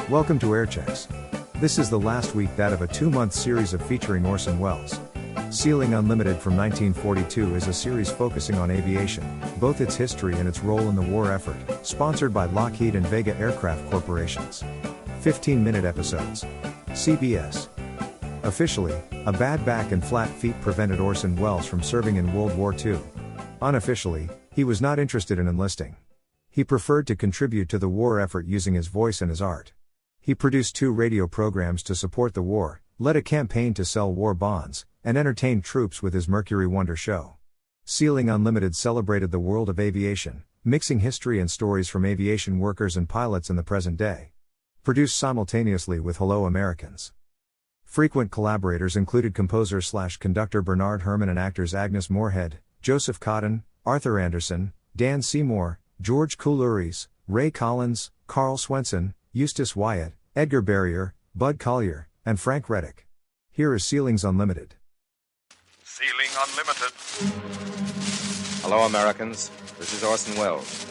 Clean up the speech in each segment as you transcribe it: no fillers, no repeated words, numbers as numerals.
Welcome to Air Checks. This is the last week that of a 2-month series of featuring Orson Welles. Ceiling Unlimited from 1942 is a series focusing on aviation, both its history and its role in the war effort, sponsored by Lockheed and Vega Aircraft Corporations. 15-minute episodes. CBS. Officially, a bad back and flat feet prevented Orson Welles from serving in World War II. Unofficially, he was not interested in enlisting. He preferred to contribute to the war effort using his voice and his art. He produced 2 radio programs to support the war, led a campaign to sell war bonds, and entertained troops with his Mercury Wonder show. Ceiling Unlimited celebrated the world of aviation, mixing history and stories from aviation workers and pilots in the present day. Produced simultaneously with Hello Americans. Frequent collaborators included composer/conductor Bernard Herrmann and actors Agnes Moorehead, Joseph Cotten, Arthur Anderson, Dan Seymour, George Coulouris, Ray Collins, Carl Swenson, Eustace Wyatt, Edgar Barrier, Bud Collier, and Frank Reddick. Here is Ceilings Unlimited. Ceiling Unlimited. Hello, Americans. This is Orson Welles.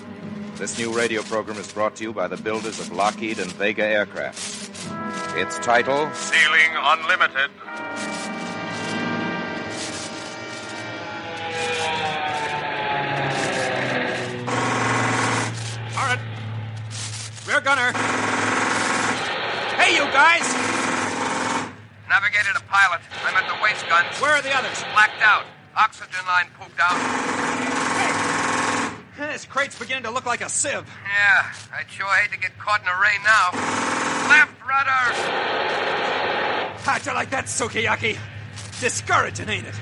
This new radio program is brought to you by the builders of Lockheed and Vega Aircraft. Its title, Ceiling Unlimited. All right. Rear gunner. Hey, you guys! Navigator to pilot. I'm at the waist guns. Where are the others? Blacked out. Oxygen line pooped out. Hey, this crate's beginning to look like a sieve. Yeah, I'd sure hate to get caught in a rain now. Left rudder! How'd you like that, Sukiyaki? Discouraging, ain't it?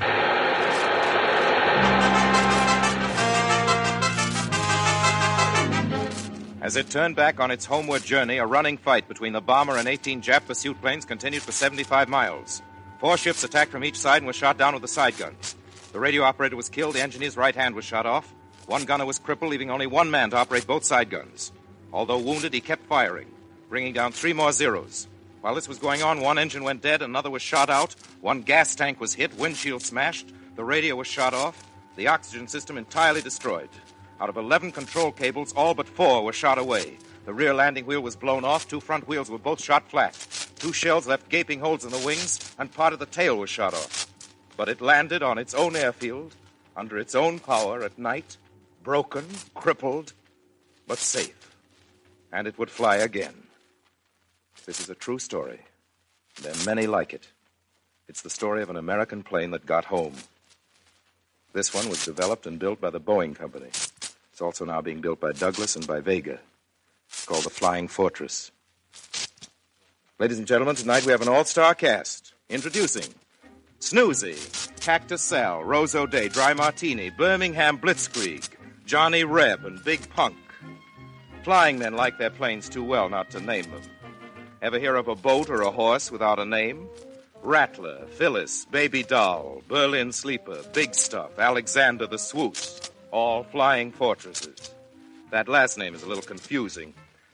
as it turned back on its homeward journey, a running fight between the bomber and 18 Jap pursuit planes continued for 75 miles. 4 ships attacked from each side and were shot down with the side guns. The radio operator was killed, the engineer's right hand was shot off. 1 gunner was crippled, leaving only 1 man to operate both side guns. Although wounded, he kept firing, bringing down 3 more Zeros. While this was going on, 1 engine went dead, another was shot out, 1 gas tank was hit, windshield smashed, the radio was shot off, the oxygen system entirely destroyed. Out of 11 control cables, all but 4 were shot away. The rear landing wheel was blown off, 2 front wheels were both shot flat. 2 shells left gaping holes in the wings, and part of the tail was shot off. But it landed on its own airfield, under its own power at night, broken, crippled, but safe. And it would fly again. This is a true story. There are many like it. It's the story of an American plane that got home. This one was developed and built by the Boeing Company. It's also now being built by Douglas and by Vega. It's called the Flying Fortress. Ladies and gentlemen, tonight we have an all-star cast. Introducing Snoozy, Cactus Sal, Rose O'Day, Dry Martini, Birmingham Blitzkrieg, Johnny Reb, and Big Punk. Flying men like their planes too well not to name them. Ever hear of a boat or a horse without a name? Rattler, Phyllis, Baby Doll, Berlin Sleeper, Big Stuff, Alexander the Swoosh, all flying fortresses. That last name is a little confusing.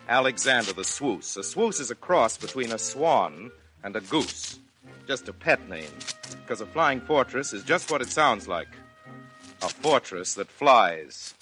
Alexander the Swoosh. A swoosh is a cross between a swan and a goose. Just a pet name, because a flying fortress is just what it sounds like. A fortress that flies.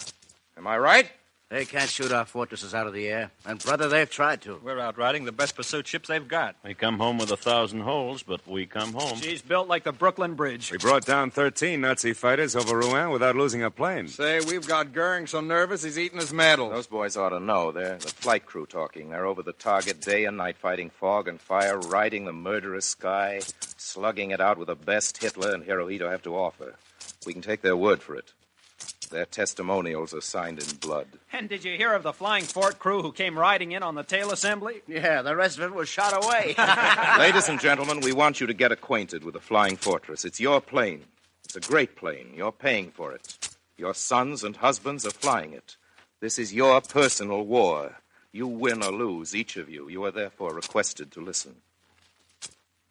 Am I right? They can't shoot our fortresses out of the air. And, brother, they've tried to. We're outriding the best pursuit ships they've got. We come home with 1,000 holes, but we come home. She's built like the Brooklyn Bridge. We brought down 13 Nazi fighters over Rouen without losing a plane. Say, we've got Goering so nervous he's eating his medal. Those boys ought to know. They're the flight crew talking. They're over the target day and night fighting fog and fire, riding the murderous sky, slugging it out with the best Hitler and Hirohito have to offer. We can take their word for it. Their testimonials are signed in blood. And did you hear of the Flying Fort crew who came riding in on the tail assembly? Yeah, the rest of it was shot away. Ladies and gentlemen, we want you to get acquainted with the Flying Fortress. It's your plane. It's a great plane. You're paying for it. Your sons and husbands are flying it. This is your personal war. You win or lose, each of you. You are therefore requested to listen.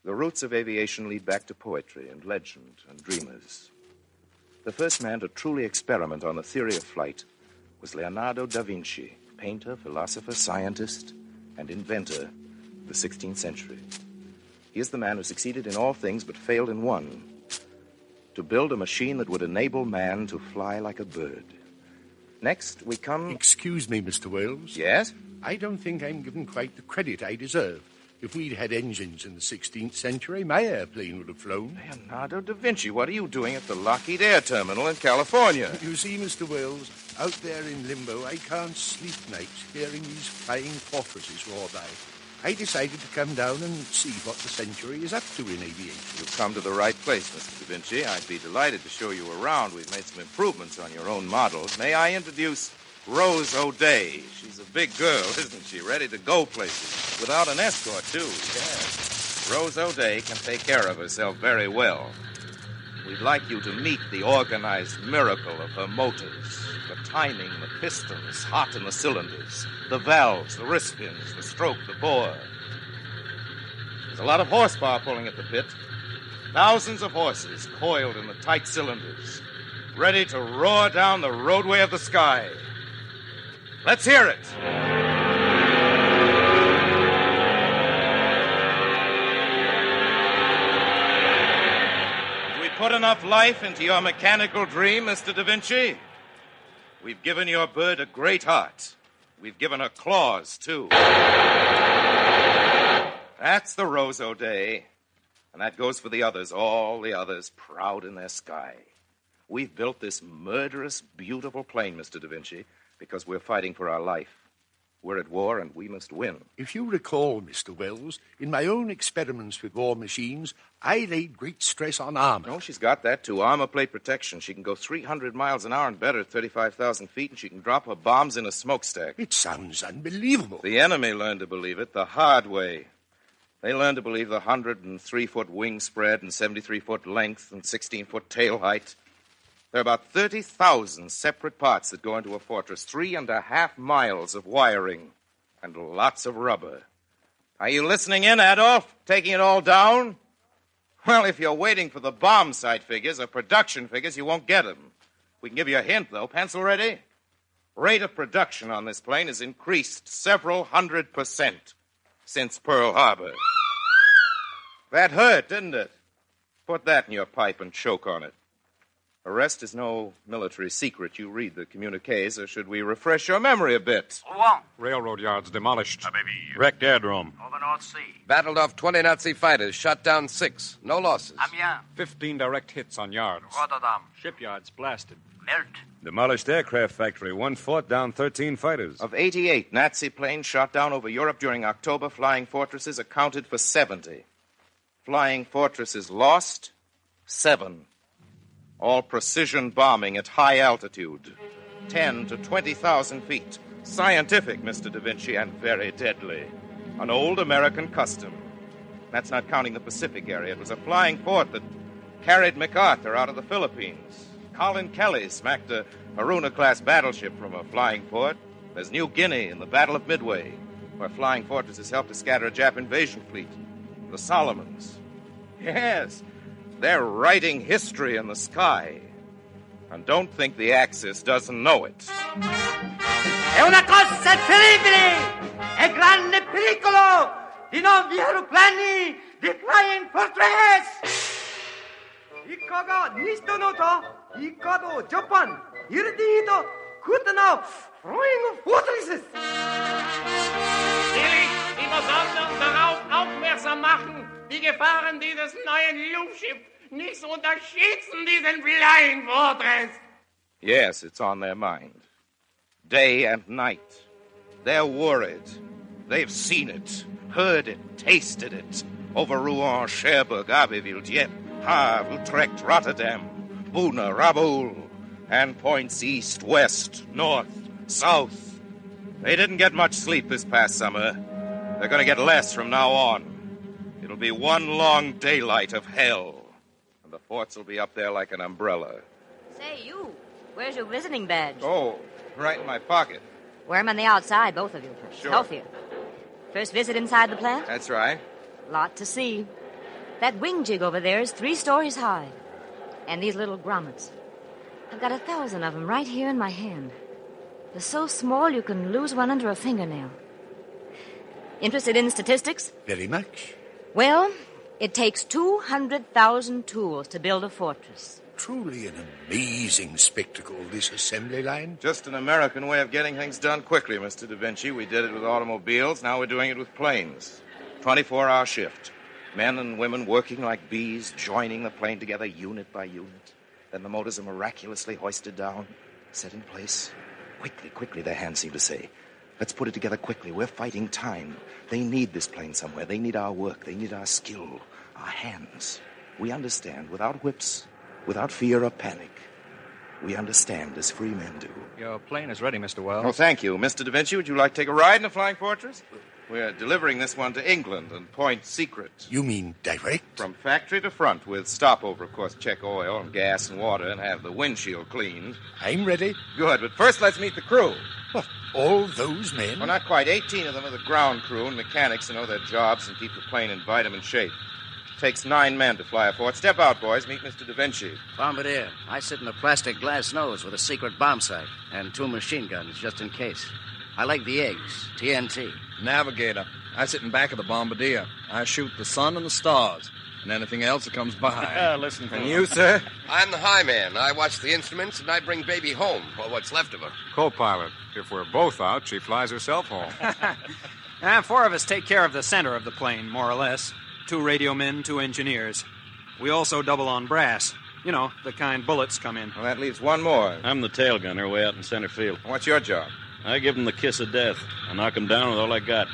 The roots of aviation lead back to poetry and legend and dreamers. The first man to truly experiment on the theory of flight was Leonardo da Vinci, painter, philosopher, scientist, and inventor of the 16th century. He is the man who succeeded in all things but failed in one, to build a machine that would enable man to fly like a bird. Next, we come... Excuse me, Mr. Wells. Yes? I don't think I'm given quite the credit I deserve. If we'd had engines in the 16th century, my airplane would have flown. Leonardo da Vinci, what are you doing at the Lockheed Air Terminal in California? You see, Mr. Wells, out there in limbo, I can't sleep nights hearing these flying fortresses roar by. I decided to come down and see what the century is up to in aviation. You've come to the right place, Mr. da Vinci. I'd be delighted to show you around. We've made some improvements on your own models. May I introduce Rose O'Day? She's a big girl, isn't she? Ready to go places. Without an escort, too. Yes. Rose O'Day can take care of herself very well. We'd like you to meet the organized miracle of her motors. The timing, the pistons, hot in the cylinders, the valves, the wrist pins, the stroke, the bore. There's a lot of horsepower pulling at the pit. Thousands of horses coiled in the tight cylinders, ready to roar down the roadway of the sky. Let's hear it. Have we put enough life into your mechanical dream, Mr. da Vinci? We've given your bird a great heart. We've given her claws, too. That's the Rose O'Day. And that goes for the others, all the others, proud in their sky. We've built this murderous, beautiful plane, Mr. da Vinci, because we're fighting for our life. We're at war, and we must win. If you recall, Mr. Wells, in my own experiments with war machines, I laid great stress on armor. Oh, she's got that, too. Armor plate protection. She can go 300 miles an hour and better at 35,000 feet, and she can drop her bombs in a smokestack. It sounds unbelievable. The enemy learned to believe it the hard way. They learned to believe the 103-foot wing spread and 73-foot length and 16-foot tail height. There are about 30,000 separate parts that go into a fortress, 3.5 miles of wiring, and lots of rubber. Are you listening in, Adolf? Taking it all down? Well, if you're waiting for the bomb sight figures or production figures, you won't get them. We can give you a hint, though. Pencil ready? Rate of production on this plane has increased several 100% since Pearl Harbor. That hurt, didn't it? Put that in your pipe and choke on it. Arrest is no military secret. You read the communiques, or should we refresh your memory a bit? Railroad yards demolished. Wrecked aerodrome. Over North Sea. Battled off 20 Nazi fighters, shot down 6. No losses. Amiens. 15 direct hits on yards. Rotterdam. Shipyards blasted. Milton. Demolished aircraft factory. 1 fort, down 13 fighters. Of 88 Nazi planes shot down over Europe during October, flying fortresses accounted for 70. Flying fortresses lost, 7. All precision bombing at high altitude, 10 to 20,000 feet. Scientific, Mr. da Vinci, and very deadly. An old American custom. That's not counting the Pacific area. It was a flying fort that carried MacArthur out of the Philippines. Colin Kelly smacked a Haruna-class battleship from a flying fort. There's New Guinea in the Battle of Midway, where flying fortresses helped to scatter a Jap invasion fleet. The Solomons. Yes. They're writing history in the sky. And don't think the Axis doesn't know it. È una cosa terribile! È grande pericolo di nuovi aeroplani di Flying Fortress! 이거가 니스토노토, 이거도 Japan, 이르디도 쿠트나우 Flying Fortresses! Will ich die Versammlung darauf aufmerksam machen, die Gefahren dieses neuen Luftschiffs nicht zu unterschätzen, diesen Flying Fortress. Yes, it's on their mind. Day and night. They're worried. They've seen it, heard it, tasted it. Over Rouen, Cherbourg, Abbeville, Dieppe, Havre, Utrecht, Rotterdam, Buna, Rabaul, and points east, west, north, south. They didn't get much sleep this past summer. They're going to get less from now on. It'll be one long daylight of hell. And the forts will be up there like an umbrella. Say, you. Where's your visiting badge? Oh, right in my pocket. Wear them on the outside, both of you. Sure. Healthier. First visit inside the plant? That's right. Lot to see. That wing jig over there is 3 stories high. And these little grommets. I've got 1,000 of them right here in my hand. They're so small you can lose one under a fingernail. Interested in statistics? Very much. Well, it takes 200,000 tools to build a fortress. Truly an amazing spectacle, this assembly line. Just an American way of getting things done quickly, Mr. Da Vinci. We did it with automobiles. Now we're doing it with planes. 24-hour shift. Men and women working like bees, joining the plane together unit by unit. Then the motors are miraculously hoisted down, set in place. Quickly, their hands seem to say. Let's put it together quickly. We're fighting time. They need this plane somewhere. They need our work. They need our skill, our hands. We understand without whips, without fear or panic. We understand as free men do. Your plane is ready, Mr. Wells. Oh, thank you. Mr. Da Vinci, would you like to take a ride in a flying fortress? We're delivering this one to England and point secret. You mean direct? From factory to front with stopover, of course, check oil and gas and water and have the windshield cleaned. I'm ready. Good, but first let's meet the crew. What, all those men? Well, not quite. 18 of them are the ground crew and mechanics who know their jobs and keep the plane in vitamin shape. Takes 9 men to fly a fort. Step out, boys. Meet Mr. Da Vinci. Bombardier. I sit in a plastic glass nose with a secret bomb sight and 2 machine guns just in case. I like the eggs. TNT. Navigator. I sit in back of the Bombardier. I shoot the sun and the stars and anything else that comes by. Listen to And him. you, sir? I'm the high man. I watch the instruments, and I bring baby home, or what's left of her. Co-pilot. If we're both out, she flies herself home. And 4 of us take care of the center of the plane, more or less. 2 radio men, 2 engineers. We also double on brass. You know, the kind bullets come in. Well, that leaves 1 more. I'm the tail gunner way out in center field. What's your job? I give them the kiss of death. I knock them down with all I got.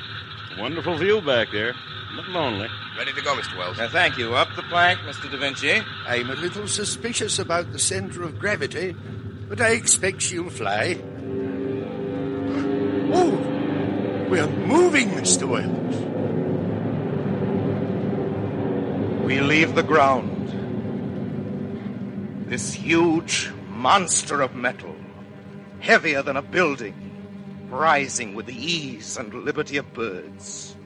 Wonderful view back there, but lonely. Ready to go, Mr. Wells. Thank you. Up the plank, Mr. Da Vinci. I'm a little suspicious about the center of gravity, but I expect she'll fly. Oh, we're moving, Mr. Wells. We leave the ground. This huge monster of metal, heavier than a building, rising with the ease and liberty of birds.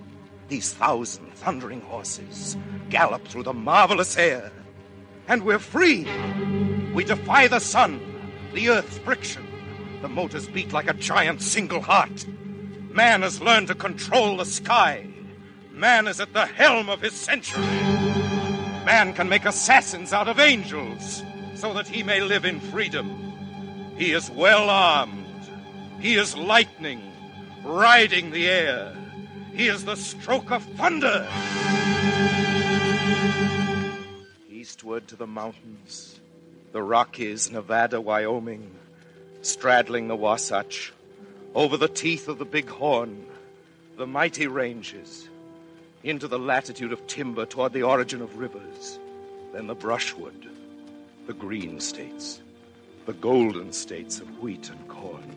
These 1,000 thundering horses gallop through the marvelous air, and we're free. We defy the sun, the earth's friction. The motors beat like a giant single heart. Man has learned to control the sky. Man is at the helm of his century. Man can make assassins out of angels so that he may live in freedom. He is well armed. He is lightning, riding the air. He is the stroke of thunder. Eastward to the mountains, the Rockies, Nevada, Wyoming, straddling the Wasatch, over the teeth of the Big Horn, the mighty ranges, into the latitude of timber toward the origin of rivers, then the brushwood, the green states, the golden states of wheat and corn,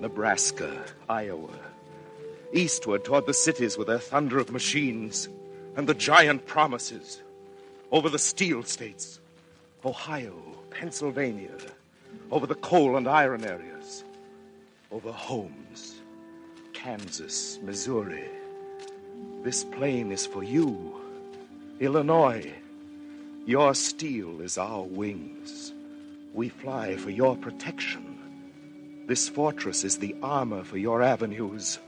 Nebraska, Iowa, eastward toward the cities with their thunder of machines and the giant promises, over the steel states, Ohio, Pennsylvania, over the coal and iron areas, over homes, Kansas, Missouri. This plain is for you, Illinois. Your steel is our wings. We fly for your protection. This fortress is the armor for your avenues.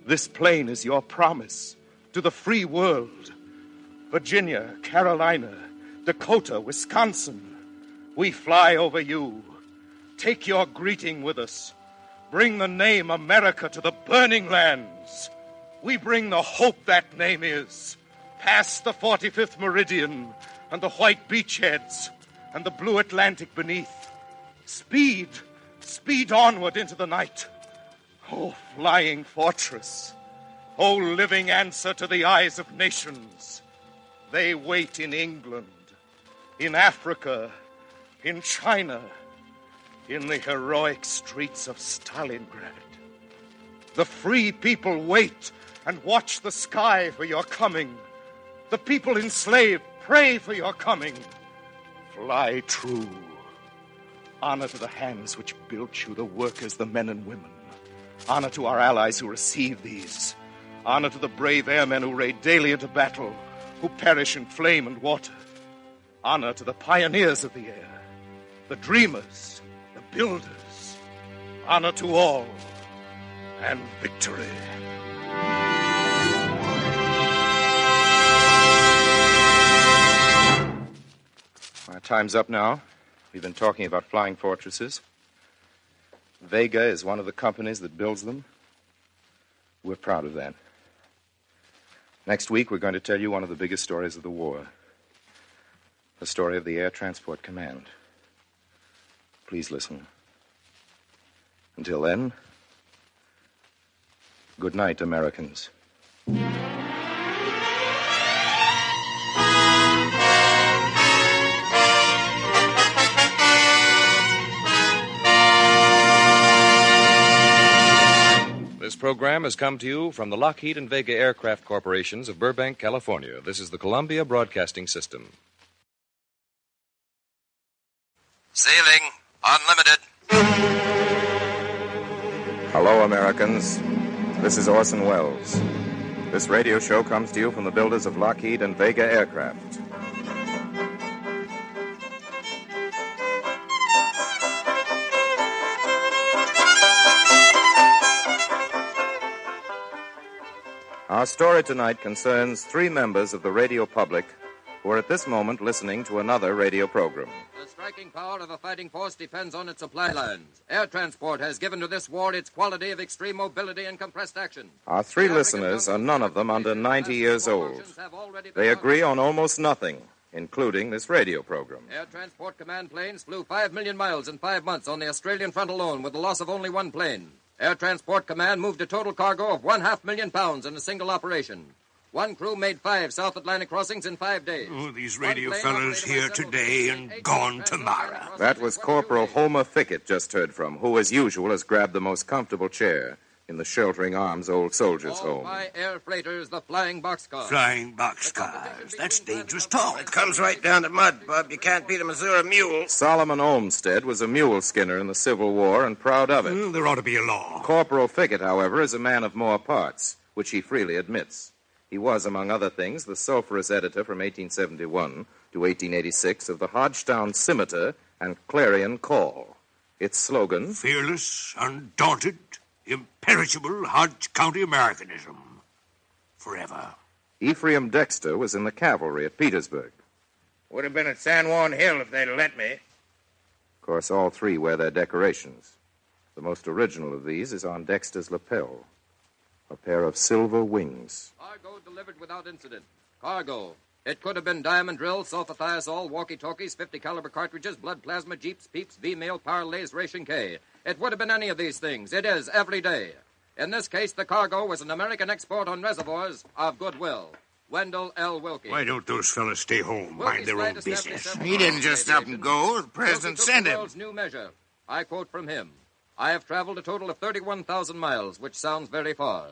This plain is your promise to the free world. Virginia, Carolina, Dakota, Wisconsin. We fly over you. Take your greeting with us. Bring the name America to the burning lands. We bring the hope that name is. Past the 45th meridian and the white beachheads and the blue Atlantic beneath. Speed onward into the night. Oh, flying fortress. Oh, living answer to the eyes of nations. They wait in England, in Africa, in China, in the heroic streets of Stalingrad. The free people wait and watch the sky for your coming. The people enslaved pray for your coming. Fly true. Honor to the hands which built you, the workers, the men and women. Honor to our allies who receive these. Honor to the brave airmen who raid daily into battle, who perish in flame and water. Honor to the pioneers of the air, the dreamers, the builders. Honor to all, and victory. Our time's up now. We've been talking about flying fortresses. Vega is one of the companies that builds them. We're proud of that. Next week, we're going to tell you one of the biggest stories of the war. The story of the Air Transport Command. Please listen. Until then, good night, Americans. This program has come to you from the Lockheed and Vega Aircraft Corporations of Burbank, California. This is the Columbia Broadcasting System. Sailing unlimited. Hello, Americans. This is Orson Welles. This radio show comes to you from the builders of Lockheed and Vega Aircraft. Our story tonight concerns three members of the radio public who are at this moment listening to another radio program. The striking power of a fighting force depends on its supply lines. Air transport has given to this war its quality of extreme mobility and compressed action. Our three listeners are none of them under 90 years old. They agree on almost nothing, including this radio program. Air Transport Command planes flew 5 million miles in 5 months on the Australian front alone with the loss of only one plane. Air Transport Command moved a total cargo of 500,000 pounds in a single operation. One crew made 5 South Atlantic crossings in 5 days. Oh, these radio fellows here today and gone tomorrow. That was Corporal Homer Fickett just heard from, who, as usual, has grabbed the most comfortable chair in the sheltering arms old soldiers' home. My air freighters, the flying boxcars. Flying boxcars. That's dangerous talk. It comes right down to mud, Bub. You can't beat a Missouri mule. Solomon Olmsted was a mule skinner in the Civil War and proud of it. Well, there ought to be a law. Corporal Fickett, however, is a man of more parts, which he freely admits. He was, among other things, the sulphurous editor from 1871 to 1886 of the Hodgetown Scimitar and Clarion Call. Its slogan... Fearless, undaunted, imperishable Hodge County Americanism. Forever. Ephraim Dexter was in the cavalry at Petersburg. Would have been at San Juan Hill if they'd let me. Of course, all three wear their decorations. The most original of these is on Dexter's lapel. A pair of silver wings. Cargo delivered without incident. Cargo. It could have been diamond drills, sulfathiazole, walkie-talkies, 50 caliber cartridges, blood plasma, jeeps, peeps, V-mail, parlays, ration K. It would have been any of these things. It is every day. In this case, the cargo was an American export on reservoirs of goodwill. Wendell L. Wilkie. Why don't those fellas stay home, mind their own business? He didn't just up and go. The president sent him. New measure. I quote from him. I have traveled a total of 31,000 miles, which sounds very far.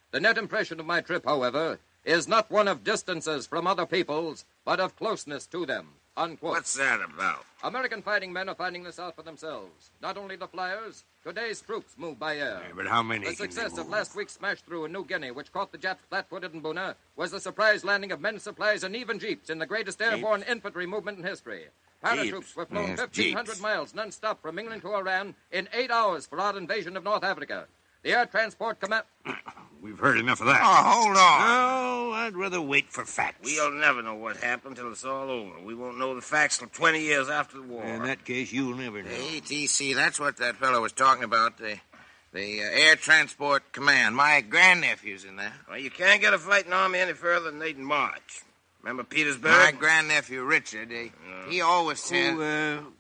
The net impression of my trip, however, is not one of distances from other peoples, but of closeness to them. Unquote. What's that about? American fighting men are finding this out for themselves. Not only the flyers, today's troops move by air. Yeah, but how many? The success of last week's smash through in New Guinea, which caught the Japs flat-footed in Buna, was the surprise landing of men, supplies, and even jeeps in the greatest airborne infantry movement in history. Paratroops were flown 1,500 miles non-stop from England to Iran in 8 hours for our invasion of North Africa. The Air Transport Command... We've heard enough of that. Oh, hold on. No, I'd rather wait for facts. We'll never know what happened till it's all over. We won't know the facts till 20 years after the war. In that case, you'll never know. ATC, that's what that fellow was talking about. The Air Transport Command. My grandnephew's in there. Well, you can't get a fighting army any further than they can march. Remember Petersburg? My grandnephew, Richard, he always said...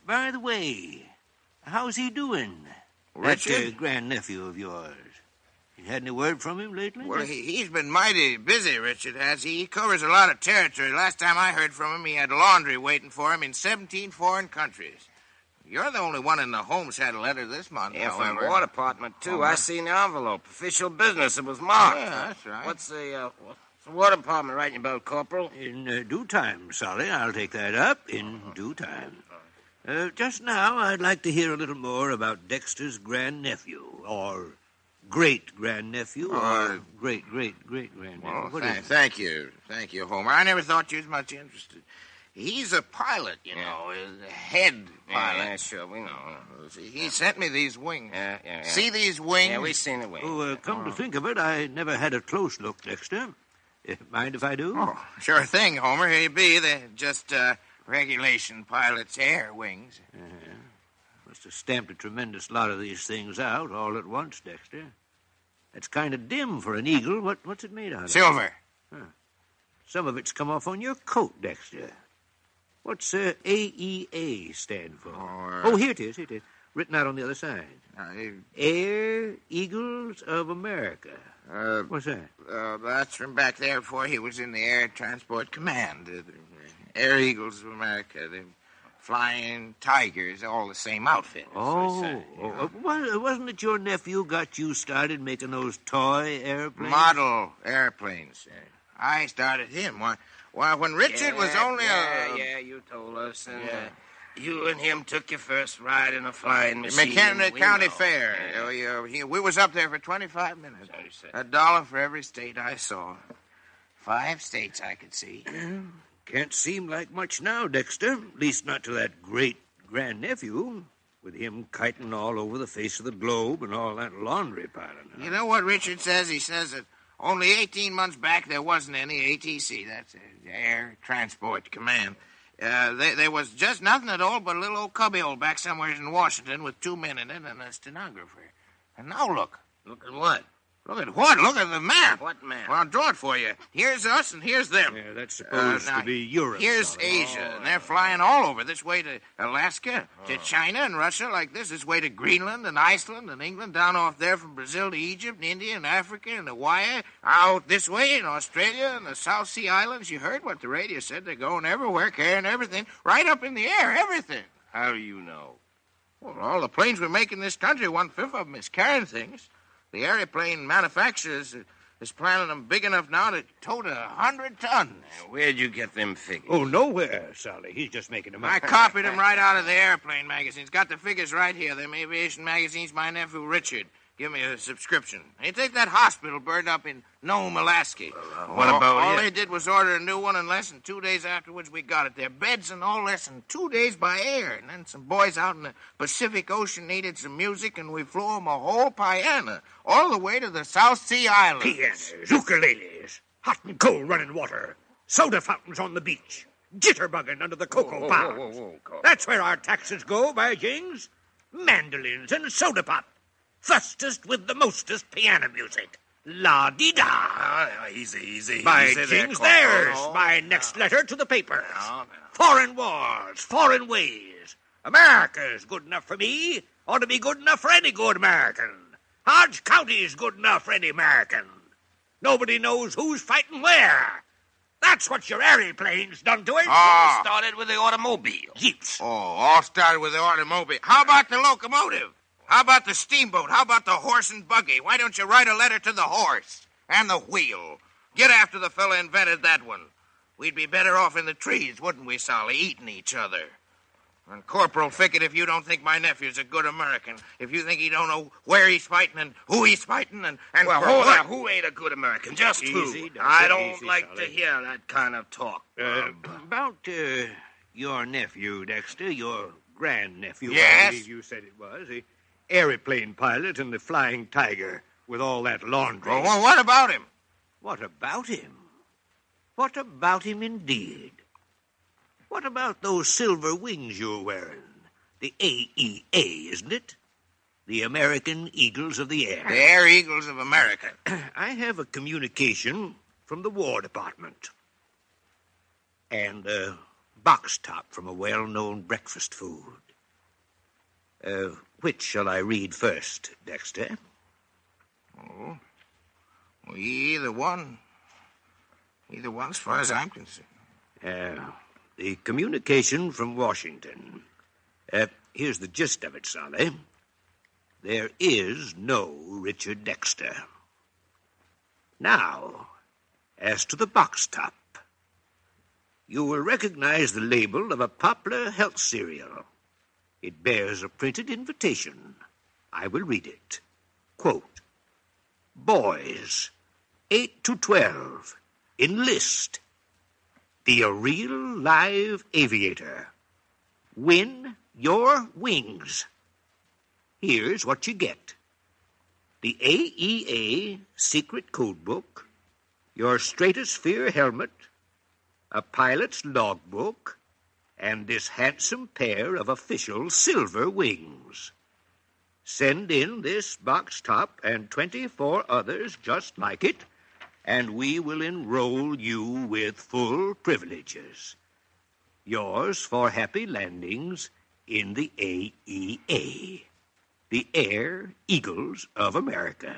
By the way, how's he doing? Richard? That grandnephew of yours. You had any word from him lately? Well, he's been mighty busy, Richard has. He covers a lot of territory. Last time I heard from him, he had laundry waiting for him in 17 foreign countries. You're the only one in the Homes had a letter this month. Yeah, however. from the War Department, too. I seen the envelope. Official business. It was marked. Yeah, that's right. What's the War Department writing about, Corporal? In due time, Solly. I'll take that up in due time. Just now, I'd like to hear a little more about Dexter's grandnephew, or great-grandnephew, or great-great-great-grandnephew. Well, thank you, Homer. I never thought you was much interested. He's a pilot, you know, a head pilot. Yeah, sure, we know. He sent me these wings. Yeah. See these wings? Yeah, we seen the wings. Oh, come to think of it, I never had a close look, Dexter. Mind if I do? Oh, sure thing, Homer. Here you be. They just regulation pilot's air wings. Must have stamped a tremendous lot of these things out all at once, Dexter. That's kind of dim for an eagle. What's it made out of? Silver. Huh. Some of it's come off on your coat, Dexter. What's AEA stand for? Oh, here it is. Written out on the other side. Air Eagles of America. What's that? That's from back there before he was in the Air Transport Command. The Air Eagles of America. The Flying Tigers, all the same outfit. Wasn't it your nephew got you started making those toy airplanes? Model airplanes. I started him. Why, when Richard was only Yeah, you told us. And, you and him took your first ride in a flying machine. McHenry County Fair. We was up there for 25 minutes. $1 for every state I saw. 5 states I could see. Can't seem like much now, Dexter. At least not to that great-grandnephew, with him kiting all over the face of the globe and all that laundry piling. You know what Richard says? He says that only 18 months back there wasn't any ATC. That's Air Transport Command. There was just nothing at all but a little old cubbyhole back somewhere in Washington with 2 men in it and a stenographer. And now look. Look at what? Look at what? Look at the map. What map? Well, I'll draw it for you. Here's us and here's them. Yeah, that's supposed to be Europe. Here's Asia, and they're flying all over. This way to Alaska, to China and Russia like this. This way to Greenland and Iceland and England. Down off there from Brazil to Egypt and India and Africa and Hawaii. Out this way in Australia and the South Sea Islands. You heard what the radio said. They're going everywhere, carrying everything. Right up in the air, everything. How do you know? Well, all the planes we make in this country, 1/5 of them is carrying things. The airplane manufacturers is planning them big enough now to tote 100 tons. Where'd you get them figures? Oh, nowhere, Sally. He's just making them up. I copied them right out of the airplane magazines. Got the figures right here. Them aviation magazines my nephew Richard give me a subscription. Hey, take that hospital burned up in Nome, Alaska. What about all it? they did was order a new one, and less than 2 days afterwards we got it. Their beds and all less than 2 days by air. And then some boys out in the Pacific Ocean needed some music, and we flew them a whole piano all the way to the South Sea Islands. Pianos, ukuleles, hot and cold running water, soda fountains on the beach, jitterbugging under the cocoa palms. That's where our taxes go, by jings. Mandolins and soda pop. Fustest with the mostest piano music. La-dee-da. Easy. By jings, there's my next letter to the papers. Foreign wars, foreign ways. America's good enough for me. Ought to be good enough for any good American. Hodge County's good enough for any American. Nobody knows who's fighting where. That's what your airplanes done to it. Ah. Started with the automobile. Jeeps. Oh, all started with the automobile. How about the locomotive? How about the steamboat? How about the horse and buggy? Why don't you write a letter to the horse and the wheel? Get after the fella invented that one. We'd be better off in the trees, wouldn't we, Solly, eating each other? And Corporal Fickett, if you don't think my nephew's a good American, if you think he don't know where he's fighting and who he's fighting and well, for hold what? on. Who ain't a good American? Just Easy, who? I don't easy, like Solly. to hear that kind of talk. About your nephew, Dexter, your grandnephew. Yes? I believe you said it was. The airplane pilot and the Flying Tiger with all that laundry. Well, what about him? What about him? What about him indeed? What about those silver wings you're wearing? The AEA, isn't it? The American Eagles of the Air. The Air Eagles of America. I have a communication from the War Department. And a box top from a well-known breakfast food. Which shall I read first, Dexter? Oh, well, either one. Either one, as far as I'm concerned. The communication from Washington. Here's the gist of it, Solly. There is no Richard Dexter. Now, as to the box top. You will recognize the label of a popular health cereal. It bears a printed invitation. I will read it. Quote, boys, 8 to 12, enlist. Be a real live aviator. Win your wings. Here's what you get. The AEA secret code book, your stratosphere helmet, a pilot's logbook, and this handsome pair of official silver wings. Send in this box top and 24 others just like it, and we will enroll you with full privileges. Yours for happy landings in the AEA, the Air Eagles of America.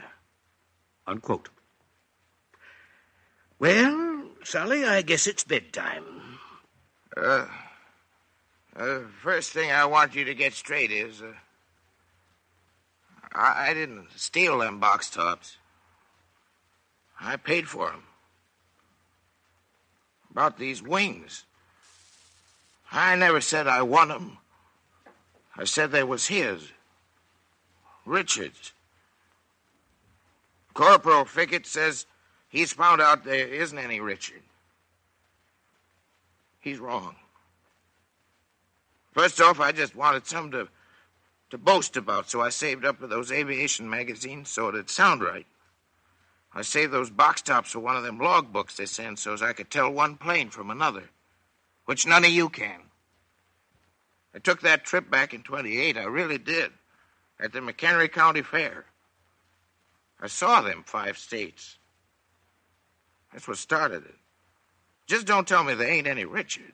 Unquote. Well, Sully, I guess it's bedtime. First thing I want you to get straight is, I didn't steal them box tops. I paid for them. About these wings. I never said I won them. I said they was his. Richard's. Corporal Fickett says he's found out there isn't any Richard. He's wrong. First off, I just wanted something to boast about, so I saved up for those aviation magazines so it'd sound right. I saved those box tops for one of them log books they send so as I could tell one plane from another, which none of you can. I took that trip back in 28, I really did, at the McHenry County Fair. I saw them 5 states. That's what started it. Just don't tell me there ain't any Richard.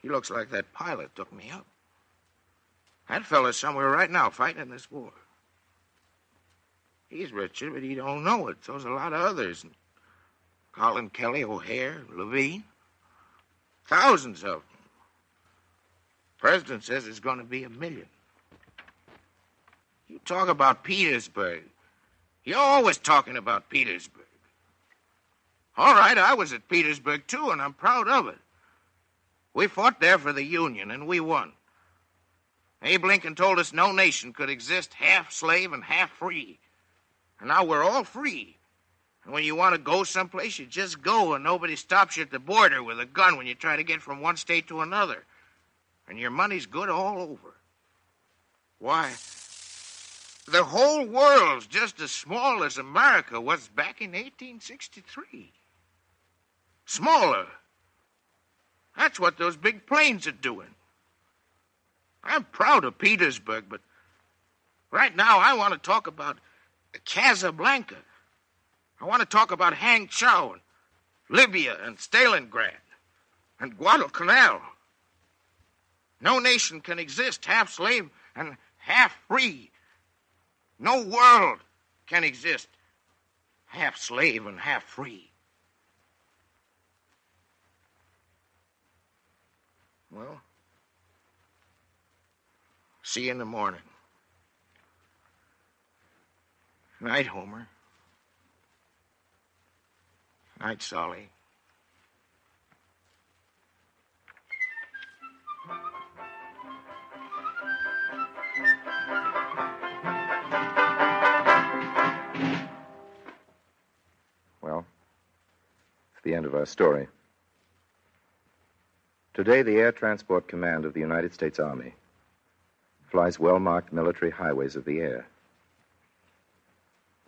He looks like that pilot took me up. That fella's somewhere right now fighting in this war. He's Richard, but he don't know it. So's a lot of others. Colin Kelly, O'Hare, Levine. Thousands of them. The president says there's going to be 1 million. You talk about Petersburg. You're always talking about Petersburg. All right, I was at Petersburg, too, and I'm proud of it. We fought there for the Union, and we won. Abe Lincoln told us no nation could exist half slave and half free. And now we're all free. And when you want to go someplace, you just go, and nobody stops you at the border with a gun when you try to get from one state to another. And your money's good all over. Why, the whole world's just as small as America was back in 1863. Smaller. That's what those big planes are doing. I'm proud of Petersburg, but right now I want to talk about Casablanca. I want to talk about Hangzhou and Libya and Stalingrad and Guadalcanal. No nation can exist half slave and half free. No world can exist half slave and half free. Well, see you in the morning. Night, Homer. Night, Solly. Well, it's the end of our story. Today, the Air Transport Command of the United States Army flies well-marked military highways of the air.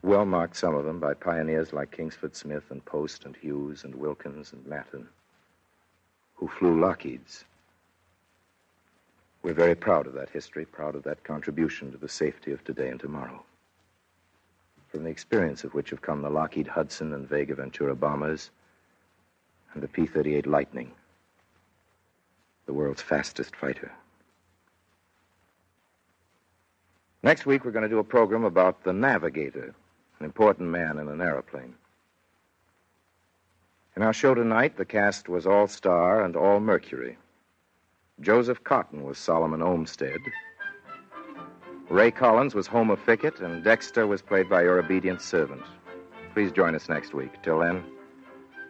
Well-marked, some of them, by pioneers like Kingsford Smith and Post and Hughes and Wilkins and Matten, who flew Lockheeds. We're very proud of that history, proud of that contribution to the safety of today and tomorrow. From the experience of which have come the Lockheed Hudson and Vega Ventura bombers and the P-38 Lightning, the world's fastest fighter. Next week, we're going to do a program about the Navigator, an important man in an airplane. In our show tonight, the cast was all Star and all Mercury. Joseph Cotton was Solomon Olmsted. Ray Collins was Homer Fickett, and Dexter was played by your obedient servant. Please join us next week. Till then,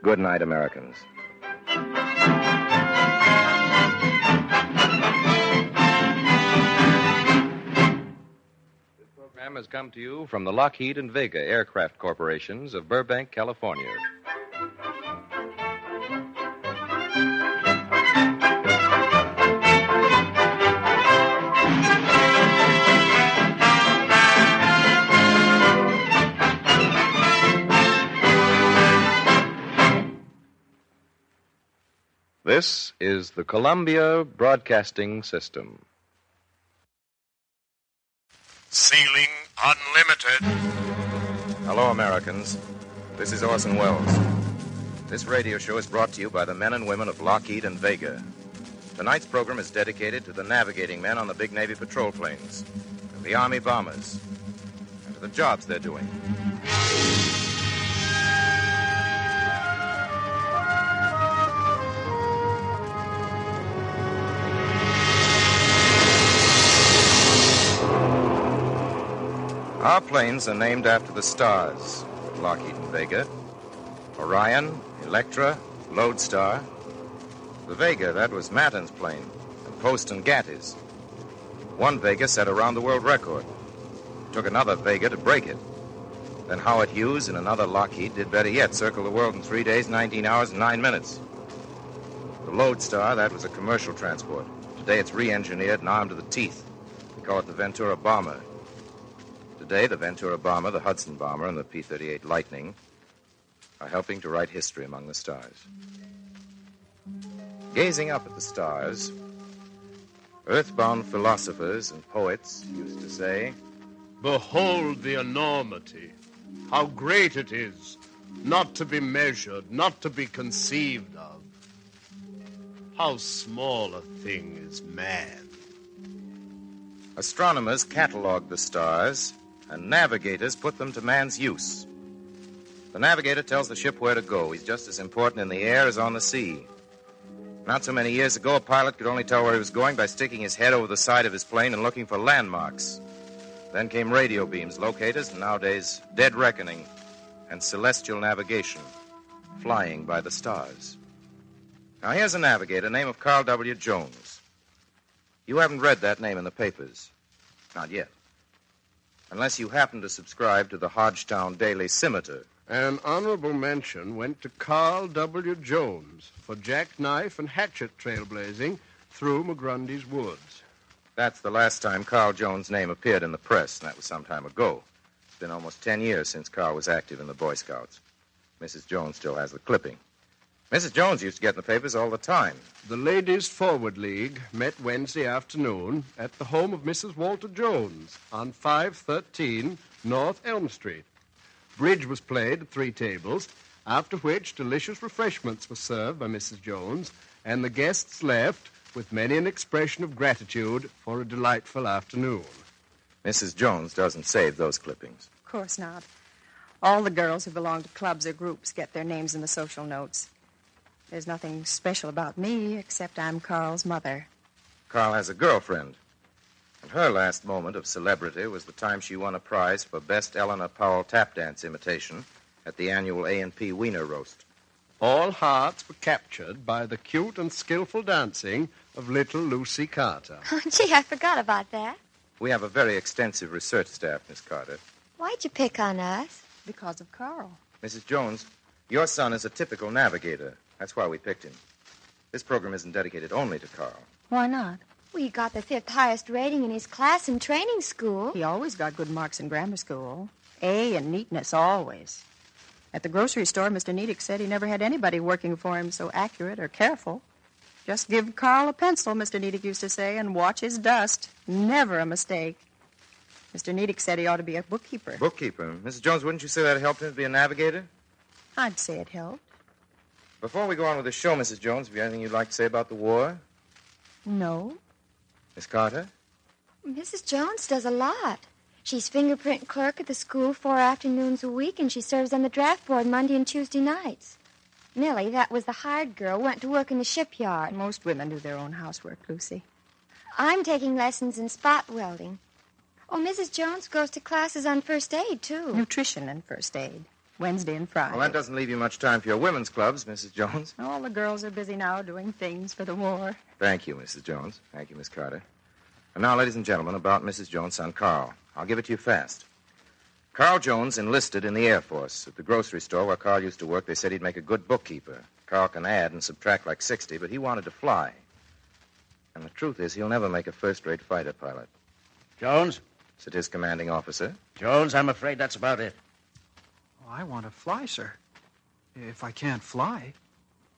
good night, Americans. This program has come to you from the Lockheed and Vega Aircraft Corporations of Burbank, California. This is the Columbia Broadcasting System. Ceiling Unlimited. Hello, Americans. This is Orson Welles. This radio show is brought to you by the men and women of Lockheed and Vega. Tonight's program is dedicated to the navigating men on the big Navy patrol planes, and the Army bombers, and to the jobs they're doing. Our planes are named after the stars of Lockheed and Vega. Orion, Electra, Lodestar. The Vega, that was Matten's plane, and Post and Gatti's. One Vega set a round-the-world record. It took another Vega to break it. Then Howard Hughes and another Lockheed did better yet, circle the world in 3 days, 19 hours, and 9 minutes. The Lodestar, that was a commercial transport. Today it's re-engineered and armed to the teeth. We call it the Ventura Bomber. Today, the Ventura Bomber, the Hudson Bomber, and the P-38 Lightning are helping to write history among the stars. Gazing up at the stars, earthbound philosophers and poets used to say, "Behold the enormity, how great it is, not to be measured, not to be conceived of. How small a thing is man." Astronomers catalogued the stars, and navigators put them to man's use. The navigator tells the ship where to go. He's just as important in the air as on the sea. Not so many years ago, a pilot could only tell where he was going by sticking his head over the side of his plane and looking for landmarks. Then came radio beams, locators, and nowadays dead reckoning and celestial navigation, flying by the stars. Now here's a navigator, name of Carl W. Jones. You haven't read that name in the papers. Not yet. Unless you happen to subscribe to the Hodgetown Daily Scimitar. An honorable mention went to Carl W. Jones for jackknife and hatchet trailblazing through McGrundy's woods. That's the last time Carl Jones' name appeared in the press, and that was some time ago. It's been almost 10 years since Carl was active in the Boy Scouts. Mrs. Jones still has the clipping. Mrs. Jones used to get in the papers all the time. The Ladies Forward League met Wednesday afternoon at the home of Mrs. Walter Jones on 513 North Elm Street. Bridge was played at 3 tables, after which delicious refreshments were served by Mrs. Jones, and the guests left with many an expression of gratitude for a delightful afternoon. Mrs. Jones doesn't save those clippings. Of course not. All the girls who belong to clubs or groups get their names in the social notes. There's nothing special about me, except I'm Carl's mother. Carl has a girlfriend. And her last moment of celebrity was the time she won a prize for Best Eleanor Powell tap dance imitation at the annual A&P Wiener Roast. All hearts were captured by the cute and skillful dancing of little Lucy Carter. Oh, gee, I forgot about that. We have a very extensive research staff, Miss Carter. Why'd you pick on us? Because of Carl. Mrs. Jones, your son is a typical navigator. That's why we picked him. This program isn't dedicated only to Carl. Why not? Well, he got the 5th highest rating in his class in training school. He always got good marks in grammar school. A and neatness, always. At the grocery store, Mr. Nedick said he never had anybody working for him so accurate or careful. Just give Carl a pencil, Mr. Nedick used to say, and watch his dust. Never a mistake. Mr. Nedick said he ought to be a bookkeeper. Bookkeeper? Mrs. Jones, wouldn't you say that helped him to be a navigator? I'd say it helped. Before we go on with the show, Mrs. Jones, have you anything you'd like to say about the war? No. Miss Carter? Mrs. Jones does a lot. She's fingerprint clerk at the school 4 afternoons a week, and she serves on the draft board Monday and Tuesday nights. Millie, that was the hired girl, went to work in the shipyard. Most women do their own housework, Lucy. I'm taking lessons in spot welding. Oh, Mrs. Jones goes to classes on first aid, too. Nutrition and first aid. Wednesday and Friday. Well, that doesn't leave you much time for your women's clubs, Mrs. Jones. All the girls are busy now doing things for the war. Thank you, Mrs. Jones. Thank you, Miss Carter. And now, ladies and gentlemen, about Mrs. Jones' son, Carl. I'll give it to you fast. Carl Jones enlisted in the Air Force. At the grocery store where Carl used to work, they said he'd make a good bookkeeper. Carl can add and subtract like 60, but he wanted to fly. And the truth is, he'll never make a first-rate fighter pilot. Jones? Said his commanding officer. Jones, I'm afraid that's about it. I want to fly, sir. If I can't fly.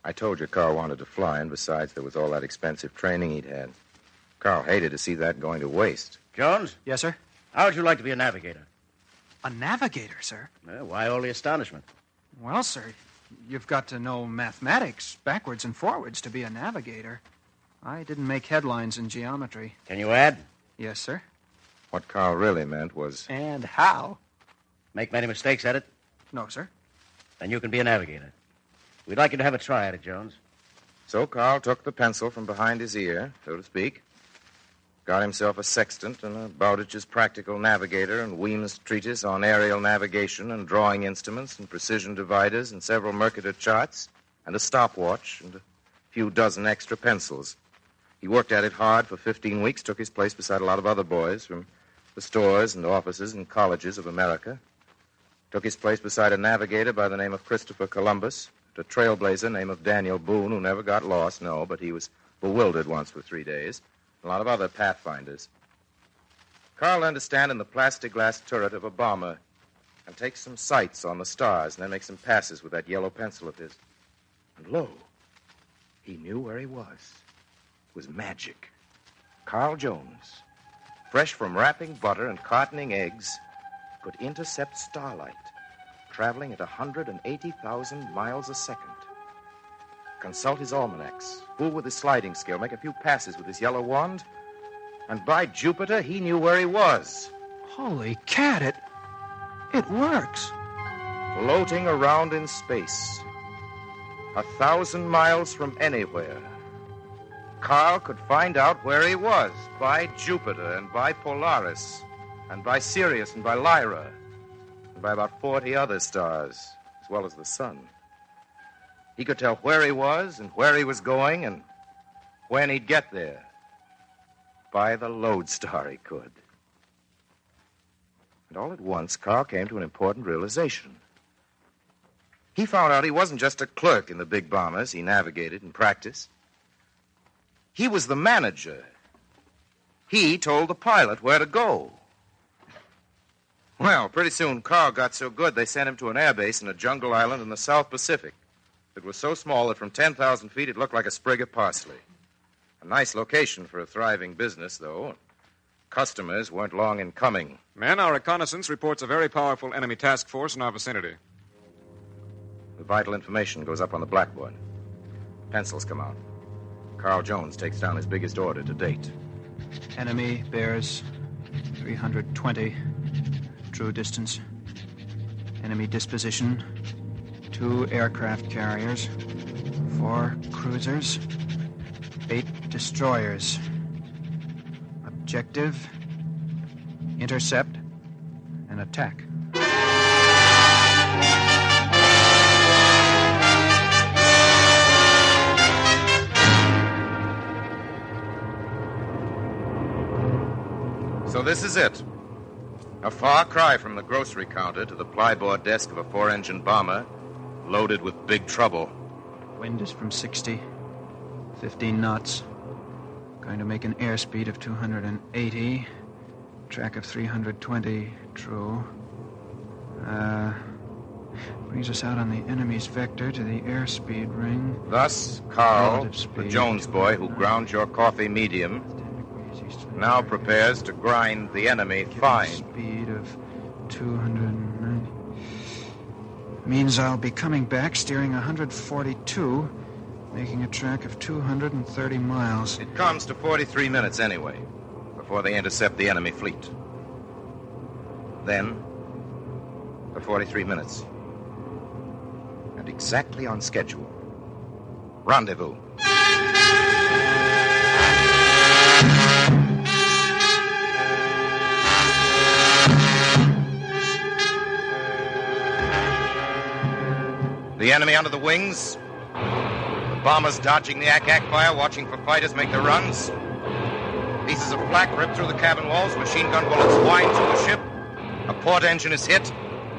I told you Carl wanted to fly, and besides, there was all that expensive training he'd had. Carl hated to see that going to waste. Jones? Yes, sir? How would you like to be a navigator? A navigator, sir? Why all the astonishment? Well, sir, you've got to know mathematics backwards and forwards to be a navigator. I didn't make headlines in geometry. Can you add? Yes, sir. What Carl really meant was... And how? Make many mistakes at it? No, sir. Then you can be a navigator. We'd like you to have a try at it, Jones. So Carl took the pencil from behind his ear, so to speak, got himself a sextant and a Bowditch's Practical Navigator and Weems' treatise on aerial navigation and drawing instruments and precision dividers and several Mercator charts and a stopwatch and a few dozen extra pencils. He worked at it hard for 15 weeks, took his place beside a lot of other boys from the stores and offices and colleges of America, took his place beside a navigator by the name of Christopher Columbus, a trailblazer named of Daniel Boone, who never got lost, no, but he was bewildered once for 3 days. A lot of other pathfinders. Carl learned to stand in the plastic glass turret of a bomber and take some sights on the stars and then make some passes with that yellow pencil of his. And lo, he knew where he was. It was magic. Carl Jones, fresh from wrapping butter and cartoning eggs, could intercept starlight, traveling at 180,000 miles a second. Consult his almanacs, fool with his sliding scale, make a few passes with his yellow wand, and by Jupiter, he knew where he was. Holy cat, it works. Floating around in space, 1,000 miles from anywhere. Carl could find out where he was by Jupiter and by Polaris and by Sirius and by Lyra and by about 40 other stars, as well as the sun. He could tell where he was and where he was going and when he'd get there. By the lodestar he could. And all at once, Carl came to an important realization. He found out he wasn't just a clerk in the big bombers he navigated and practiced. He was the manager. He told the pilot where to go. Well, pretty soon, Carl got so good they sent him to an airbase in a jungle island in the South Pacific. It was so small that from 10,000 feet it looked like a sprig of parsley. A nice location for a thriving business, though. Customers weren't long in coming. Men, our reconnaissance reports a very powerful enemy task force in our vicinity. The vital information goes up on the blackboard. Pencils come out. Carl Jones takes down his biggest order to date. Enemy bears 320. True distance. Enemy disposition. 2 aircraft carriers, 4 cruisers, 8 destroyers. Objective, intercept, and attack. So this is it. A far cry from the grocery counter to the plyboard desk of a 4-engine bomber loaded with big trouble. Wind is from 60, 15 knots. Going to make an airspeed of 280. Track of 320, true. Brings us out on the enemy's vector to the airspeed ring. Thus, Carl, the Jones boy who ground your coffee medium, now prepares to grind the enemy fine. Speed of 290. Means I'll be coming back, steering 142, making a track of 230 miles. It comes to 43 minutes anyway, before they intercept the enemy fleet. Then, for 43 minutes, and exactly on schedule, rendezvous. The enemy under the wings. The bombers dodging the ack-ack fire, watching for fighters make their runs. Pieces of flak rip through the cabin walls. Machine gun bullets whine through the ship. A port engine is hit.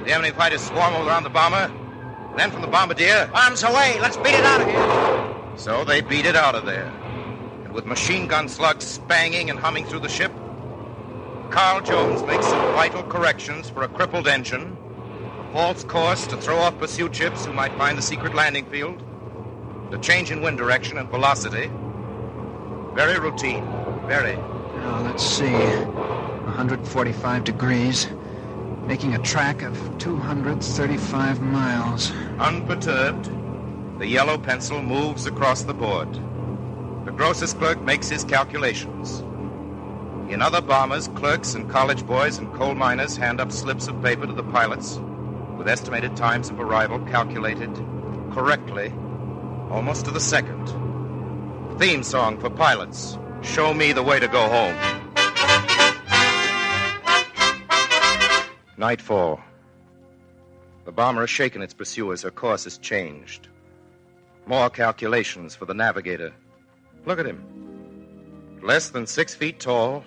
The enemy fighters swarm around the bomber. Then from the bombardier... Arms away! Let's beat it out of here! So they beat it out of there. And with machine gun slugs spanging and humming through the ship, Carl Jones makes some vital corrections for a crippled engine, false course to throw off pursuit ships who might find the secret landing field, The change in wind direction and velocity. Very routine. Very. Now, let's see. 145 degrees. Making a track of 235 miles. Unperturbed, the yellow pencil moves across the board. The grocer's clerk makes his calculations. In other bombers, clerks and college boys and coal miners hand up slips of paper to the pilots with estimated times of arrival calculated correctly, almost to the second. Theme song for pilots. Show me the way to go home. Nightfall. The bomber has shaken its pursuers. Her course has changed. More calculations for the navigator. Look at him. Less than 6 feet tall,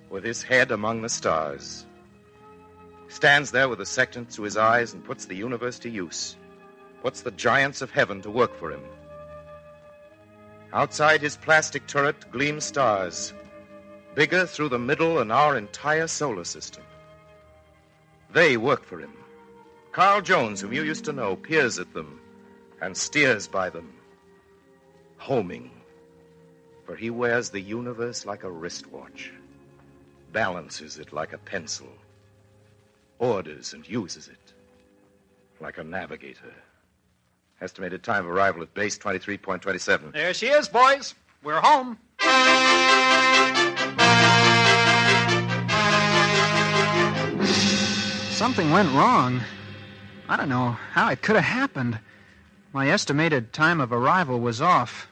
with his head among the stars. Stands there with the sextant to his eyes and puts the universe to use. Puts the giants of heaven to work for him. Outside his plastic turret gleam stars, bigger through the middle than our entire solar system. They work for him. Carl Jones, whom you used to know, peers at them and steers by them, homing. For he wears the universe like a wristwatch, balances it like a pencil, orders and uses it like a navigator. Estimated time of arrival at base 23.27. There she is, boys. We're home. Something went wrong. I don't know how it could have happened. My estimated time of arrival was off.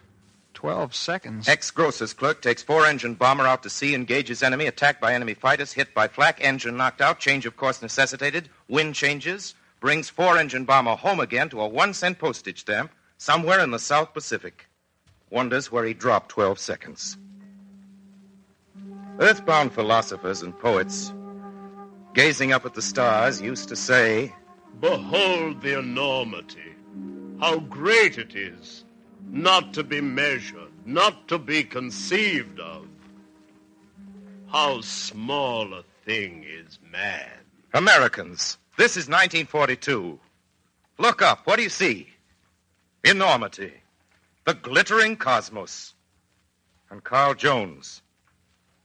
12 seconds. Ex-grocer's clerk takes 4-engine bomber out to sea, engages enemy, attacked by enemy fighters, hit by flak, engine knocked out, change of course necessitated, wind changes, brings 4-engine bomber home again to a 1-cent postage stamp somewhere in the South Pacific. Wonders where he dropped 12 seconds. Earthbound philosophers and poets, gazing up at the stars, used to say, "Behold the enormity, how great it is, not to be measured, not to be conceived of. How small a thing is man." Americans, this is 1942. Look up. What do you see? Enormity. The glittering cosmos. And Carl Jones.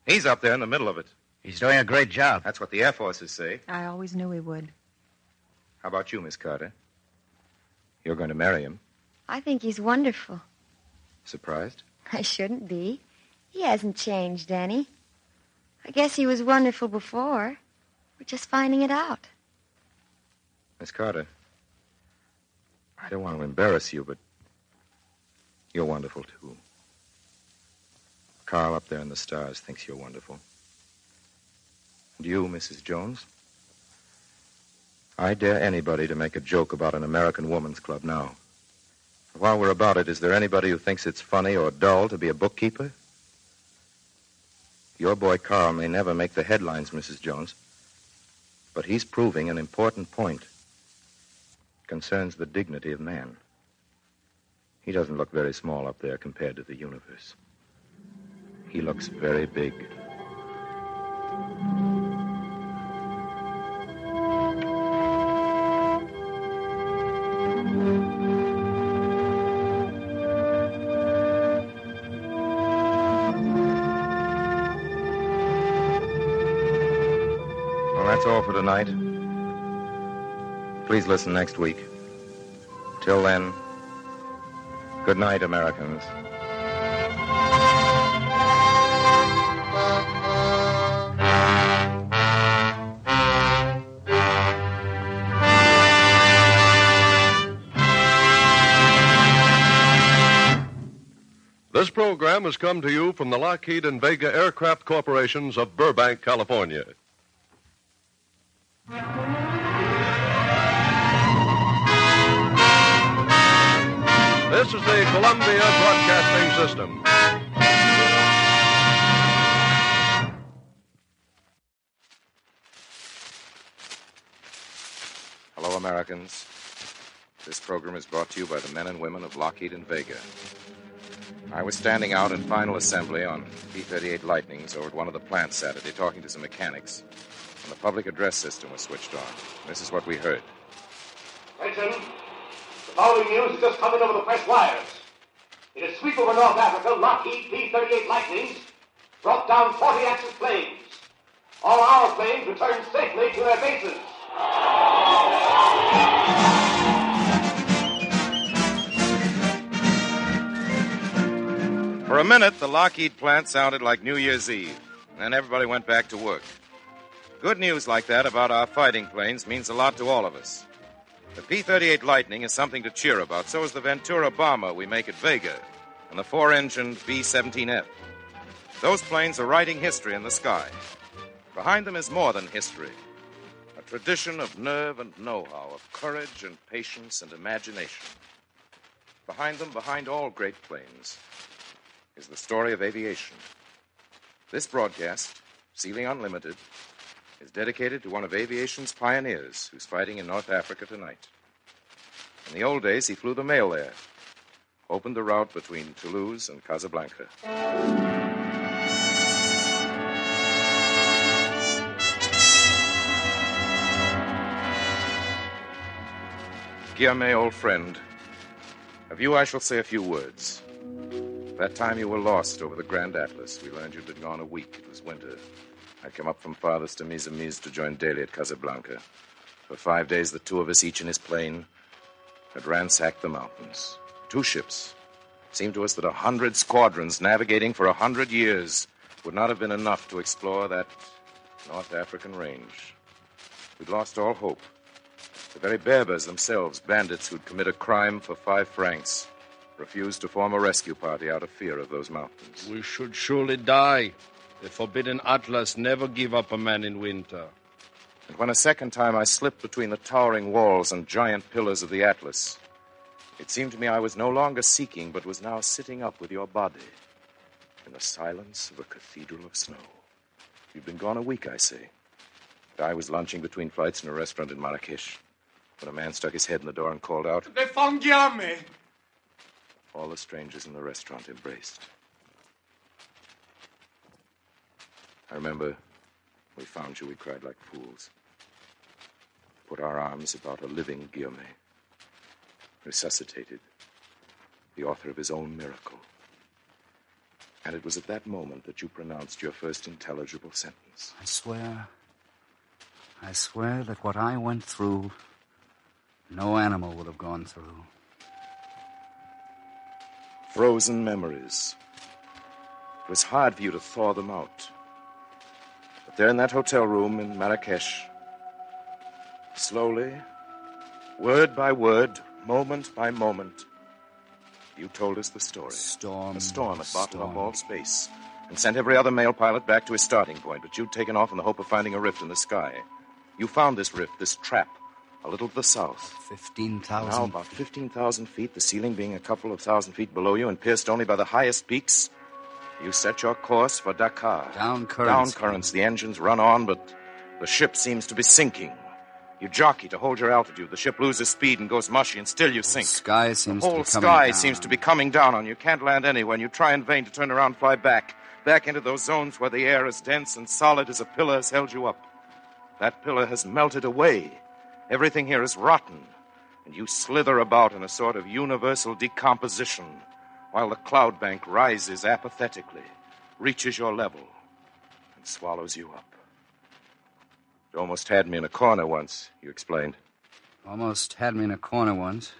He's up there in the middle of it. He's doing a great job. That's what the Air Forces say. I always knew he would. How about you, Miss Carter? You're going to marry him. I think he's wonderful. Surprised? I shouldn't be. He hasn't changed any. I guess he was wonderful before. We're just finding it out. Miss Carter, I don't want to embarrass you, but you're wonderful, too. Carl up there in the stars thinks you're wonderful. And you, Mrs. Jones? I dare anybody to make a joke about an American Woman's Club now. While we're about it, is there anybody who thinks it's funny or dull to be a bookkeeper? Your boy Carl may never make the headlines, Mrs. Jones, but he's proving an important point. It concerns the dignity of man. He doesn't look very small up there compared to the universe. He looks very big. Well, that's all for tonight. Please listen next week. Till then, good night, Americans. This program has come to you from the Lockheed and Vega Aircraft Corporations of Burbank, California. This is the Columbia Broadcasting System. Hello, Americans. This program is brought to you by the men and women of Lockheed and Vega. I was standing out in final assembly on B-38 Lightnings over at one of the plants Saturday talking to some mechanics, and the public address system was switched on. This is what we heard. Attention. The following news is just coming over the press wires. In a sweep over North Africa, Lockheed P-38 Lightnings brought down 40 Axis planes. All our planes returned safely to their bases. For a minute, the Lockheed plant sounded like New Year's Eve, and then everybody went back to work. Good news like that about our fighting planes means a lot to all of us. The P-38 Lightning is something to cheer about. So is the Ventura bomber we make at Vega and the four-engined B-17F. Those planes are writing history in the sky. Behind them is more than history. A tradition of nerve and know-how, of courage and patience and imagination. Behind them, behind all great planes, is the story of aviation. This broadcast, Sealing Unlimited, is dedicated to one of aviation's pioneers who's fighting in North Africa tonight. In the old days, he flew the mail there, opened the route between Toulouse and Casablanca. Guillaume, old friend, of you I shall say a few words. That time you were lost over the Grand Atlas. We learned you'd been gone a week. It was winter. I'd come up from farthest to Misamis to join Daly at Casablanca. For 5 days, the two of us, each in his plane, had ransacked the mountains. 2 ships. It seemed to us that 100 squadrons navigating for 100 years would not have been enough to explore that North African range. We'd lost all hope. The very Berbers themselves, bandits who'd commit a crime for 5 francs, refused to form a rescue party out of fear of those mountains. We should surely die. The forbidden Atlas never give up a man in winter. And when a second time I slipped between the towering walls and giant pillars of the Atlas, it seemed to me I was no longer seeking, but was now sitting up with your body in the silence of a cathedral of snow. You'd been gone a week, I say. And I was lunching between flights in a restaurant in Marrakesh when a man stuck his head in the door and called out, They found Guillaume. All the strangers in the restaurant embraced. I remember we found you, we cried like fools. Put our arms about a living Guillaume. Resuscitated. The author of his own miracle. And it was at that moment that you pronounced your first intelligible sentence. I swear that what I went through, no animal would have gone through. Frozen memories. It was hard for you to thaw them out. But there in that hotel room in Marrakesh, slowly, word by word, moment by moment, you told us the story. A storm had bottled up all space and sent every other male pilot back to his starting point, but you'd taken off in the hope of finding a rift in the sky. You found this rift, this trap, a little to the south. 15,000. Now about 15,000 feet, the ceiling being a couple of thousand feet below you and pierced only by the highest peaks. You set your course for Dakar. Down currents. Down currents. The engines run on, but the ship seems to be sinking. You jockey to hold your altitude. The ship loses speed and goes mushy, and still you sink. The sky seems the to whole be coming sky down. seems to be coming down on you. You can't land anywhere, and you try in vain to turn around and fly back into those zones where the air is dense and solid as a pillar has held you up. That pillar has melted away. Everything here is rotten, and you slither about in a sort of universal decomposition while the cloud bank rises apathetically, reaches your level, and swallows you up. It almost had me in a corner once, you explained. Almost had me in a corner once.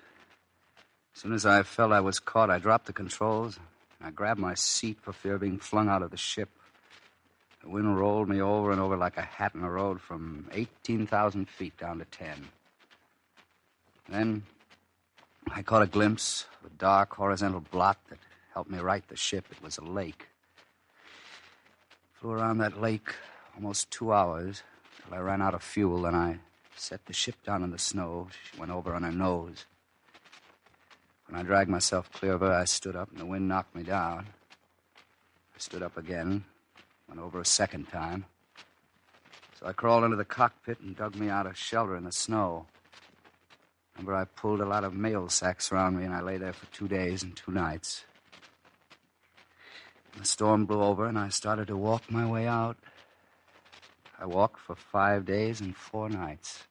As soon as I felt I was caught, I dropped the controls. I grabbed my seat for fear of being flung out of the ship. The wind rolled me over and over like a hat in a road from 18,000 feet down to 10. Then I caught a glimpse of a dark horizontal blot that helped me right the ship. It was a lake. Flew around that lake almost 2 hours till I ran out of fuel, and I set the ship down in the snow. She went over on her nose. When I dragged myself clear of her, I stood up, and the wind knocked me down. I stood up again, went over a second time. So I crawled into the cockpit and dug me out a shelter in the snow. Remember, I pulled a lot of mail sacks around me, and I lay there for 2 days and 2 nights. The storm blew over, and I started to walk my way out. I walked for 5 days and 4 nights.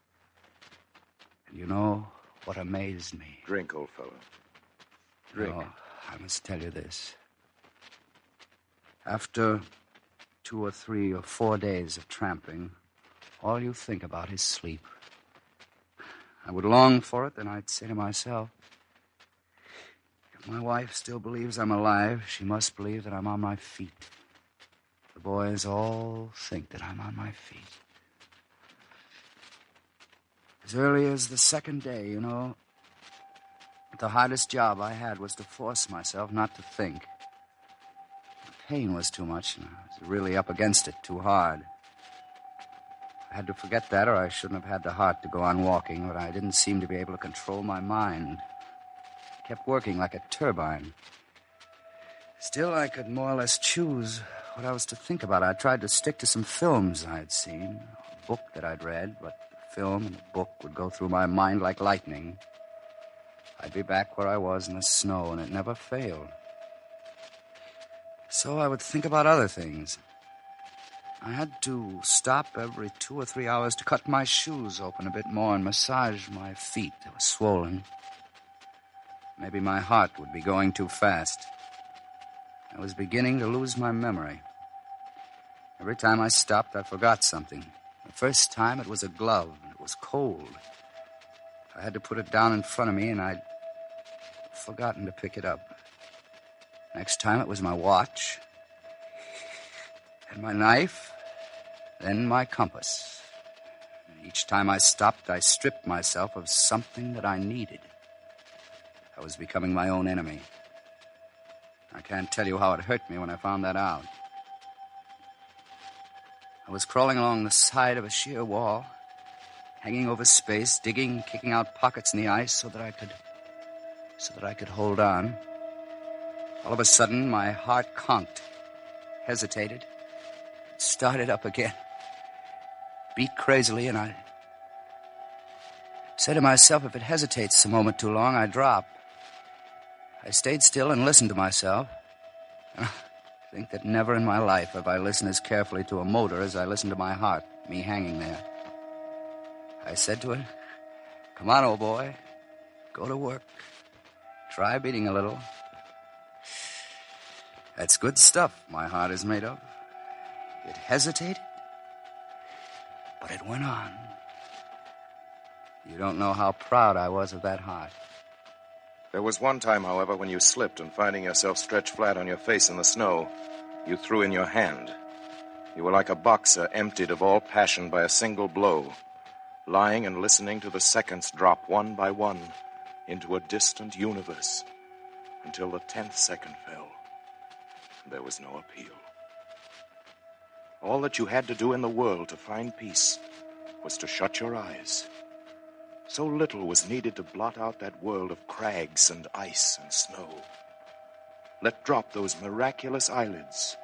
And you know what amazed me? Drink, old fellow. Drink. Oh, I must tell you this. After 2 or 3 or 4 days of tramping, all you think about is sleep. I would long for it, then I'd say to myself, if my wife still believes I'm alive, she must believe that I'm on my feet. The boys all think that I'm on my feet. As early as the second day, you know, the hardest job I had was to force myself not to think. The pain was too much, and I was really up against it too hard. I had to forget that, or I shouldn't have had the heart to go on walking, but I didn't seem to be able to control my mind. It kept working like a turbine. Still, I could more or less choose what I was to think about. I tried to stick to some films I'd seen, a book that I'd read, but the film and the book would go through my mind like lightning. I'd be back where I was in the snow, and it never failed. So I would think about other things. I had to stop every 2 or 3 hours to cut my shoes open a bit more and massage my feet that were swollen. Maybe my heart would be going too fast. I was beginning to lose my memory. Every time I stopped, I forgot something. The first time, it was a glove, and it was cold. I had to put it down in front of me, and I'd forgotten to pick it up. Next time, it was my watch, and my knife, then my compass. And each time I stopped, I stripped myself of something that I needed. I was becoming my own enemy. I can't tell you how it hurt me when I found that out. I was crawling along the side of a sheer wall, hanging over space, digging, kicking out pockets in the ice so that I could hold on. All of a sudden, my heart conked, hesitated, started up again, beat crazily, and I said to myself, if it hesitates a moment too long, I drop. I stayed still and listened to myself. And I think that never in my life have I listened as carefully to a motor as I listened to my heart, me hanging there. I said to it, come on, old boy, go to work. Try beating a little. That's good stuff my heart is made of. It hesitated, but it went on. You don't know how proud I was of that heart. There was one time, however, when you slipped and finding yourself stretched flat on your face in the snow, you threw in your hand. You were like a boxer emptied of all passion by a single blow, lying and listening to the seconds drop one by one into a distant universe until the 10th second fell. There was no appeal. All that you had to do in the world to find peace was to shut your eyes. So little was needed to blot out that world of crags and ice and snow. Let drop those miraculous eyelids,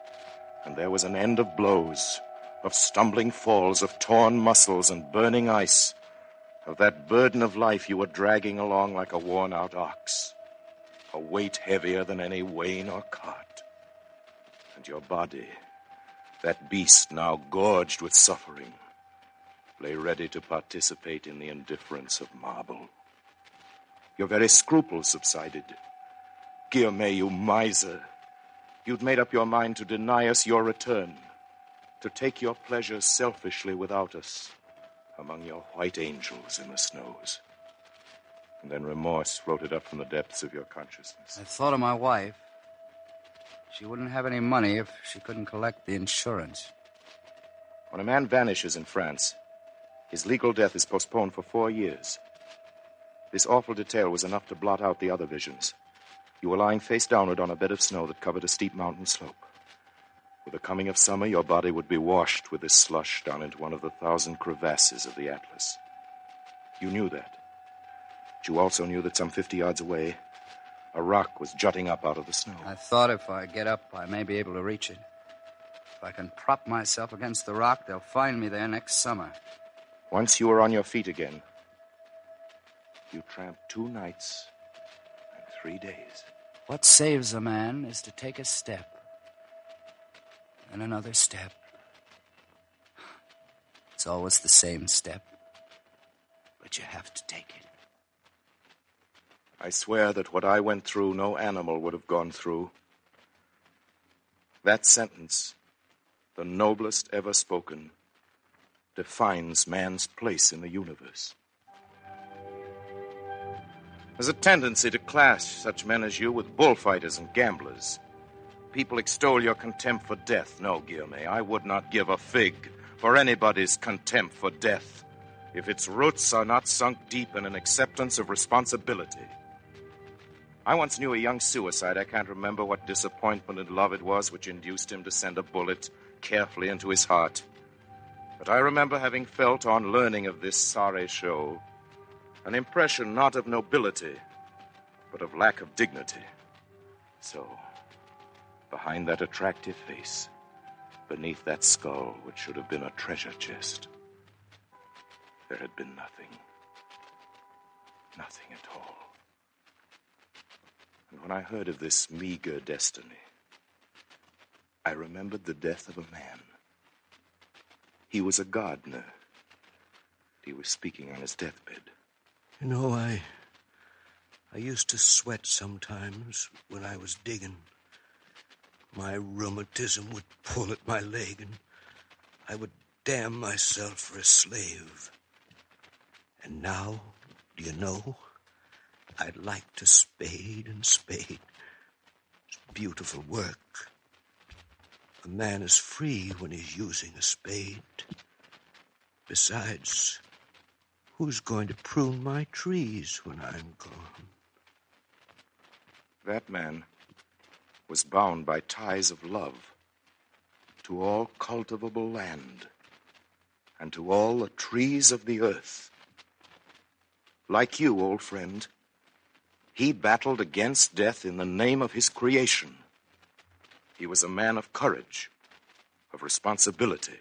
and there was an end of blows, of stumbling falls, of torn muscles and burning ice, of that burden of life you were dragging along like a worn-out ox, a weight heavier than any wain or cart. And your body, that beast now gorged with suffering, lay ready to participate in the indifference of marble. Your very scruples subsided. Guillemets, you miser. You'd made up your mind to deny us your return, to take your pleasure selfishly without us, among your white angels in the snows. And then remorse floated up from the depths of your consciousness. I thought of my wife. She wouldn't have any money if she couldn't collect the insurance. When a man vanishes in France, his legal death is postponed for 4 years. This awful detail was enough to blot out the other visions. You were lying face downward on a bed of snow that covered a steep mountain slope. With the coming of summer, your body would be washed with this slush down into one of the 1,000 crevasses of the Atlas. You knew that. But you also knew that some 50 yards away, a rock was jutting up out of the snow. I thought if I get up, I may be able to reach it. If I can prop myself against the rock, they'll find me there next summer. Once you were on your feet again, you tramped 2 nights and 3 days. What saves a man is to take a step, and another step. It's always the same step, but you have to take it. I swear that what I went through, no animal would have gone through. That sentence, the noblest ever spoken, defines man's place in the universe. There's a tendency to class such men as you with bullfighters and gamblers. People extol your contempt for death. No, Guillaume, I would not give a fig for anybody's contempt for death if its roots are not sunk deep in an acceptance of responsibility. I once knew a young suicide. I can't remember what disappointment in love it was which induced him to send a bullet carefully into his heart. But I remember having felt, on learning of this sorry show, an impression not of nobility, but of lack of dignity. So, behind that attractive face, beneath that skull which should have been a treasure chest, there had been nothing. Nothing at all. And when I heard of this meager destiny, I remembered the death of a man. He was a gardener. He was speaking on his deathbed. You know, I used to sweat sometimes when I was digging. My rheumatism would pull at my leg, and I would damn myself for a slave. And now, do you know, I'd like to spade and spade. It's beautiful work. A man is free when he's using a spade. Besides, who's going to prune my trees when I'm gone? That man was bound by ties of love to all cultivable land and to all the trees of the earth. Like you, old friend, he battled against death in the name of his creation. He was a man of courage, of responsibility.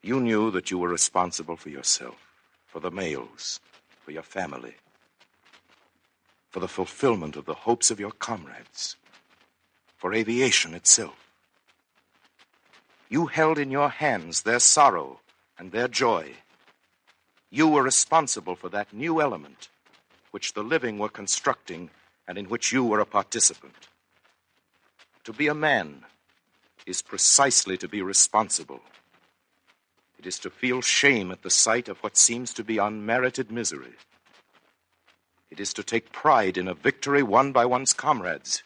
You knew that you were responsible for yourself, for the males, for your family, for the fulfillment of the hopes of your comrades, for aviation itself. You held in your hands their sorrow and their joy. You were responsible for that new element which the living were constructing and in which you were a participant. To be a man is precisely to be responsible. It is to feel shame at the sight of what seems to be unmerited misery. It is to take pride in a victory won by one's comrades.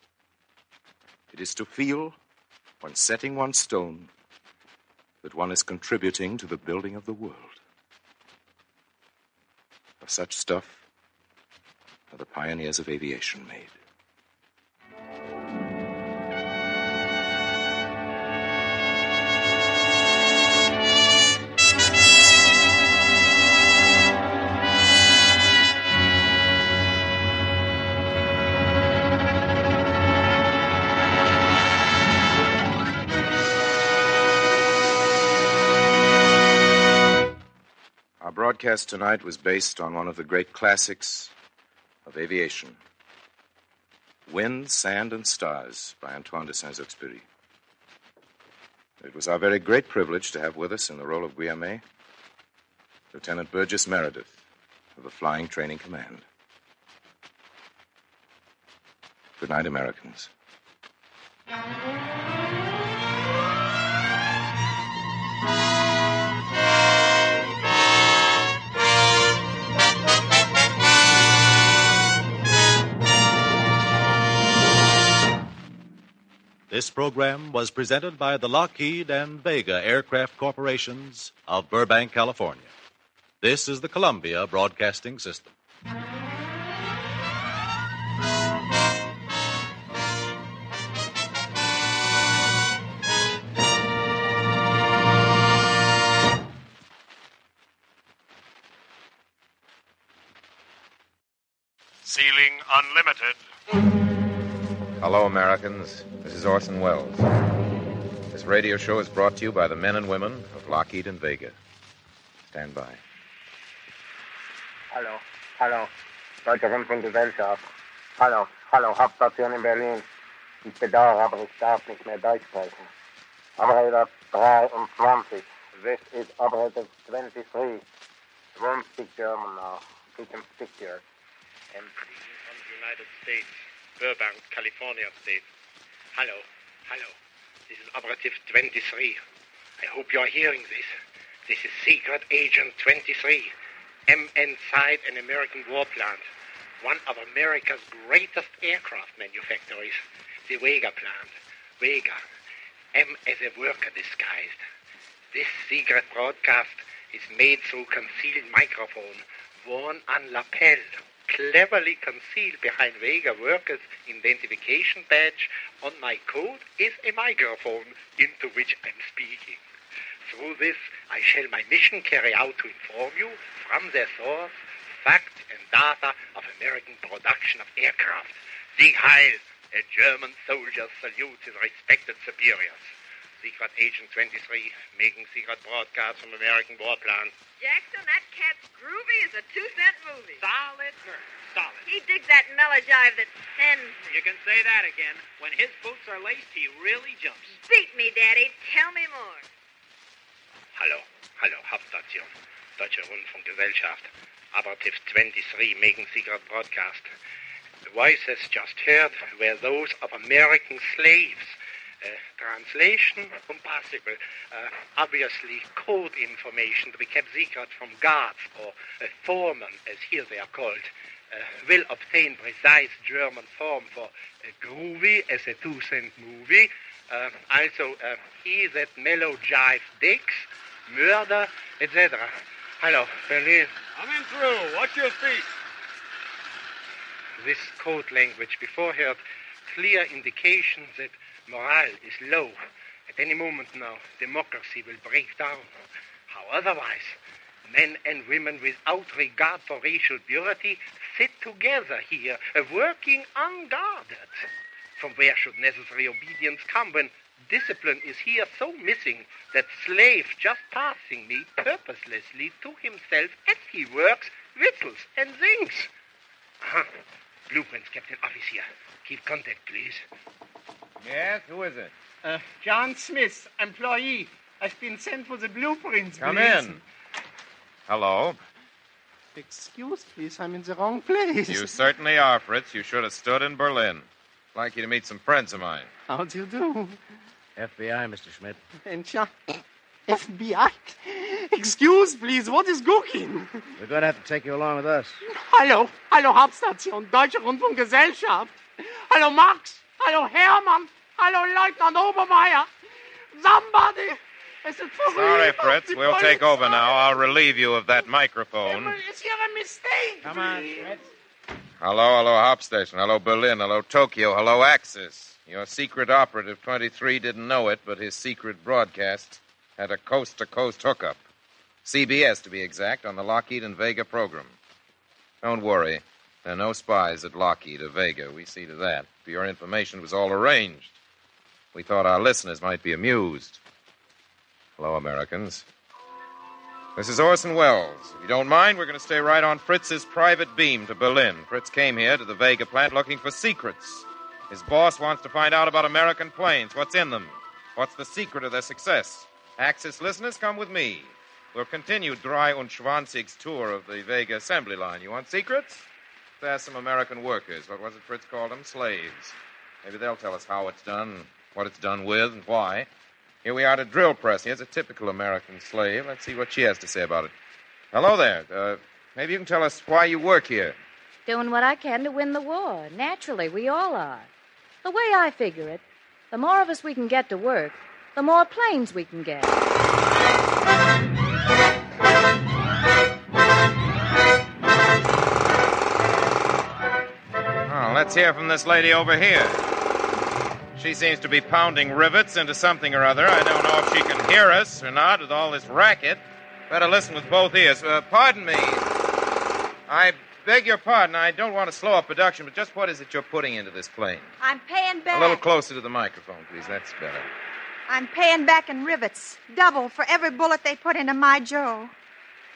It is to feel, when setting one stone, that one is contributing to the building of the world. Of such stuff are the pioneers of aviation made. Our broadcast tonight was based on one of the great classics of aviation, Wind, Sand, and Stars by Antoine de Saint-Exupéry. It was our very great privilege to have with us in the role of Guillaume, Lieutenant Burgess Meredith of the Flying Training Command. Good night, Americans. This program was presented by the Lockheed and Vega Aircraft Corporations of Burbank, California. This is the Columbia Broadcasting System. Ceiling Unlimited. Hello, Americans. This is Orson Welles. This radio show is brought to you by the men and women of Lockheed and Vega. Stand by. Hallo. Deutsche Rundfunkgesellschaft. Hallo, Hauptstation in Berlin. Ich bedauere, aber ich darf nicht mehr Deutsch sprechen. Operator 23. This is Operator 23. Won't speak German now. He can speak here. From the United States, Burbank, California State. Hello. This is Operative 23. I hope you're hearing this. This is Secret Agent 23. inside an American war plant. One of America's greatest aircraft manufacturers. The Vega plant. Vega. M as a worker disguised. This secret broadcast is made through concealed microphone, worn on lapel, cleverly concealed behind Vega workers' identification badge. On my coat is a microphone into which I'm speaking. Through this, I shall my mission carry out to inform you from their source, facts and data of American production of aircraft. Sieg Heil! A German soldier salutes his respected superiors. Secret Agent 23, making secret broadcasts from American war plant. Jackson, that cat's groovy as a 2-cent movie. Solid, Kurt. Solid. He digs that melojive that sends me. You can say that again. When his boots are laced, he really jumps. Beat me, Daddy. Tell me more. Hallo, Hauptstation. Deutsche Rundfunkgesellschaft. Operative 23, making secret broadcast. The voices just heard were those of American slaves. Translation impossible. Obviously code information to be kept secret from guards or foremen, as here they are called. Will obtain precise German form for groovy as a 2-cent movie. Also, he that mellow jive digs, murder, etc. Hello, Berlin. Coming through. What's your speech? This code language before heard clear indications that morale is low. At any moment now, democracy will break down. How otherwise? Men and women without regard for racial purity sit together here, working unguarded. From where should necessary obedience come when discipline is here so missing that slave just passing me purposelessly to himself as he works, whistles and sings? Blueprints, Captain Officer. Keep contact, please. Yes, who is it? John Smith, employee. I've been sent for the blueprints, Come please. in. Hello. Excuse, please, I'm in the wrong place. You certainly are, Fritz. You should have stood in Berlin. I'd like you to meet some friends of mine. How do you do? FBI, Mr. Schmidt. And FBI. Excuse, please, what is cooking? We're going to have to take you along with us. Hallo, Hauptstation, Deutsche Rundfunkgesellschaft. Hallo, Max. Hallo, Hermann. Hallo, Lieutenant Obermeier. Somebody. Is it for Sorry, real? Fritz. We'll take over now. I'll relieve you of that microphone. Is here a mistake? Come on, please? Fritz. Hello, Hauptstation. Hello, Berlin. Hello, Tokyo. Hello, Axis. Your secret operative 23 didn't know it, but his secret broadcast had a coast-to-coast hookup. CBS, to be exact, on the Lockheed and Vega program. Don't worry. There are no spies at Lockheed or Vega. We see to that. For your information, was all arranged. We thought our listeners might be amused. Hello, Americans. This is Orson Welles. If you don't mind, we're going to stay right on Fritz's private beam to Berlin. Fritz came here to the Vega plant looking for secrets. His boss wants to find out about American planes. What's in them? What's the secret of their success? Axis listeners, come with me. We'll continue Drei und Schwanzig's tour of the Vega assembly line. You want secrets? Let's ask some American workers. What was it Fritz called them? Slaves. Maybe they'll tell us how it's done, what it's done with, and why. Here we are at a drill press. Here's a typical American slave. Let's see what she has to say about it. Hello there. Maybe you can tell us why you work here. Doing what I can to win the war. Naturally, we all are. The way I figure it, the more of us we can get to work, the more planes we can get. Oh, let's hear from this lady over here. She seems to be pounding rivets into something or other. I don't know if she can hear us or not with all this racket. Better listen with both ears. Pardon me. I beg your pardon. I don't want to slow up production, but just what is it you're putting into this plane? I'm paying back. A little closer to the microphone, please. That's better. I'm paying back in rivets. Double for every bullet they put into my Joe.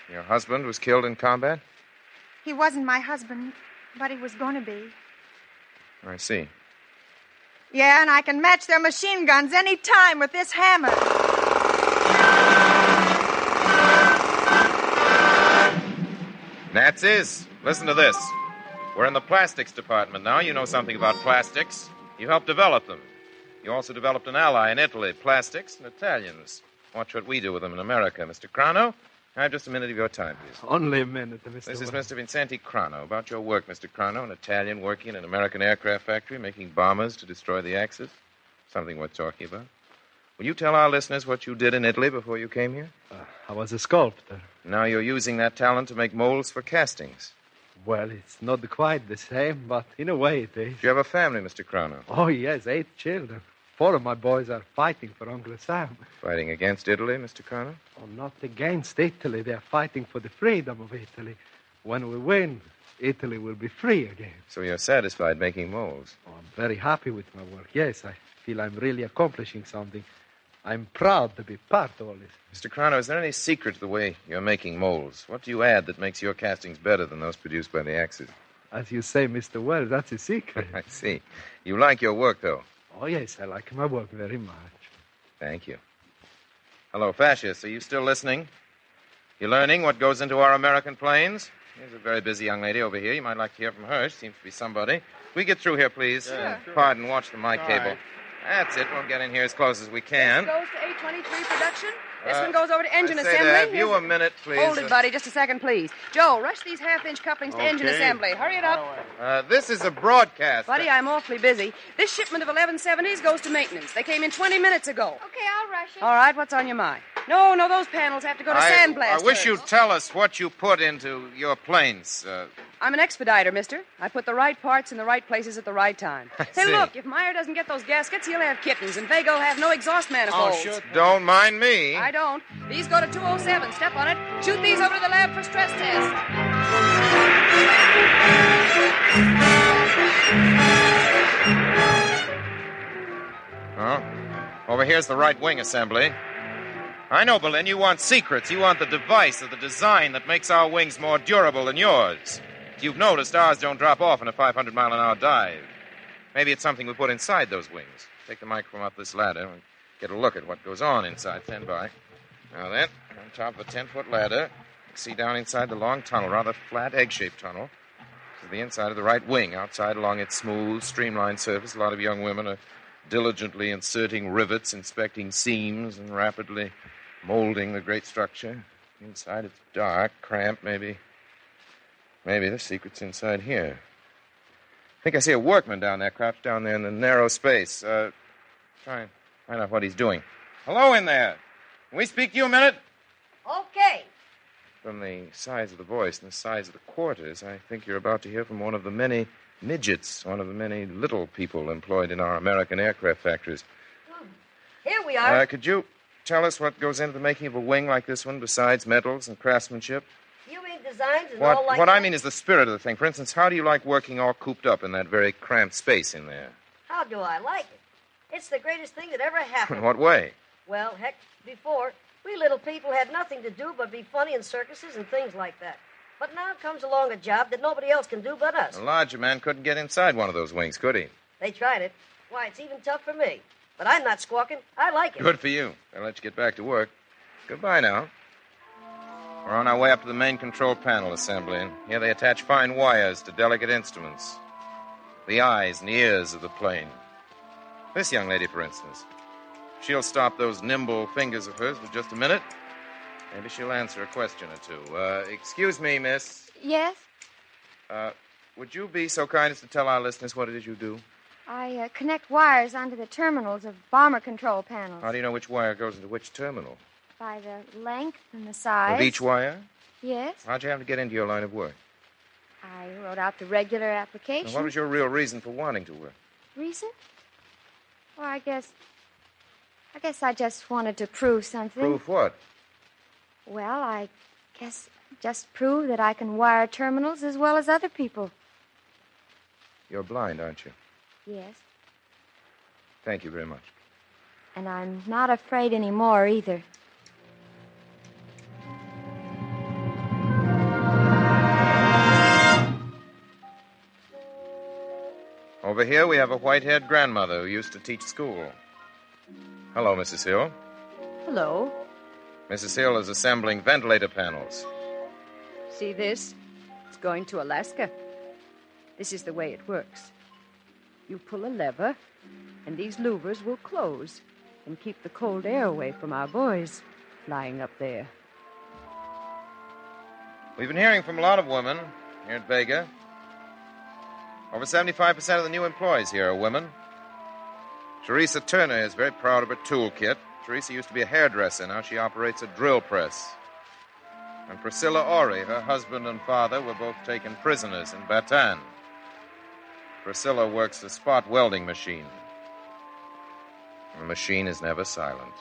Your husband was killed in combat? He wasn't my husband, but he was going to be. I see. Yeah, and I can match their machine guns any time with this hammer. That's his. Listen to this. We're in the plastics department now. You know something about plastics. You helped develop them. You also developed an ally in Italy, plastics and Italians. Watch what we do with them in America. Mr. Crano, I have just a minute of your time, please. Only a minute, Mr. This is Wells. Mr. Vincenti Crano. About your work, Mr. Crano, an Italian working in an American aircraft factory, making bombers to destroy the Axis. Something worth talking about. Will you tell our listeners what you did in Italy before you came here? I was a sculptor. Now you're using that talent to make molds for castings. Well, it's not quite the same, but in a way it is. Do you have a family, Mr. Crano? Oh, yes, 8 children. 4 of my boys are fighting for Uncle Sam. Fighting against Italy, Mr. Crano? Oh, not against Italy. They are fighting for the freedom of Italy. When we win, Italy will be free again. So you're satisfied making molds? Oh, I'm very happy with my work. Yes, I feel I'm really accomplishing something. I'm proud to be part of all this. Mr. Crano, is there any secret to the way you're making molds? What do you add that makes your castings better than those produced by the Axis? As you say, Mr. Wells, that's a secret. I see. You like your work, though? Oh, yes, I like my work very much. Thank you. Hello, fascists. Are you still listening? You learning what goes into our American planes? There's a very busy young lady over here. You might like to hear from her. She seems to be somebody. We get through here, please. Sure. Pardon, watch the mic All cable. right. That's it. We'll get in here as close as we can. This goes to A23 production. This one goes over to engine I say assembly. to have you a minute, please. Hold it, buddy. Just a second, please. Joe, rush these half-inch couplings to engine Okay. assembly. Hurry it up. This is a broadcast. Buddy, I'm awfully busy. This shipment of 1170s goes to maintenance. They came in 20 minutes ago. Okay, I'll rush it. All right, what's on your mind? No, those panels have to go to sandblast. I wish first. you'd tell us what you put into your planes. I'm an expediter, mister. I put the right parts in the right places at the right time. Say, see. look, if Meyer doesn't get those gaskets, he'll have kittens, and Vago will have no exhaust manifolds. Don't mind me. I don't. These go to 207. Step on it. Shoot these over to the lab for stress test. Oh, over here's the right wing assembly. I know, Berlin, you want secrets. You want the device or the design that makes our wings more durable than yours. You've noticed ours don't drop off in a 500-mile-an-hour dive. Maybe it's something we put inside those wings. Take the microphone up this ladder and get a look at what goes on inside. Stand by. Now then, on top of a 10-foot ladder, you see down inside the long tunnel, rather flat, egg-shaped tunnel, to the inside of the right wing. Outside, along its smooth, streamlined surface, a lot of young women are diligently inserting rivets, inspecting seams, and rapidly molding the great structure. Inside, it's dark, cramped, maybe the secret's inside here. I think I see a workman down there, crouched down there in the narrow space. Try and find out what he's doing. Hello in there. Can we speak to you a minute? Okay. From the size of the voice and the size of the quarters, I think you're about to hear from one of the many midgets, one of the many little people employed in our American aircraft factories. Here we are. Could you tell us what goes into the making of a wing like this one, besides metals and craftsmanship? You mean designs and all like What that? I mean is the spirit of the thing. For instance, how do you like working all cooped up in that very cramped space in there? How do I like it? It's the greatest thing that ever happened. In what way? Well, heck, before, we little people had nothing to do but be funny in circuses and things like that. But now comes along a job that nobody else can do but us. A larger man couldn't get inside one of those wings, could he? They tried it. Why, it's even tough for me. But I'm not squawking. I like it. Good for you. I'll let you get back to work. Goodbye now. We're on our way up to the main control panel assembly, and here they attach fine wires to delicate instruments. The eyes and ears of the plane. This young lady, for instance. She'll stop those nimble fingers of hers for just a minute. Maybe she'll answer a question or two. Excuse me, miss. Yes? Would you be so kind as to tell our listeners what it is you do? I connect wires onto the terminals of bomber control panels. How do you know which wire goes into which terminal? By the length and the size. Of each wire? Yes. How'd you have to get into your line of work? I wrote out the regular application. Now, what was your real reason for wanting to work? Reason? Well, I guess I just wanted to prove something. Prove what? Well, I guess just prove that I can wire terminals as well as other people. You're blind, aren't you? Yes. Thank you very much. And I'm not afraid anymore either. Over here we have a white-haired grandmother who used to teach school. Hello, Mrs. Hill. Hello. Mrs. Hill is assembling ventilator panels. See this? It's going to Alaska. This is the way it works. You pull a lever, and these louvers will close and keep the cold air away from our boys flying up there. We've been hearing from a lot of women here at Vega. Over 75% of the new employees here are women. Teresa Turner is very proud of her toolkit. Teresa used to be a hairdresser. Now she operates a drill press. And Priscilla Ori, her husband and father, were both taken prisoners in Bataan. Priscilla works a spot welding machine. The machine is never silent.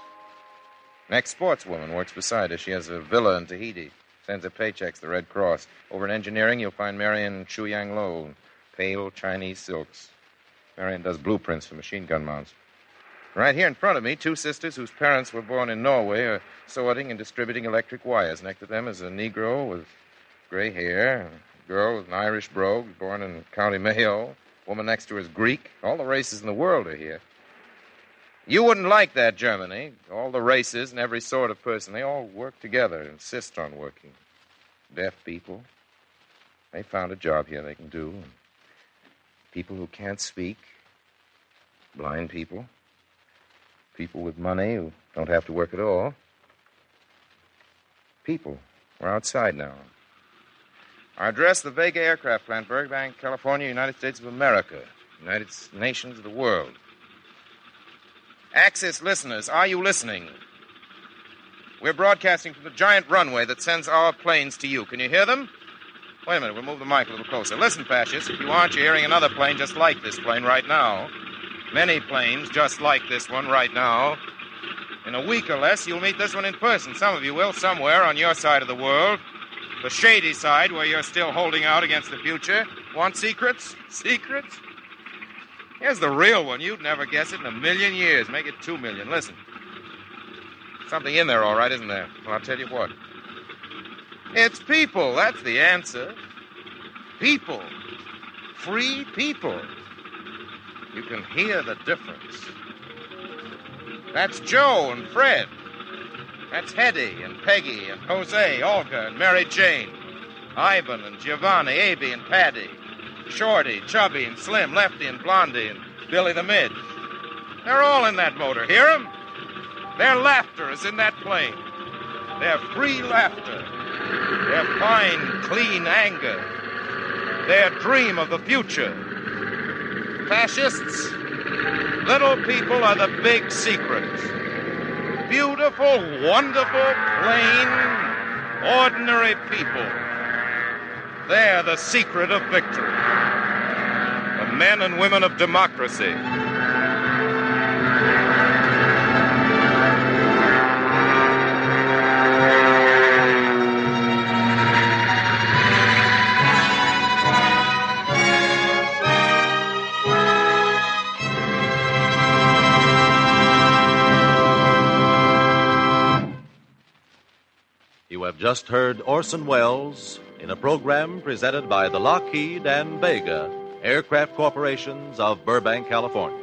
An ex-sportswoman works beside her. She has a villa in Tahiti. Sends her paychecks to the Red Cross. Over in engineering, you'll find Marion Chuyang Lo. Pale Chinese silks. Marion does blueprints for machine gun mounts. Right here in front of me, two sisters whose parents were born in Norway are sorting and distributing electric wires. Next to them is a Negro with gray hair, a girl with an Irish brogue, born in County Mayo. Woman next to her is Greek. All the races in the world are here. You wouldn't like that, Germany. All the races and every sort of person, they all work together, insist on working. Deaf people, they found a job here they can do. People who can't speak, blind people, people with money who don't have to work at all. People. We're outside now. Our address, the Vega Aircraft Plant, Burbank, California, United States of America, United Nations of the world. Axis listeners, are you listening? We're broadcasting from the giant runway that sends our planes to you. Can you hear them? Wait a minute, we'll move the mic a little closer. Listen, fascists, if you aren't, you're hearing another plane just like this plane right now. Many planes just like this one right now. In a week or less, you'll meet this one in person. Some of you will, somewhere on your side of the world. The shady side, where you're still holding out against the future. Want secrets? Secrets? Here's the real one. You'd never guess it in a million years. Make it 2 million. Listen. Something in there, all right, isn't there? Well, I'll tell you what. It's people. That's the answer. People. Free people. You can hear the difference. That's Joe and Fred. That's Hetty and Peggy and Jose, Olga and Mary Jane. Ivan and Giovanni, Abby and Patty. Shorty, Chubby and Slim, Lefty and Blondie and Billy the Midge. They're all in that motor. Hear them? Their laughter is in that plane. Their free laughter. Their fine, clean anger. Their dream of the future. Fascists, little people are the big secret. Beautiful, wonderful, plain, ordinary people. They're the secret of victory. The men and women of democracy. You have just heard Orson Welles in a program presented by the Lockheed and Vega Aircraft Corporations of Burbank, California.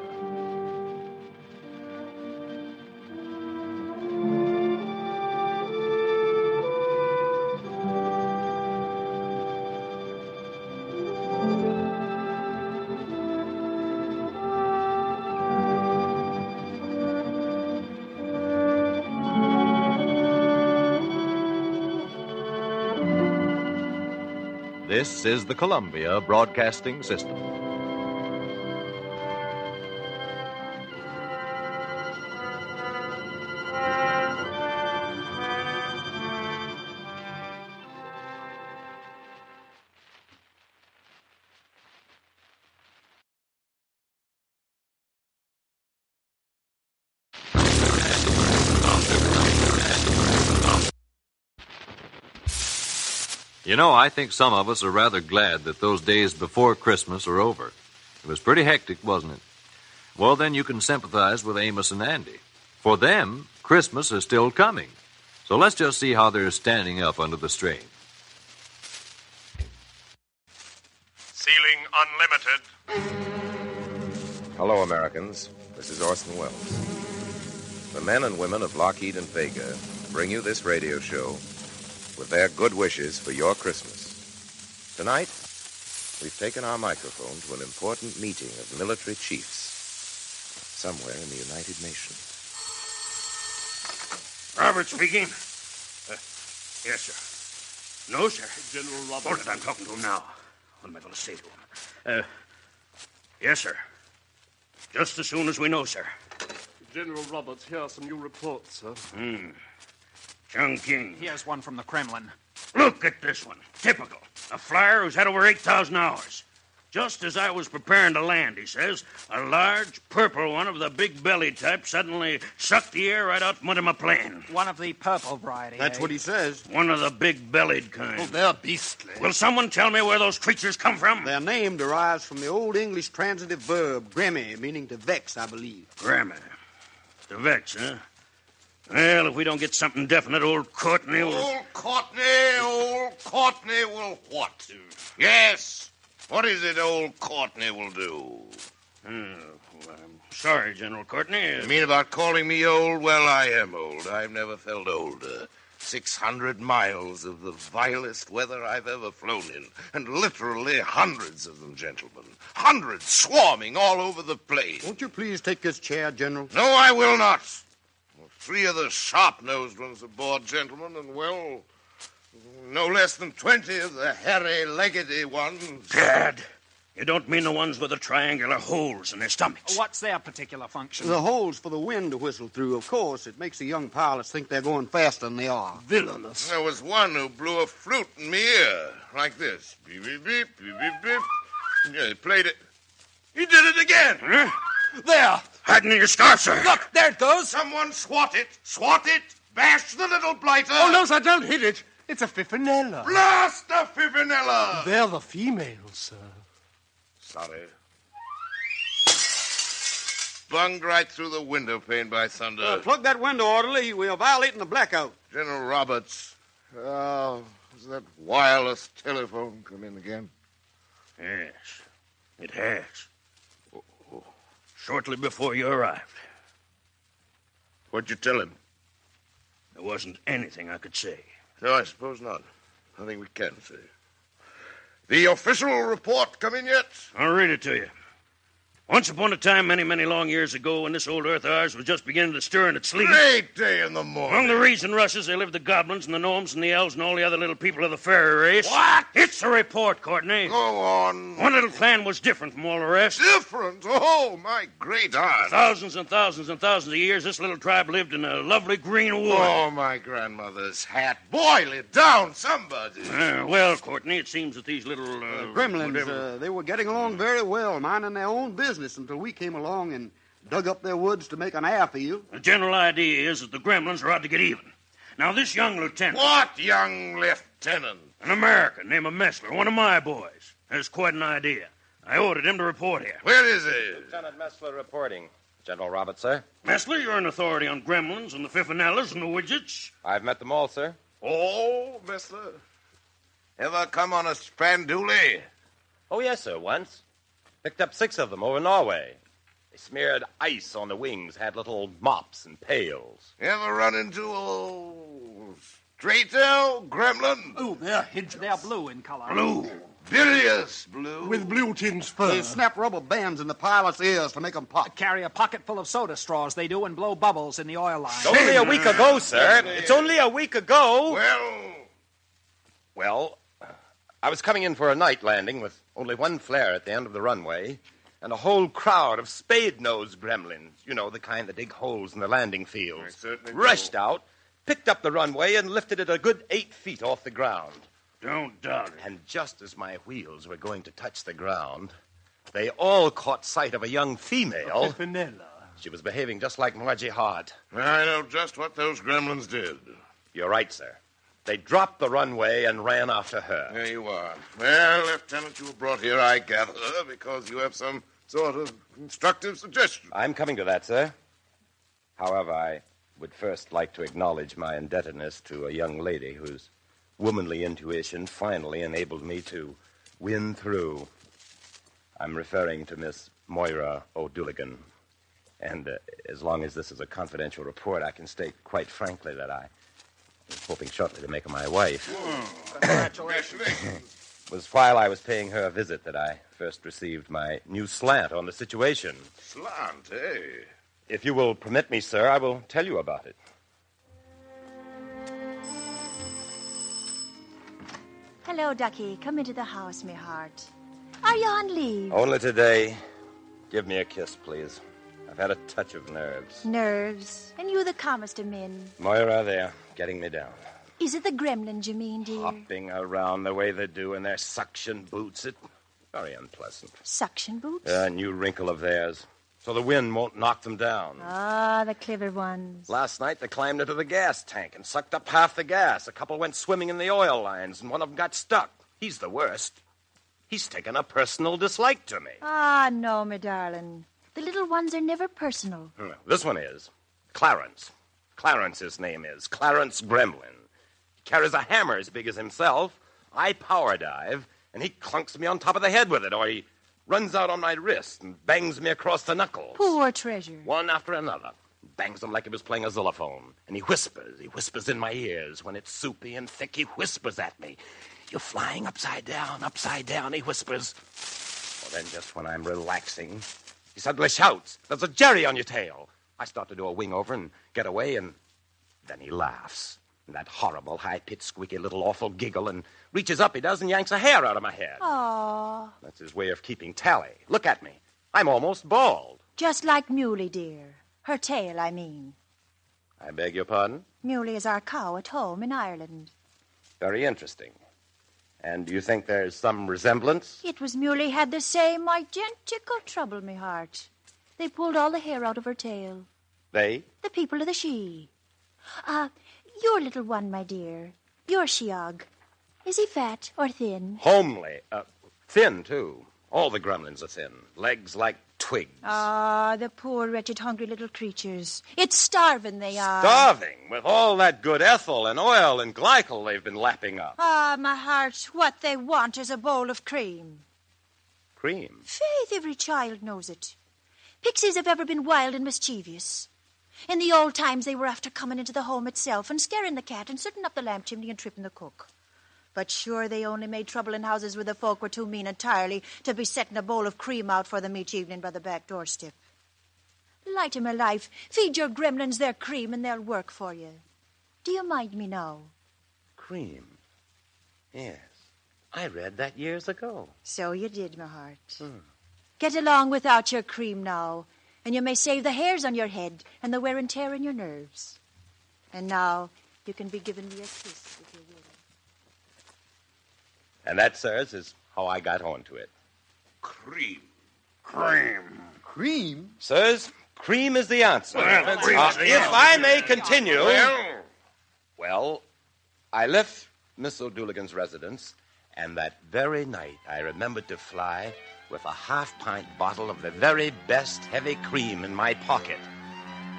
This is the Columbia Broadcasting System. You know, I think some of us are rather glad that those days before Christmas are over. It was pretty hectic, wasn't it? Well, then you can sympathize with Amos and Andy. For them, Christmas is still coming. So let's just see how they're standing up under the strain. Ceiling unlimited. Hello, Americans. This is Orson Welles. The men and women of Lockheed and Vega bring you this radio show with their good wishes for your Christmas. Tonight, we've taken our microphone to an important meeting of military chiefs somewhere in the United Nations. Robert speaking. Yes, sir. No, sir. General Roberts. Hold it, I'm talking to him now. What am I going to say to him? Yes, sir. Just as soon as we know, sir. General Roberts, here are some new reports, sir. Chungking. Here's one from the Kremlin. Look at this one. Typical. A flyer who's had over 8,000 hours. Just as I was preparing to land, he says, a large purple one of the big-bellied type suddenly sucked the air right out from under my plane. One of the purple variety. That's what he says. One of the big-bellied kind. Oh, they're beastly. Will someone tell me where those creatures come from? Their name derives from the Old English transitive verb, gremmy, meaning to vex, I believe. Gremmy. To vex, huh? Well, if we don't get something definite, old Courtney will... Old Courtney will what? Yes. What is it old Courtney will do? I'm sorry, General Courtney. You mean about calling me old? Well, I am old. I've never felt older. 600 miles of the vilest weather I've ever flown in, and literally hundreds of them, gentlemen. Hundreds swarming all over the place. Won't you please take this chair, General? No, I will not. 3 of the sharp-nosed ones aboard, gentlemen, and, well, no less than 20 of the hairy-leggedy ones. Dad, you don't mean the ones with the triangular holes in their stomachs. What's their particular function? The holes for the wind to whistle through. Of course, it makes the young pilots think they're going faster than they are. Villainous. There was one who blew a flute in me ear, like this. Beep, beep, beep, beep, beep, beep. Yeah, he played it. He did it again. Huh? There. Hiding in your scarf, sir. Look, there it goes. Someone swat it. Swat it. Bash the little blighter. Oh, no, sir, don't hit it. It's a Fifinella. Blast the Fifinella. They're the females, sir. Sorry. Bunged right through the window pane by thunder. Plug that window, orderly. We are violating the blackout. General Roberts. Oh, has that wireless telephone come in again? Yes, it has. Shortly before you arrived. What'd you tell him? There wasn't anything I could say. No, I suppose not. Nothing we can say. The official report come in yet? I'll read it to you. Once upon a time, many, many long years ago, when this old earth of ours was just beginning to stir in its sleep. Great day in the morning. Among the reeds and rushes, there lived the goblins and the gnomes and the elves and all the other little people of the fairy race. What? It's a report, Courtney. Go on. One little clan was different from all the rest. Different? Oh, my great aunt. Thousands and thousands and thousands of years, this little tribe lived in a lovely green wood. Oh, my grandmother's hat. Boil it down, somebody. Well, Courtney, it seems that these little... gremlins, they were getting along very well, minding their own business until we came along and dug up their woods to make an airfield. The general idea is that the gremlins are out to get even. Now, this young lieutenant... What young lieutenant? An American named Messler, one of my boys, has quite an idea. I ordered him to report here. Where is he? Lieutenant Messler reporting. General Roberts, sir. Messler, you're an authority on gremlins and the Fifinellas and the Widgets. I've met them all, sir. Oh, Messler. Ever come on a Spanduli? Oh, yes, sir, once. Picked up 6 of them over Norway. They smeared ice on the wings, had little mops and pails. Ever run into a straight-tail gremlin? Oh, they're blue in color. Blue. Bilious blue. With blue tin's fur. They snap rubber bands in the pilot's ears to make them pop. Carry a pocket full of soda straws, they do, and blow bubbles in the oil line. It's only a week ago, sir. It's only a week ago. Well, I was coming in for a night landing with only one flare at the end of the runway and a whole crowd of spade-nosed gremlins, you know, the kind that dig holes in the landing fields, rushed out, picked up the runway, and lifted it a good 8 feet off the ground. Don't doubt it. And just as my wheels were going to touch the ground, they all caught sight of a young female. Fifinella. She was behaving just like Margie Hart. I know just what those gremlins did. You're right, sir. They dropped the runway and ran after her. There you are. Well, Lieutenant, you were brought here, I gather, because you have some sort of constructive suggestion. I'm coming to that, sir. However, I would first like to acknowledge my indebtedness to a young lady whose womanly intuition finally enabled me to win through. I'm referring to Miss Moira O'Dooligan. And as long as this is a confidential report, I can state quite frankly that I'm hoping shortly to make her my wife. Congratulations. It was while I was paying her a visit that I first received my new slant on the situation. Slant, eh? If you will permit me, sir, I will tell you about it. Hello, Ducky. Come into the house, me heart. Are you on leave? Only today. Give me a kiss, please. I've had a touch of nerves. Nerves. And you the calmest of men. Moira, they're getting me down. Is it the gremlins you mean, dear? Hopping around the way they do in their suction boots. It's very unpleasant. Suction boots? A new wrinkle of theirs. So the wind won't knock them down. Ah, the clever ones. Last night they climbed into the gas tank and sucked up half the gas. A couple went swimming in the oil lines, and one of them got stuck. He's the worst. He's taken a personal dislike to me. Ah, no, me darling. The little ones are never personal. This one is. Clarence. Clarence, his name is. Clarence Gremlin. He carries a hammer as big as himself. I power dive, and he clunks me on top of the head with it, or he runs out on my wrist and bangs me across the knuckles. Poor treasure. One after another. Bangs them like he was playing a xylophone. And he whispers in my ears. When it's soupy and thick, he whispers at me. You're flying upside down, he whispers. Well, then just when I'm relaxing, he suddenly shouts, there's a Jerry on your tail. I start to do a wing over and get away, and then he laughs. And that horrible, high-pitched, squeaky little awful giggle, and reaches up, he does, and yanks a hair out of my head. Aww. That's his way of keeping tally. Look at me. I'm almost bald. Just like Muley, dear. Her tail, I mean. I beg your pardon? Muley is our cow at home in Ireland. Very interesting. And do you think there's some resemblance? It was Muley had the same identical trouble, me heart. They pulled all the hair out of her tail. They? The people of the she. Your little one, my dear. Your sheog. Is he fat or thin? Homely. Thin, too. All the gremlins are thin. Legs like twigs. Ah, the poor, wretched, hungry little creatures. It's starving they are. Starving? With all that good ethyl and oil and glycol they've been lapping up. Ah, my heart, what they want is a bowl of cream. Cream? Faith, every child knows it. Pixies have ever been wild and mischievous. In the old times, they were after coming into the home itself and scaring the cat and sitting up the lamp chimney and tripping the cook. But sure, they only made trouble in houses where the folk were too mean entirely to be setting a bowl of cream out for them each evening by the back doorstep. Light of my life, feed your gremlins their cream and they'll work for you. Do you mind me now? Cream? Yes. I read that years ago. So you did, my heart. Get along without your cream now, and you may save the hairs on your head and the wear and tear in your nerves. And now you can be giving me a kiss if you will. And that, sirs, is how I got on to it. Cream. Cream? Sirs, cream is the answer. Well, if I may continue... Well, I left Miss O'Dooligan's residence, and that very night I remembered to fly with a half-pint bottle of the very best heavy cream in my pocket.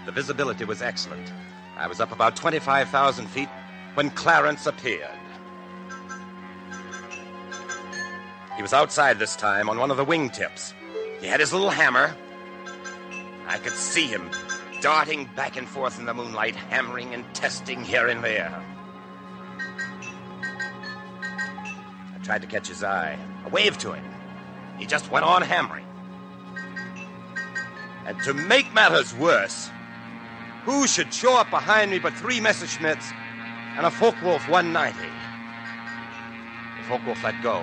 The visibility was excellent. I was up about 25,000 feet when Clarence appeared. He was outside this time on one of the wingtips. He had his little hammer. I could see him darting back and forth in the moonlight, hammering and testing here and there. I tried to catch his eye. I waved to him. He just went on hammering. And to make matters worse, who should show up behind me but 3 Messerschmitts and a Focke-Wulf 190. The Focke-Wulf let go.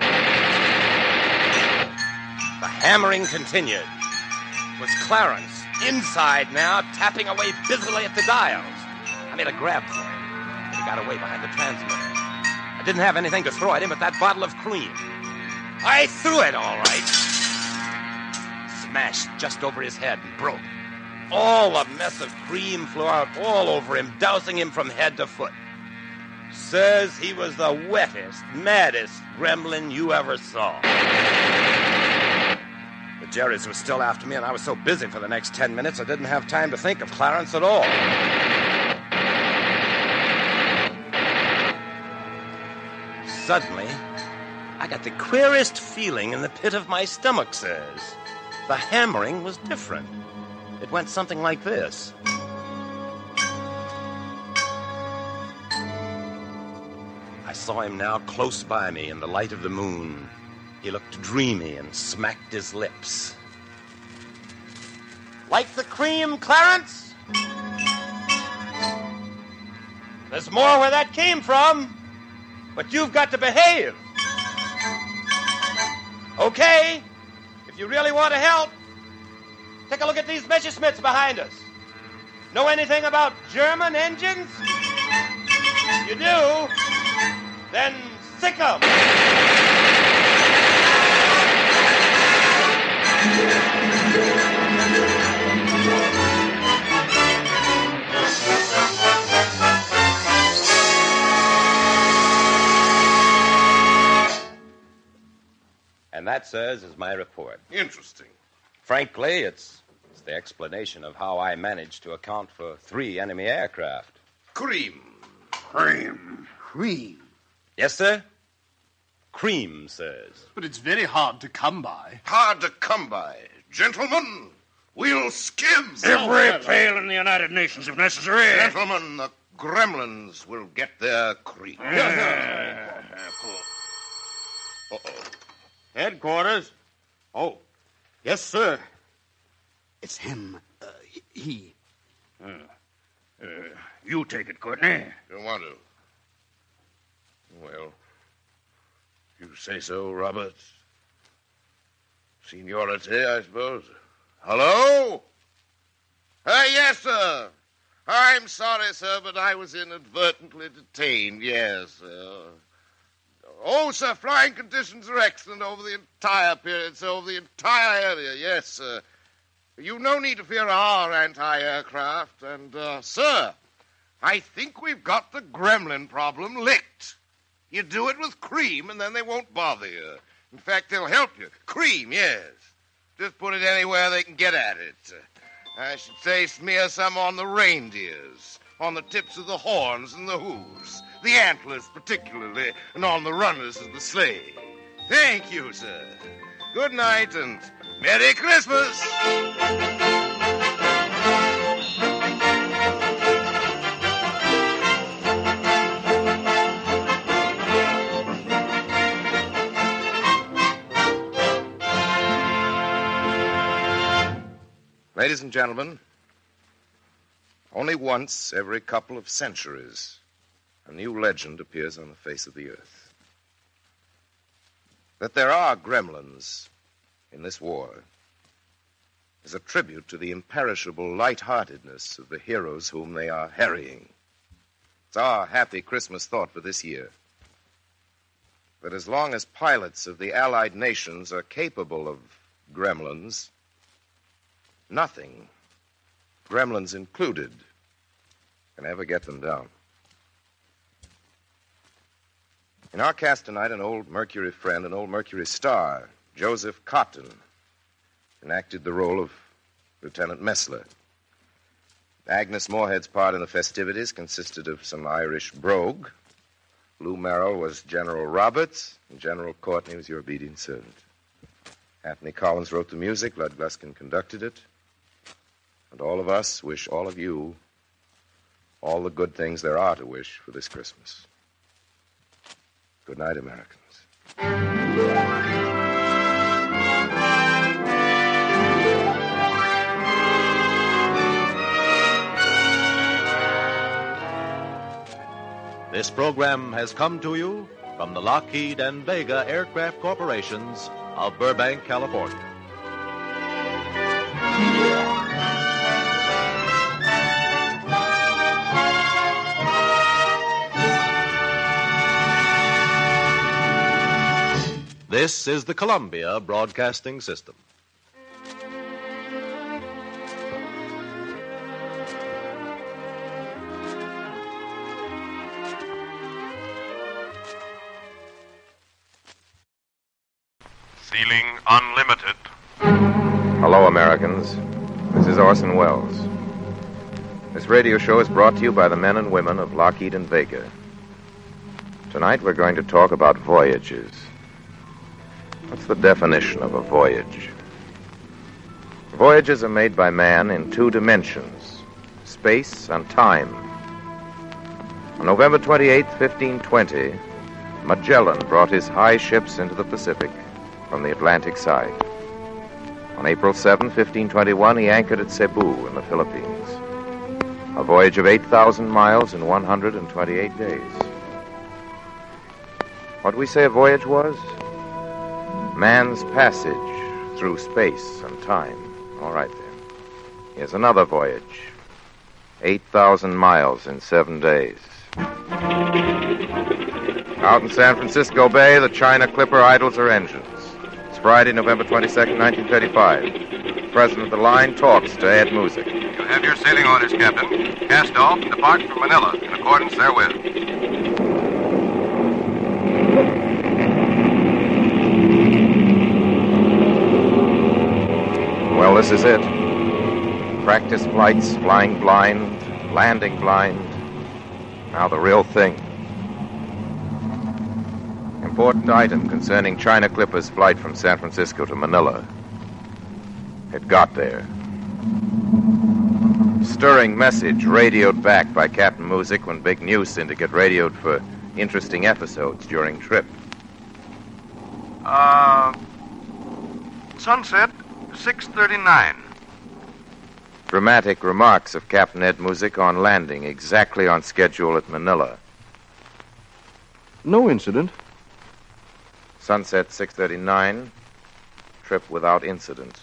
The hammering continued. It was Clarence, inside now, tapping away busily at the dials. I made a grab for him, but he got away behind the transmitter. I didn't have anything to throw at him but that bottle of cream. I threw it, all right. Smashed just over his head and broke. All the mess of cream flew out all over him, dousing him from head to foot. Sirs, he was the wettest, maddest gremlin you ever saw. The Jerrys were still after me, and I was so busy for the next 10 minutes I didn't have time to think of Clarence at all. Suddenly, I got the queerest feeling in the pit of my stomach, sirs. The hammering was different. It went something like this. I saw him now close by me in the light of the moon. He looked dreamy and smacked his lips. Like the cream, Clarence? There's more where that came from, but you've got to behave. Okay, if you really want to help, take a look at these Messerschmitts behind us. Know anything about German engines? You do? Then sick 'em. And that, sirs, is my report. Interesting. Frankly, it's the explanation of how I managed to account for 3 enemy aircraft. Cream. Yes, sir? Cream, sirs. But it's very hard to come by. Hard to come by. Gentlemen, we'll skim. Every pail in the United Nations if necessary. Gentlemen, the gremlins will get their cream. Uh-oh. Headquarters? Oh, yes, sir. It's him. He. You take it, Courtney. You want to? Well, you say so, Roberts. Seniority, I suppose. Hello? Yes, sir. I'm sorry, sir, but I was inadvertently detained, yes. Oh, sir, flying conditions are excellent over the entire period, sir, over the entire area, yes, sir. You've no need to fear our anti-aircraft, and, sir, I think we've got the gremlin problem licked. You do it with cream, and then they won't bother you. In fact, they'll help you. Cream, yes. Just put it anywhere they can get at it. I should say smear some on the reindeers, on the tips of the horns and the hooves, the antlers particularly, and on the runners of the sleigh. Thank you, sir. Good night, and Merry Christmas! Ladies and gentlemen, only once every couple of centuries, a new legend appears on the face of the earth. That there are gremlins in this war is a tribute to the imperishable lightheartedness of the heroes whom they are harrying. It's our happy Christmas thought for this year that as long as pilots of the Allied nations are capable of gremlins, nothing, gremlins included, can ever get them down. In our cast tonight, an old Mercury friend, an old Mercury star, Joseph Cotton, enacted the role of Lieutenant Messler. Agnes Moorehead's part in the festivities consisted of some Irish brogue. Lou Merrill was General Roberts, and General Courtney was your obedient servant. Anthony Collins wrote the music, Lud Gluskin conducted it. And all of us wish all of you all the good things there are to wish for this Christmas. Good night, Americans. This program has come to you from the Lockheed and Vega Aircraft Corporations of Burbank, California. This is the Columbia Broadcasting System. Ceiling unlimited. Hello, Americans. This is Orson Welles. This radio show is brought to you by the men and women of Lockheed and Vega. Tonight we're going to talk about voyages. What's the definition of a voyage? Voyages are made by man in 2 dimensions, space and time. On November 28, 1520, Magellan brought his high ships into the Pacific from the Atlantic side. On April 7, 1521, he anchored at Cebu in the Philippines. A voyage of 8,000 miles in 128 days. What we say a voyage was? Man's passage through space and time. All right, then. Here's another voyage. 8,000 miles in 7 days. Out in San Francisco Bay, the China Clipper idles her engines. It's Friday, November 22nd, 1935. The president of the line talks to Ed Music. You have your sailing orders, Captain. Cast off and depart from Manila in accordance therewith. Well, this is it. Practice flights, flying blind, landing blind. Now the real thing. Important item concerning China Clipper's flight from San Francisco to Manila. It got there. Stirring message radioed back by Captain Music when Big News Syndicate radioed for interesting episodes during trip. Sunset, 6:39. Dramatic remarks of Captain Ed Music on landing exactly on schedule at Manila. No incident. Sunset 6:39. Trip without incident.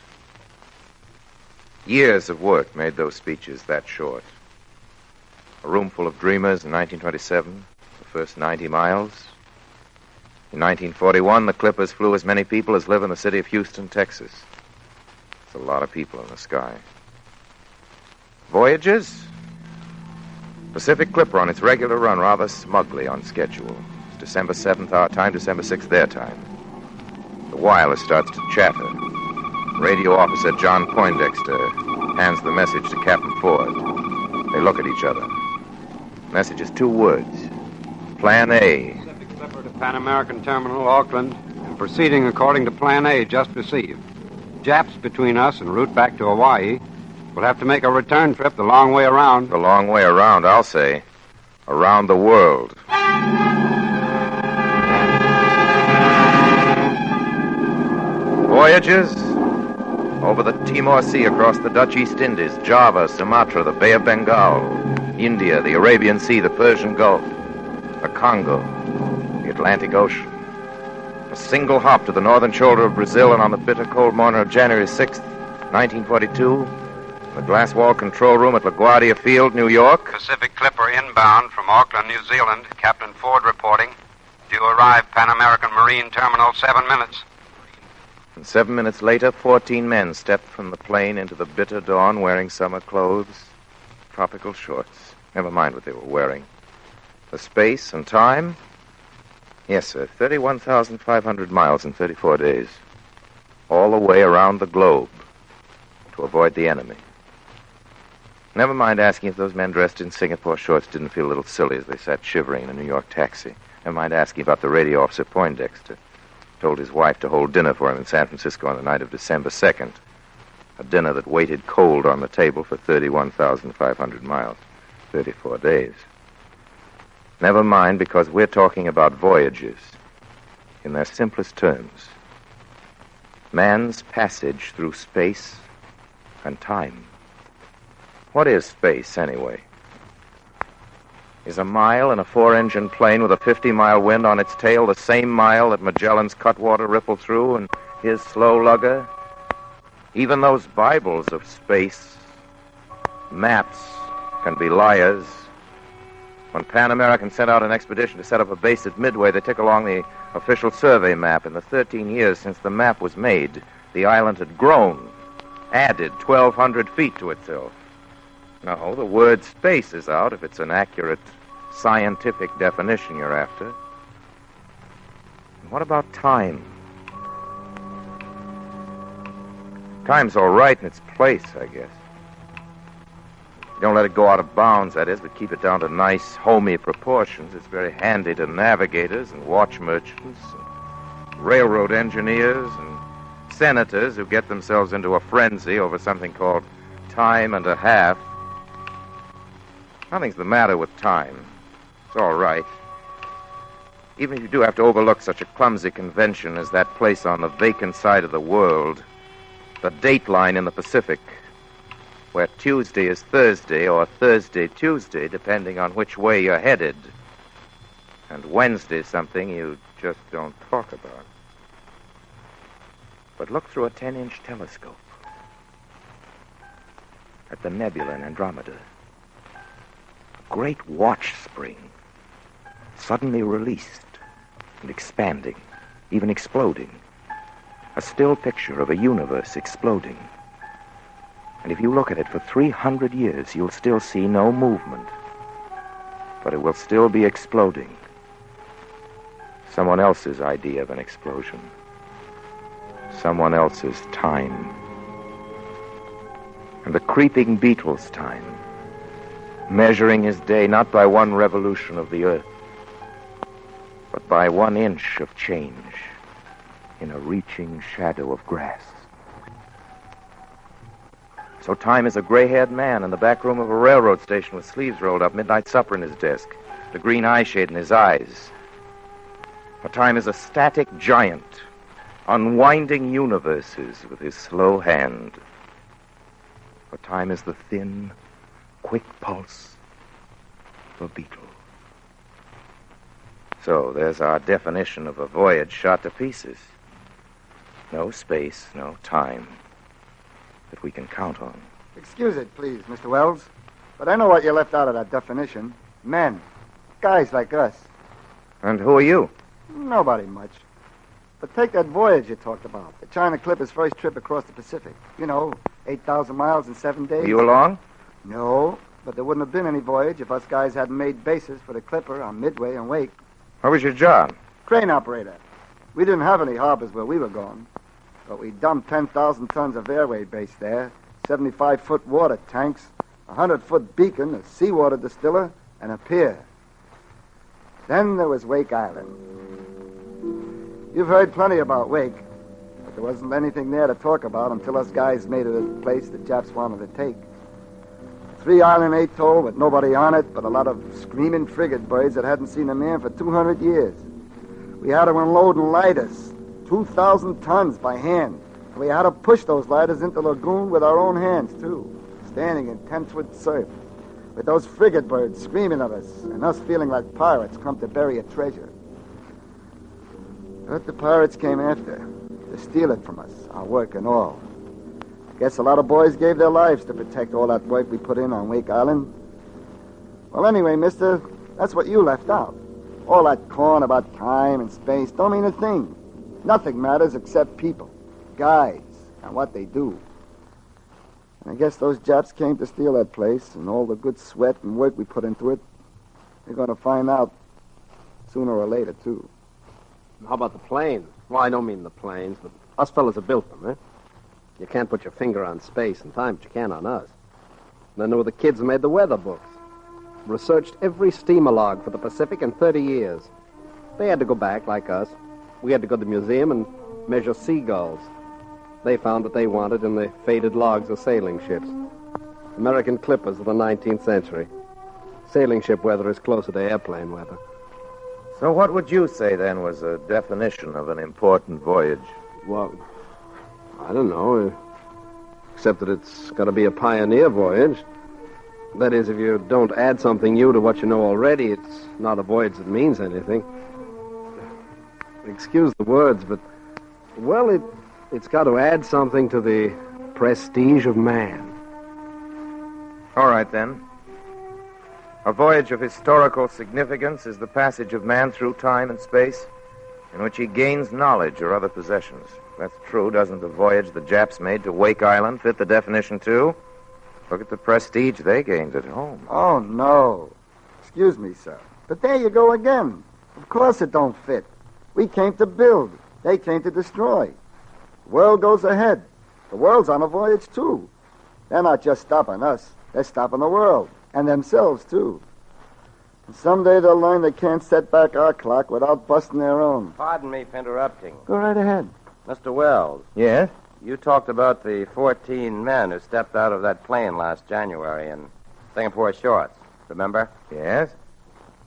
Years of work made those speeches that short. A room full of dreamers in 1927, the first 90 miles. In 1941, the Clippers flew as many people as live in the city of Houston, Texas. It's a lot of people in the sky. Voyages? Pacific Clipper on its regular run, rather smugly on schedule. It's December 7th our time, December 6th their time. The wireless starts to chatter. Radio officer John Poindexter hands the message to Captain Ford. They look at each other. Message is 2 words. Plan A. Pacific Clipper to Pan American Terminal, Auckland, and proceeding according to Plan A just received. Japs between us en route back to Hawaii. We'll have to make a return trip the long way around. The long way around, I'll say. Around the world. Voyages? Over the Timor Sea, across the Dutch East Indies, Java, Sumatra, the Bay of Bengal, India, the Arabian Sea, the Persian Gulf, the Congo, the Atlantic Ocean. A single hop to the northern shoulder of Brazil, and on the bitter cold morning of January 6th, 1942, the glass wall control room at LaGuardia Field, New York. Pacific Clipper inbound from Auckland, New Zealand. Captain Ford reporting. Due arrive Pan American Marine Terminal, 7 minutes. And 7 minutes later, 14 men stepped from the plane into the bitter dawn wearing summer clothes, tropical shorts. Never mind what they were wearing. The space and time? Yes, sir, 31,500 miles in 34 days. All the way around the globe to avoid the enemy. Never mind asking if those men dressed in Singapore shorts didn't feel a little silly as they sat shivering in a New York taxi. Never mind asking about the radio officer Poindexter. Told his wife to hold dinner for him in San Francisco on the night of December 2nd. A dinner that waited cold on the table for 31,500 miles. 34 days. Never mind, because we're talking about voyages in their simplest terms. Man's passage through space and time. What is space, anyway? Is a mile in a 4-engine plane with a 50-mile wind on its tail the same mile that Magellan's Cutwater rippled through and his slow lugger? Even those Bibles of space, maps, can be liars. When Pan American sent out an expedition to set up a base at Midway, they took along the official survey map. In the 13 years since the map was made, the island had grown, added 1,200 feet to itself. No, the word space is out if it's an accurate scientific definition you're after. And what about time? Time's all right in its place, I guess. You don't let it go out of bounds, that is, but keep it down to nice, homey proportions. It's very handy to navigators and watch merchants and railroad engineers and senators who get themselves into a frenzy over something called time and a half. Nothing's the matter with time. It's all right. Even if you do have to overlook such a clumsy convention as that place on the vacant side of the world, the date line in the Pacific, where Tuesday is Thursday or Thursday Tuesday, depending on which way you're headed, and Wednesday something you just don't talk about. But look through a 10-inch telescope at the nebula in Andromeda. A great watch spring, suddenly released and expanding, even exploding. A still picture of a universe exploding. And if you look at it for 300 years, you'll still see no movement. But it will still be exploding. Someone else's idea of an explosion. Someone else's time. And the creeping beetle's time, measuring his day not by one revolution of the earth, but by 1 inch of change in a reaching shadow of grass. So time is a gray-haired man in the back room of a railroad station with sleeves rolled up, midnight supper in his desk, the green eye shade in his eyes. But time is a static giant, unwinding universes with his slow hand. For time is the thin, quick pulse of a beetle. So there's our definition of a voyage shot to pieces. No space, no time that we can count on. Excuse it, please, Mr. Wells, but I know what you left out of that definition. Men. Guys like us. And who are you? Nobody much. But take that voyage you talked about, the China Clipper's first trip across the Pacific. 8,000 miles in 7 days. Were you along? No, but there wouldn't have been any voyage if us guys hadn't made bases for the Clipper on Midway and Wake. What was your job? Crane operator. We didn't have any harbors where we were going, but we dumped 10,000 tons of airway base there, 75-foot water tanks, a 100-foot beacon, a seawater distiller, and a pier. Then there was Wake Island. You've heard plenty about Wake, but there wasn't anything there to talk about until us guys made it a place the Japs wanted to take. 3-island atoll with nobody on it but a lot of screaming frigate birds that hadn't seen a man for 200 years. We had to unload lighters, 2,000 tons by hand. And we had to push those lighters into the lagoon with our own hands, too, standing in 10-foot surf, with those frigate birds screaming at us and us feeling like pirates come to bury a treasure. But the pirates came after, to steal it from us, our work and all. Guess a lot of boys gave their lives to protect all that work we put in on Wake Island. Well, anyway, mister, that's what you left out. All that corn about time and space don't mean a thing. Nothing matters except people, guys, and what they do. And I guess those Japs came to steal that place, and all the good sweat and work we put into it, they're going to find out sooner or later, too. How about the planes? Well, I don't mean the planes, but us fellas have built them, eh? You can't put your finger on space and time, but you can on us. And then there were the kids who made the weather books. Researched every steamer log for the Pacific in 30 years. They had to go back, like us. We had to go to the museum and measure seagulls. They found what they wanted in the faded logs of sailing ships. American clippers of the 19th century. Sailing ship weather is closer to airplane weather. So what would you say, then, was a definition of an important voyage? Well, I don't know, except that it's got to be a pioneer voyage. That is, if you don't add something new to what you know already, it's not a voyage that means anything. Excuse the words, but, well, it's got to add something to the prestige of man. All right, then. A voyage of historical significance is the passage of man through time and space in which he gains knowledge or other possessions. That's true. Doesn't the voyage the Japs made to Wake Island fit the definition, too? Look at the prestige they gained at home. Oh, no. Excuse me, sir. But there you go again. Of course it don't fit. We came to build. They came to destroy. The world goes ahead. The world's on a voyage, too. They're not just stopping us. They're stopping the world. And themselves, too. And someday they'll learn they can't set back our clock without busting their own. Pardon me for interrupting. Go right ahead. Mr. Wells. Yes? You talked about the 14 men who stepped out of that plane last January in Singapore shorts. Remember? Yes?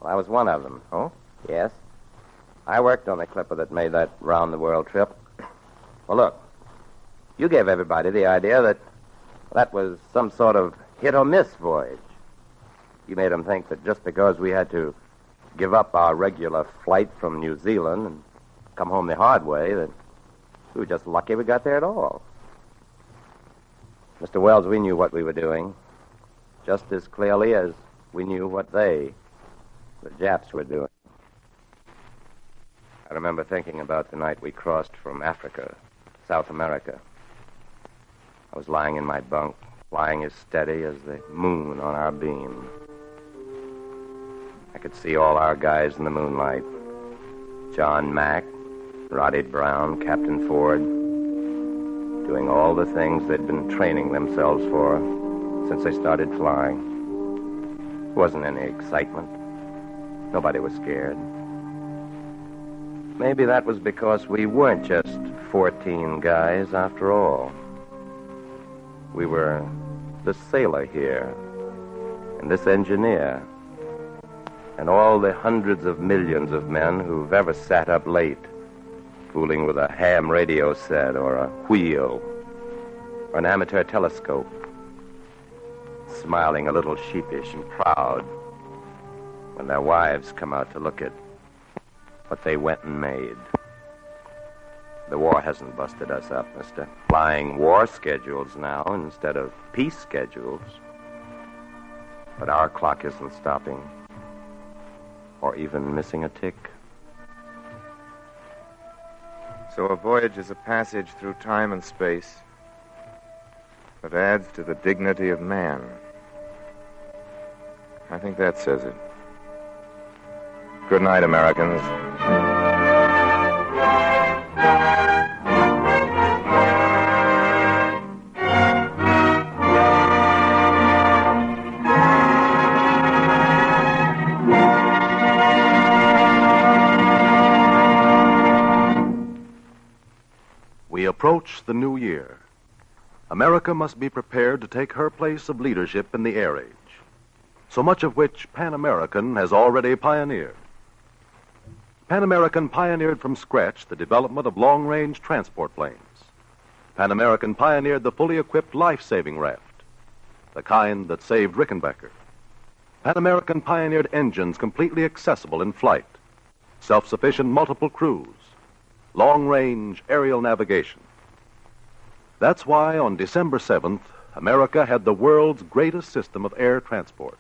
Well, I was one of them. Oh? Yes. I worked on the clipper that made that round-the-world trip. Well, look, you gave everybody the idea that was some sort of hit-or-miss voyage. You made them think that just because we had to give up our regular flight from New Zealand and come home the hard way, that we were just lucky we got there at all. Mr. Wells, we knew what we were doing, just as clearly as we knew what the Japs, were doing. I remember thinking about the night we crossed from Africa, South America. I was lying in my bunk, flying as steady as the moon on our beam. I could see all our guys in the moonlight. John Mack, Roddy Brown, Captain Ford, doing all the things they'd been training themselves for since they started flying. There wasn't any excitement. Nobody was scared. Maybe that was because we weren't just 14 guys after all. We were the sailor here, and this engineer, and all the hundreds of millions of men who've ever sat up late, fooling with a ham radio set or a wheel or an amateur telescope, smiling a little sheepish and proud when their wives come out to look at what they went and made. The war hasn't busted us up, mister. Flying war schedules now instead of peace schedules. But our clock isn't stopping, or even missing a tick. So a voyage is a passage through time and space that adds to the dignity of man. I think that says it. Good night, Americans. We approach the new year. America must be prepared to take her place of leadership in the air age, so much of which Pan American has already pioneered. Pan American pioneered from scratch the development of long-range transport planes. Pan American pioneered the fully equipped life-saving raft, the kind that saved Rickenbacker. Pan American pioneered engines completely accessible in flight, self-sufficient multiple crews, long-range aerial navigation. That's why on December 7th, America had the world's greatest system of air transport.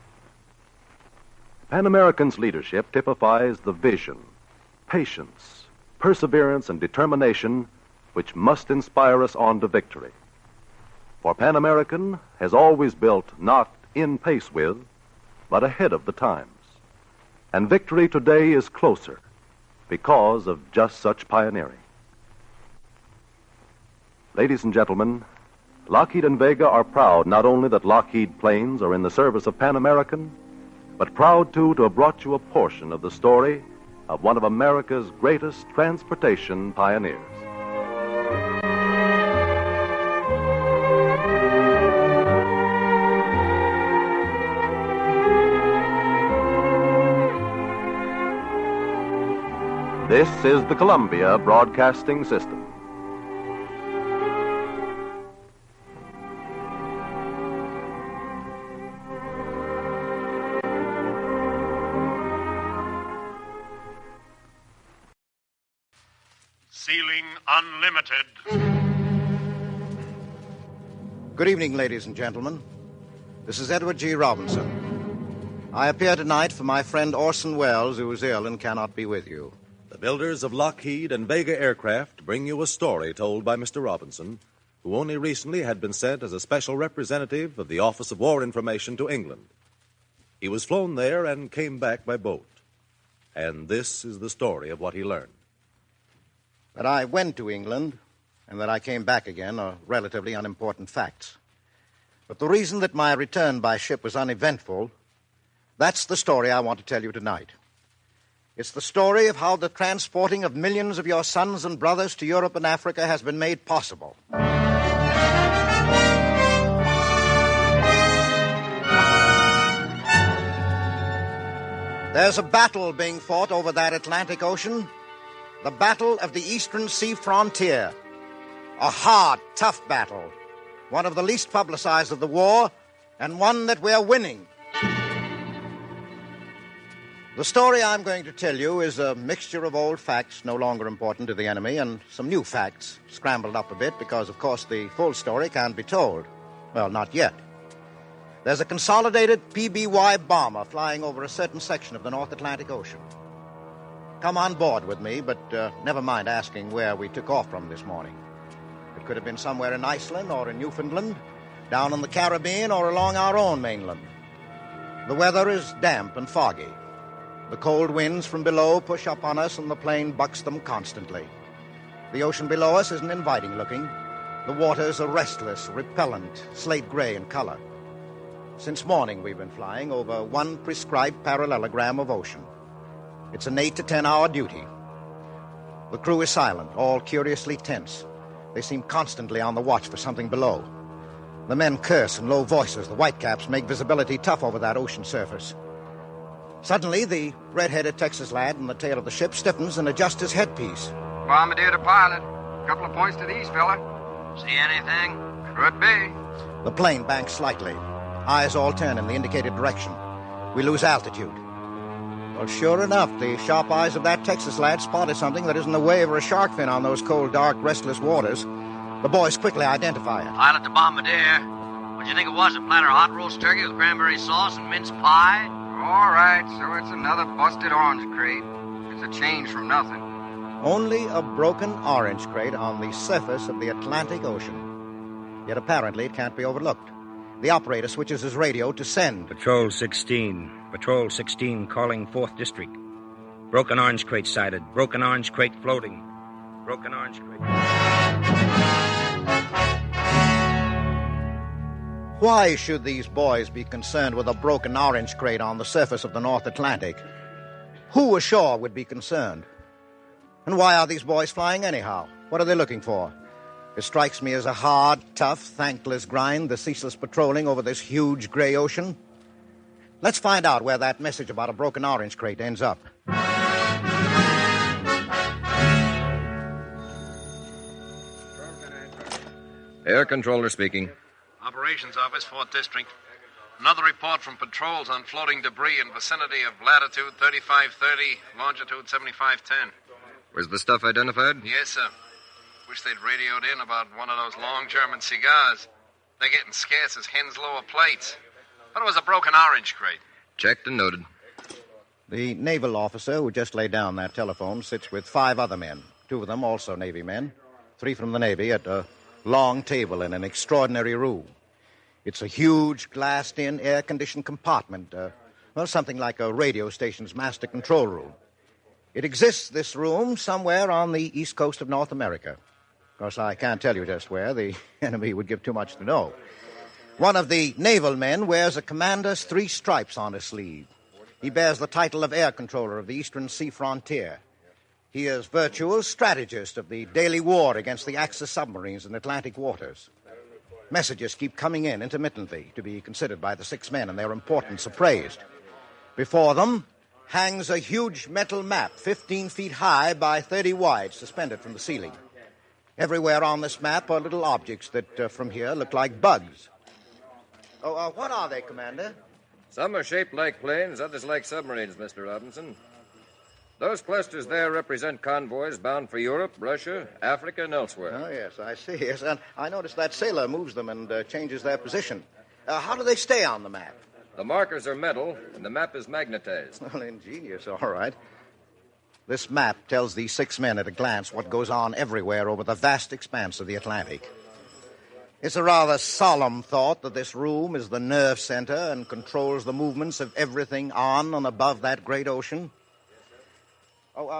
Pan American's leadership typifies the vision, patience, perseverance, and determination which must inspire us on to victory. For Pan American has always built not in pace with, but ahead of the times. And victory today is closer because of just such pioneering. Ladies and gentlemen, Lockheed and Vega are proud not only that Lockheed planes are in the service of Pan American, but proud, too, to have brought you a portion of the story of one of America's greatest transportation pioneers. This is the Columbia Broadcasting System. Ceiling Unlimited. Good evening, ladies and gentlemen. This is Edward G. Robinson. I appear tonight for my friend Orson Welles, who is ill and cannot be with you. The builders of Lockheed and Vega aircraft bring you a story told by Mr. Robinson, who only recently had been sent as a special representative of the Office of War Information to England. He was flown there and came back by boat. And this is the story of what he learned. That I went to England and that I came back again are relatively unimportant facts. But the reason that my return by ship was uneventful, that's the story I want to tell you tonight. It's the story of how the transporting of millions of your sons and brothers to Europe and Africa has been made possible. There's a battle being fought over that Atlantic Ocean, the Battle of the Eastern Sea Frontier. A hard, tough battle. One of the least publicized of the war, and one that we're winning. The story I'm going to tell you is a mixture of old facts no longer important to the enemy and some new facts scrambled up a bit because, of course, the full story can't be told. Well, not yet. There's a consolidated PBY bomber flying over a certain section of the North Atlantic Ocean. Come on board with me, but never mind asking where we took off from this morning. It could have been somewhere in Iceland or in Newfoundland, down in the Caribbean or along our own mainland. The weather is damp and foggy. The cold winds from below push up on us and the plane bucks them constantly. The ocean below us isn't inviting looking. The waters are restless, repellent, slate gray in color. Since morning we've been flying over one prescribed parallelogram of ocean. It's an 8 to 10 hour duty. The crew is silent, all curiously tense. They seem constantly on the watch for something below. The men curse in low voices. The whitecaps make visibility tough over that ocean surface. Suddenly, the red-headed Texas lad in the tail of the ship stiffens and adjusts his headpiece. Bombardier to pilot. Couple of points to the east, fella. See anything? Could be. The plane banks slightly. Eyes all turn in the indicated direction. We lose altitude. Well, sure enough, the sharp eyes of that Texas lad spotted something that isn't a wave or a shark fin on those cold, dark, restless waters. The boys quickly identify it. Pilot to Bombardier. What'd you think it was? A platter of hot roast turkey with cranberry sauce and mince pie? All right, so it's another busted orange crate. It's a change from nothing. Only a broken orange crate on the surface of the Atlantic Ocean. Yet apparently it can't be overlooked. The operator switches his radio to send. Patrol 16. Patrol 16 calling 4th District. Broken orange crate sighted. Broken orange crate floating. Broken orange crate. Why should these boys be concerned with a broken orange crate on the surface of the North Atlantic? Who ashore would be concerned? And why are these boys flying anyhow? What are they looking for? It strikes me as a hard, tough, thankless grind, the ceaseless patrolling over this huge gray ocean. Let's find out where that message about a broken orange crate ends up. Air controller speaking. Operations Office, 4th District. Another report from patrols on floating debris in vicinity of latitude 3530, longitude 7510. Was the stuff identified? Yes, sir. Wish they'd radioed in about one of those long German cigars. They're getting scarce as hens' lower plates. But it was a broken orange crate. Checked and noted. The naval officer who just laid down that telephone sits with 5 other men. 2 of them also Navy men. 3 from the Navy at a long table in an extraordinary room. It's a huge, glassed-in, air-conditioned compartment. Something like a radio station's master control room. It exists, this room, somewhere on the east coast of North America. Of course, I can't tell you just where. The enemy would give too much to know. One of the naval men wears a commander's 3 stripes on his sleeve. He bears the title of Air Controller of the Eastern Sea Frontier. He is virtual strategist of the daily war against the Axis submarines in Atlantic waters. Messages keep coming in intermittently to be considered by the 6 men and their importance appraised. Before them hangs a huge metal map, 15 feet high by 30 wide, suspended from the ceiling. Everywhere on this map are little objects that from here look like bugs. What are they, Commander? Some are shaped like planes, others like submarines, Mr. Robinson. Those clusters there represent convoys bound for Europe, Russia, Africa, and elsewhere. Oh, yes, I see. Yes, and I noticed that sailor moves them and changes their position. How do they stay on the map? The markers are metal, and the map is magnetized. Well, ingenious, all right. This map tells these 6 men at a glance what goes on everywhere over the vast expanse of the Atlantic. It's a rather solemn thought that this room is the nerve center and controls the movements of everything on and above that great ocean.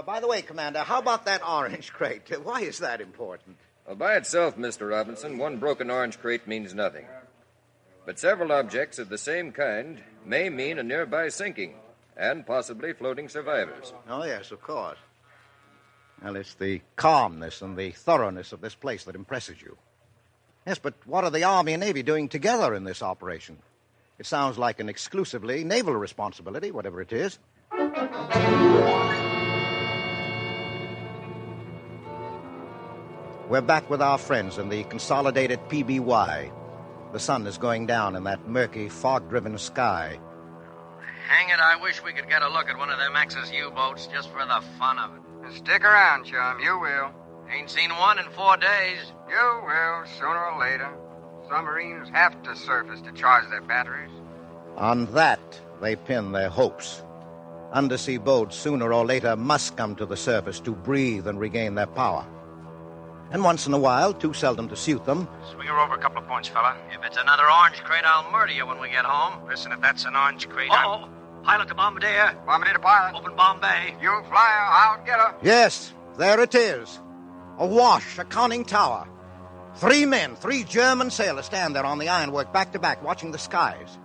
By the way, Commander, how about that orange crate? Why is that important? Well, by itself, Mr. Robinson, one broken orange crate means nothing. But several objects of the same kind may mean a nearby sinking and possibly floating survivors. Oh, yes, of course. Well, it's the calmness and the thoroughness of this place that impresses you. Yes, but what are the Army and Navy doing together in this operation? It sounds like an exclusively naval responsibility, whatever it is. We're back with our friends in the consolidated PBY. The sun is going down in that murky, fog-driven sky. Hang it, I wish we could get a look at one of them Axis U-boats just for the fun of it. Stick around, chum. You will. Ain't seen one in 4 days. You will, sooner or later. Submarines have to surface to charge their batteries. On that, they pin their hopes. Undersea boats, sooner or later, must come to the surface to breathe and regain their power. And once in a while, too seldom to suit them, Swing her over a couple of points, fella. If it's another orange crate, I'll murder you when we get home. Listen, if that's an orange crate, Uh-oh. Pilot to Bombardier. Bombardier to pilot. Open Bombay. You fly her, I'll get her. yes, there it is. Awash, a conning tower. 3 men, 3 German sailors stand there on the ironwork, back to back, watching the skies.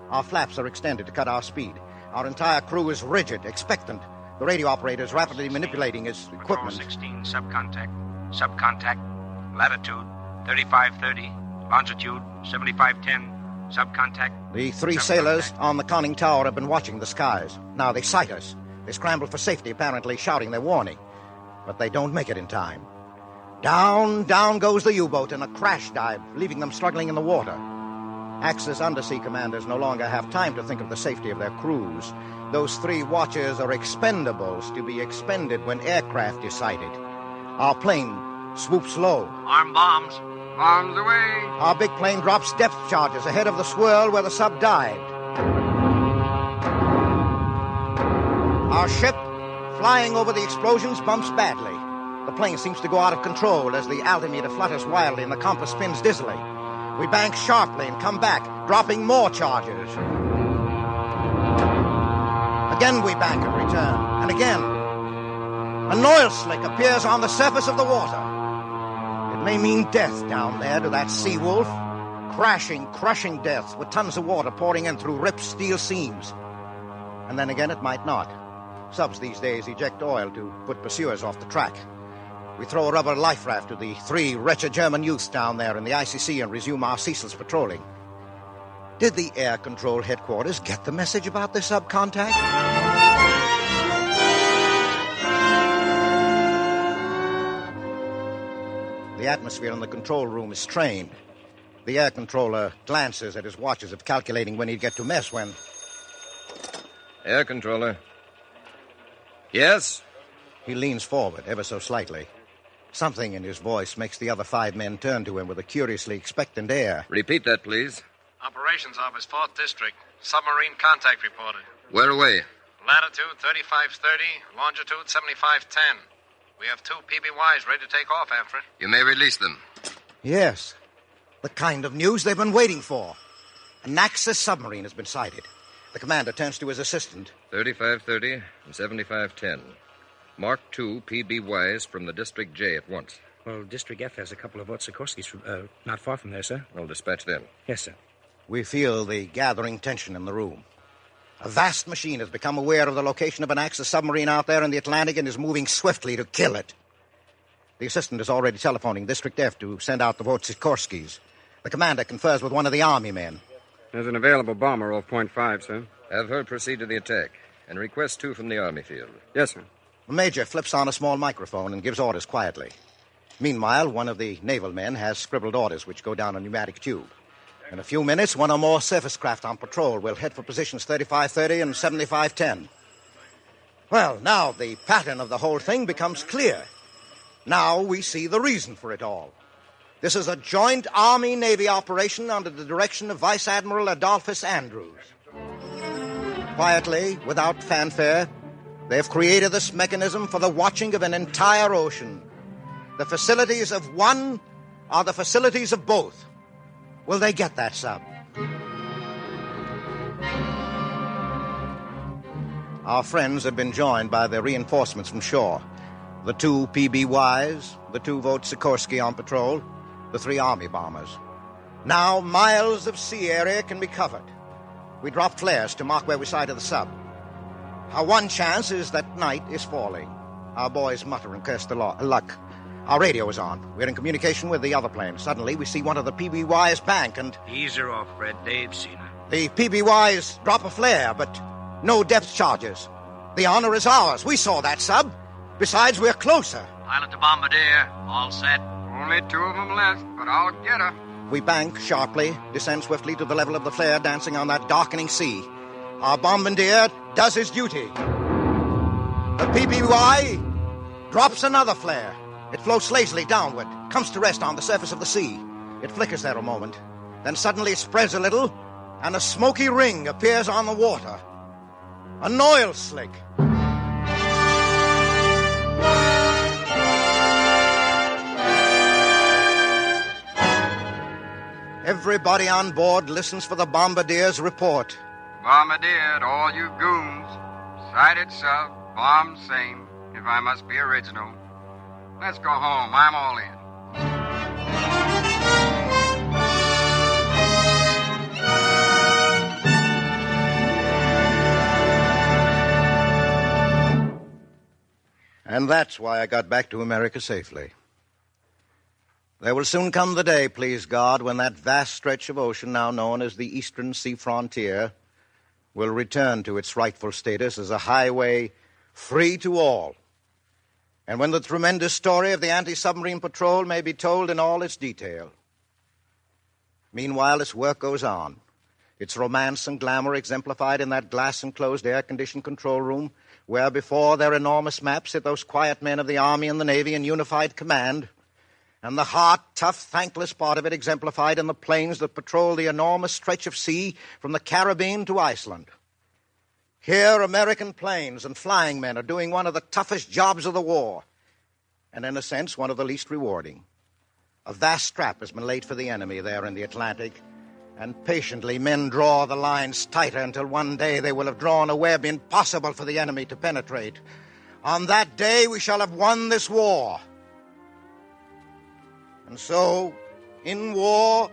Our flaps are extended to cut our speed. Our entire crew is rigid, expectant. The radio operator is rapidly manipulating his equipment. Patrol 16, subcontact. Subcontact. Latitude, 3530. Longitude, 7510. Subcontact. The 3 sailors on the conning tower have been watching the skies. Now they sight us. They scramble for safety, apparently shouting their warning. But they don't make it in time. Down, down goes the U-boat in a crash dive, leaving them struggling in the water. Axis undersea commanders no longer have time to think of the safety of their crews. Those 3 watchers are expendables to be expended when aircraft is sighted. Our plane swoops low. Arm bombs. Bombs away. Our big plane drops depth charges ahead of the swirl where the sub dived. Our ship, flying over the explosions, bumps badly. The plane seems to go out of control as the altimeter flutters wildly and the compass spins dizzily. We bank sharply and come back, dropping more charges. Again we bank and return, and again. An oil slick appears on the surface of the water. It may mean death down there to that sea wolf. Crashing, crushing death with tons of water pouring in through ripped steel seams. And then again it might not. Subs these days eject oil to put pursuers off the track. We throw a rubber life raft to the 3 wretched German youths down there in the icy sea and resume our ceaseless patrolling. Did the air control headquarters get the message about the subcontact? The atmosphere in the control room is strained. The air controller glances at his watch as if calculating when he'd get to mess when... Air controller. Yes? He leans forward ever so slightly. Something in his voice makes the other 5 men turn to him with a curiously expectant air. Repeat that, please. Operations Office, 4th District. Submarine contact reported. Where away? Latitude 3530, longitude 7510. We have 2 PBYs ready to take off after it. You may release them. Yes, the kind of news they've been waiting for. An Axis submarine has been sighted. The commander turns to his assistant. 3530 and 7510. Mark 2 PBYs from the District J at once. Well, District F has a couple of Otsikowskis not far from there, sir. I'll dispatch them. Yes, sir. We feel the gathering tension in the room. A vast machine has become aware of the location of an Axis submarine out there in the Atlantic and is moving swiftly to kill it. The assistant is already telephoning District F to send out the Wotsikorskis. The commander confers with one of the Army men. There's an available bomber off point 5, sir. Have her proceed to the attack and request 2 from the Army field. Yes, sir. The major flips on a small microphone and gives orders quietly. Meanwhile, one of the naval men has scribbled orders which go down a pneumatic tube. In a few minutes, 1 or more surface craft on patrol will head for positions 3530 and 7510. Well, now the pattern of the whole thing becomes clear. Now we see the reason for it all. This is a joint Army-Navy operation under the direction of Vice Admiral Adolphus Andrews. Quietly, without fanfare, they've created this mechanism for the watching of an entire ocean. The facilities of one are the facilities of both. Will they get that sub? Our friends have been joined by the reinforcements from shore. The 2 PBYs, the 2 Wotsikorski on patrol, the 3 Army bombers. Now miles of sea area can be covered. We drop flares to mark where we sighted the sub. Our one chance is that night is falling. Our boys mutter and curse the luck. Our radio is on. We're in communication with the other plane. Suddenly, we see one of the PBYs bank and... Ease her off, Fred. They've seen her. The PBYs drop a flare, but no depth charges. The honor is ours. We saw that sub. Besides, we're closer. Pilot to Bombardier. All set. Only 2 of them left, but I'll get her. We bank sharply, descend swiftly to the level of the flare dancing on that darkening sea. Our bombardier does his duty. The PBY drops another flare. It floats lazily downward, comes to rest on the surface of the sea. It flickers there a moment, then suddenly spreads a little, and a smoky ring appears on the water. An oil slick. Everybody on board listens for the bombardier's report. Bombardier to all you goons. Sighted south, bomb same, if I must be original. Let's go home. I'm all in. And that's why I got back to America safely. There will soon come the day, please God, when that vast stretch of ocean now known as the Eastern Sea Frontier will return to its rightful status as a highway free to all, and when the tremendous story of the anti-submarine patrol may be told in all its detail. Meanwhile, its work goes on, its romance and glamour exemplified in that glass-enclosed air-conditioned control room where before their enormous maps sit those quiet men of the Army and the Navy in unified command, and the hard, tough, thankless part of it exemplified in the planes that patrol the enormous stretch of sea from the Caribbean to Iceland. Here, American planes and flying men are doing one of the toughest jobs of the war, and in a sense, one of the least rewarding. A vast trap has been laid for the enemy there in the Atlantic, and patiently men draw the lines tighter until one day they will have drawn a web impossible for the enemy to penetrate. On that day, we shall have won this war. And so, in war,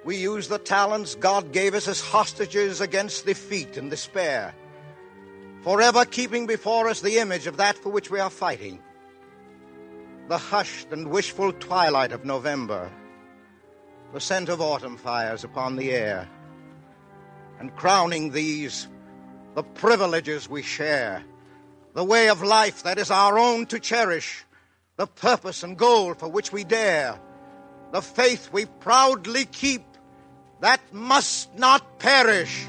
we use the talents God gave us as hostages against defeat and despair, forever keeping before us the image of that for which we are fighting. The hushed and wishful twilight of November, the scent of autumn fires upon the air, and crowning these, the privileges we share, the way of life that is our own to cherish, the purpose and goal for which we dare, the faith we proudly keep that must not perish.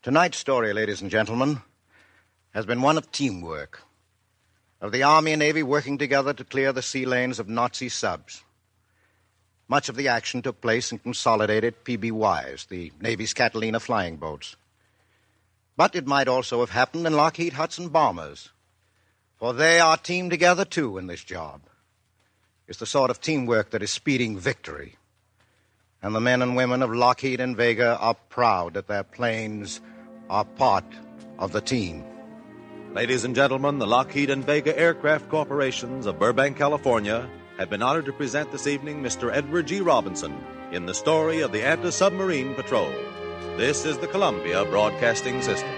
Tonight's story, ladies and gentlemen, has been one of teamwork, of the Army and Navy working together to clear the sea lanes of Nazi subs. Much of the action took place in consolidated PBYs, the Navy's Catalina flying boats. But it might also have happened in Lockheed Hudson bombers, for they are teamed together, too, in this job. It's the sort of teamwork that is speeding victory. And the men and women of Lockheed and Vega are proud that their planes are part of the team. Ladies and gentlemen, the Lockheed and Vega Aircraft Corporations of Burbank, California, have been honored to present this evening Mr. Edward G. Robinson in the story of the Anti-Submarine Patrol. This is the Columbia Broadcasting System.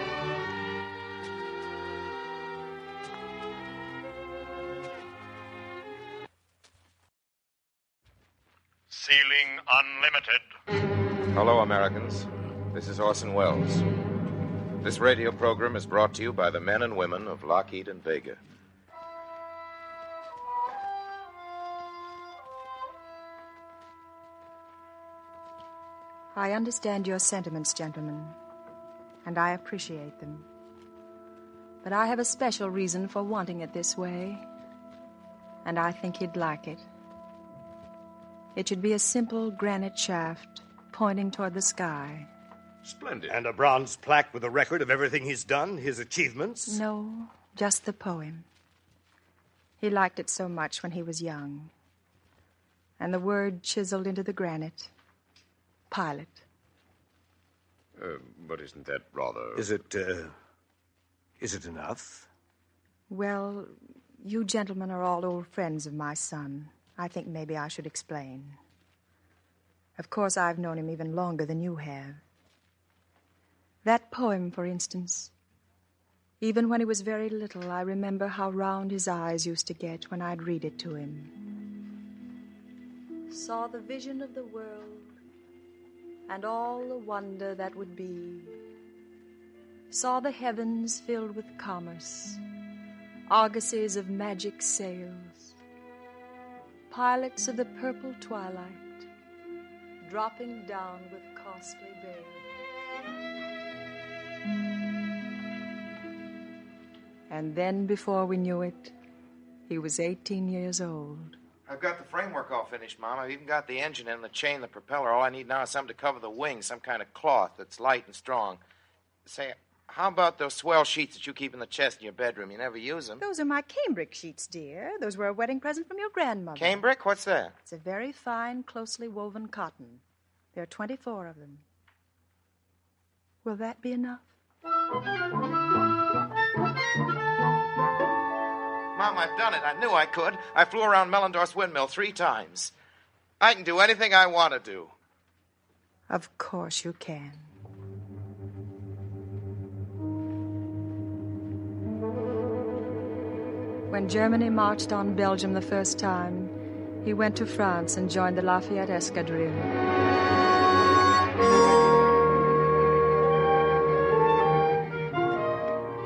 Ceiling unlimited. Hello, Americans. This is Orson Welles. This radio program is brought to you by the men and women of Lockheed and Vega. I understand your sentiments, gentlemen, and I appreciate them. But I have a special reason for wanting it this way, and I think he'd like it. It should be a simple granite shaft pointing toward the sky. Splendid. And a bronze plaque with a record of everything he's done, his achievements? No, just the poem. He liked it so much when he was young. And the word chiseled into the granite, pilot. But isn't that rather... Is it enough? Well, you gentlemen are all old friends of my son. I think maybe I should explain. Of course, I've known him even longer than you have. That poem, for instance. Even when he was very little, I remember how round his eyes used to get when I'd read it to him. saw the vision of the world and all the wonder that would be, saw the heavens filled with commerce, argosies of magic sails, pilots of the purple twilight, dropping down with costly bale. And then, before we knew it, he was 18 years old. I've got the framework all finished, Mom. I've even got the engine and the chain, the propeller. All I need now is something to cover the wings, some kind of cloth that's light and strong. Say, how about those swell sheets that you keep in the chest in your bedroom? You never use them. Those are my cambric sheets, dear. Those were a wedding present from your grandmother. Cambric? What's that? It's a very fine, closely woven cotton. There are 24 of them. Will that be enough? Mom, I've done it. I knew I could. I flew around Mellendorf's windmill 3 times. I can do anything I want to do. Of course you can. When Germany marched on Belgium the first time, he went to France and joined the Lafayette Escadrille.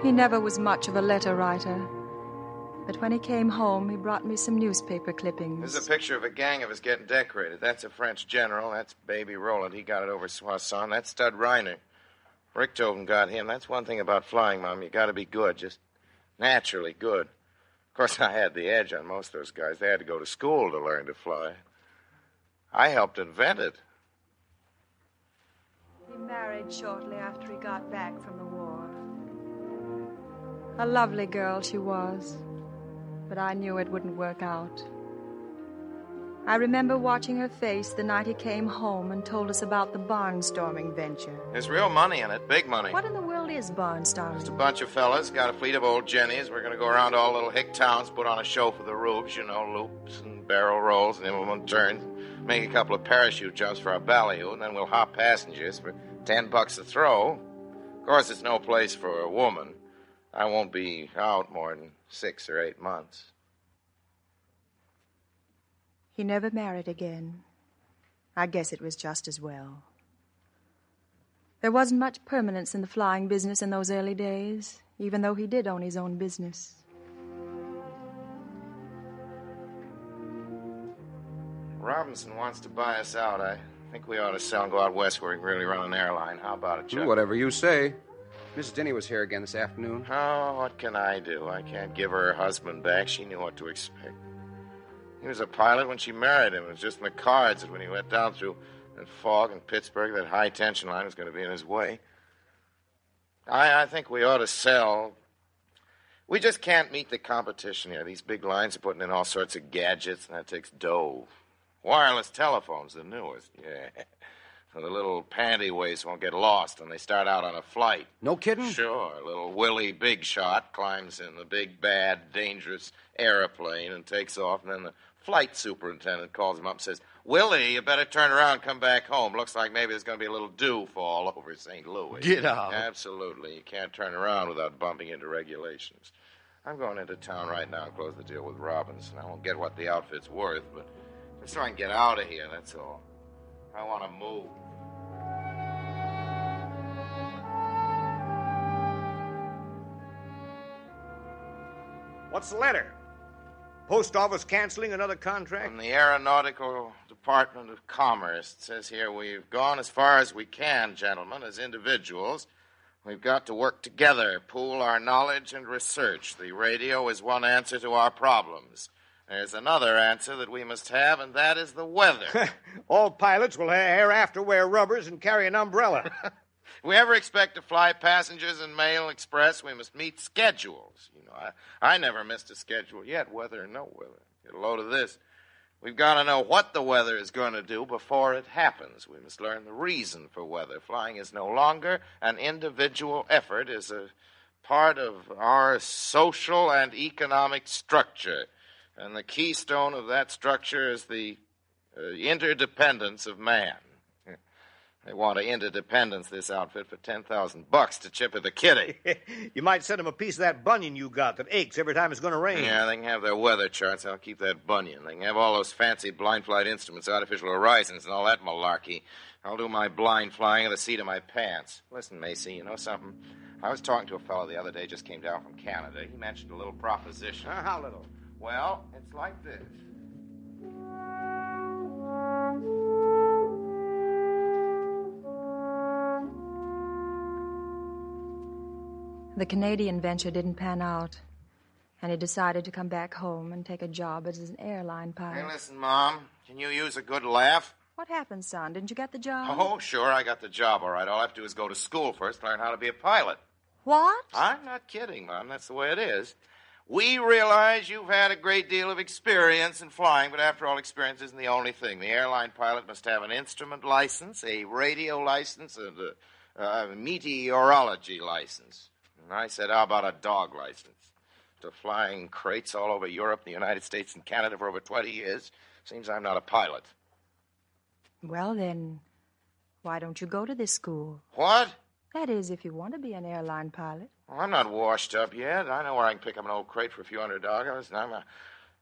He never was much of a letter writer, but when he came home, he brought me some newspaper clippings. There's a picture of a gang of us getting decorated. That's a French general. That's Baby Roland. He got it over Soissons. That's Stud Reiner. Richthofen got him. That's one thing about flying, Mom. You got to be good, just naturally good. Of course, I had the edge on most of those guys. They had to go to school to learn to fly. I helped invent it. He married shortly after he got back from the war. A lovely girl she was, but I knew it wouldn't work out. I remember watching her face the night he came home and told us about the barnstorming venture. There's real money in it, big money. What in the world is barnstorming? Just a bunch of fellas, got a fleet of old jennies. We're going to go around to all little hick towns, put on a show for the rubes, you know, loops and barrel rolls and implement turns, make a couple of parachute jumps for our ballyhoo, and then we'll hop passengers for $10 a throw. Of course, it's no place for a woman. I won't be out more than 6 or 8 months. He never married again. I guess it was just as well. There wasn't much permanence in the flying business in those early days, even though he did own his own business. Robinson wants to buy us out. I think we ought to sell and go out west where we can really run an airline. How about it, Chuck? Whatever you say. Mrs. Denny was here again this afternoon. Oh, what can I do? I can't give her husband back. She knew what to expect. He was a pilot when she married him. It was just in the cards that when he went down through that fog in Pittsburgh, that high-tension line was going to be in his way. I think we ought to sell. We just can't meet the competition here. These big lines are putting in all sorts of gadgets, and that takes dough. Wireless telephone's the newest, yeah. So the little panty waist won't get lost when they start out on a flight. No kidding? Sure. Little Willie Big Shot climbs in the big, bad, dangerous airplane and takes off, and then the flight superintendent calls him up and says, Willie, you better turn around and come back home. Looks like maybe there's going to be a little dew fall over St. Louis. Get out. Absolutely. You can't turn around without bumping into regulations. I'm going into town right now and close the deal with Robinson. I won't get what the outfit's worth, but just so I can get out of here, that's all. I want to move. What's the letter? Post office canceling another contract? From the Aeronautical Department of Commerce. It says here, we've gone as far as we can, gentlemen, as individuals. We've got to work together, pool our knowledge and research. The radio is one answer to our problems. There's another answer that we must have, and that is the weather. All pilots will hereafter wear rubbers and carry an umbrella. If we ever expect to fly passengers and mail express, we must meet schedules. You know, I never missed a schedule yet, weather or no weather. Get a load of this. We've got to know what the weather is going to do before it happens. We must learn the reason for weather. Flying is no longer an individual effort. It's a part of our social and economic structure. And the keystone of that structure is the interdependence of man. They want to interdependence this outfit for $10,000 to chip at the kitty. You might send them a piece of that bunion you got that aches every time it's going to rain. Yeah, they can have their weather charts. I'll keep that bunion. They can have all those fancy blind flight instruments, artificial horizons, and all that malarkey. I'll do my blind flying at the seat of my pants. Listen, Macy, you know something? I was talking to a fellow the other day, just came down from Canada. He mentioned a little proposition. How little? Well, it's like this. The Canadian venture didn't pan out, and he decided to come back home and take a job as an airline pilot. Hey, listen, Mom. Can you use a good laugh? What happened, son? Didn't you get the job? Oh, sure, I got the job, all right. All I have to do is go to school first, learn how to be a pilot. What? I'm not kidding, Mom. That's the way it is. We realize you've had a great deal of experience in flying, but after all, experience isn't the only thing. The airline pilot must have an instrument license, a radio license, and a meteorology license. And I said, how about a dog license? After flying crates all over Europe, the United States, and Canada for over 20 years, seems I'm not a pilot. Well, then, why don't you go to this school? What? That is, if you want to be an airline pilot. Well, I'm not washed up yet. I know where I can pick up an old crate for a few $100, and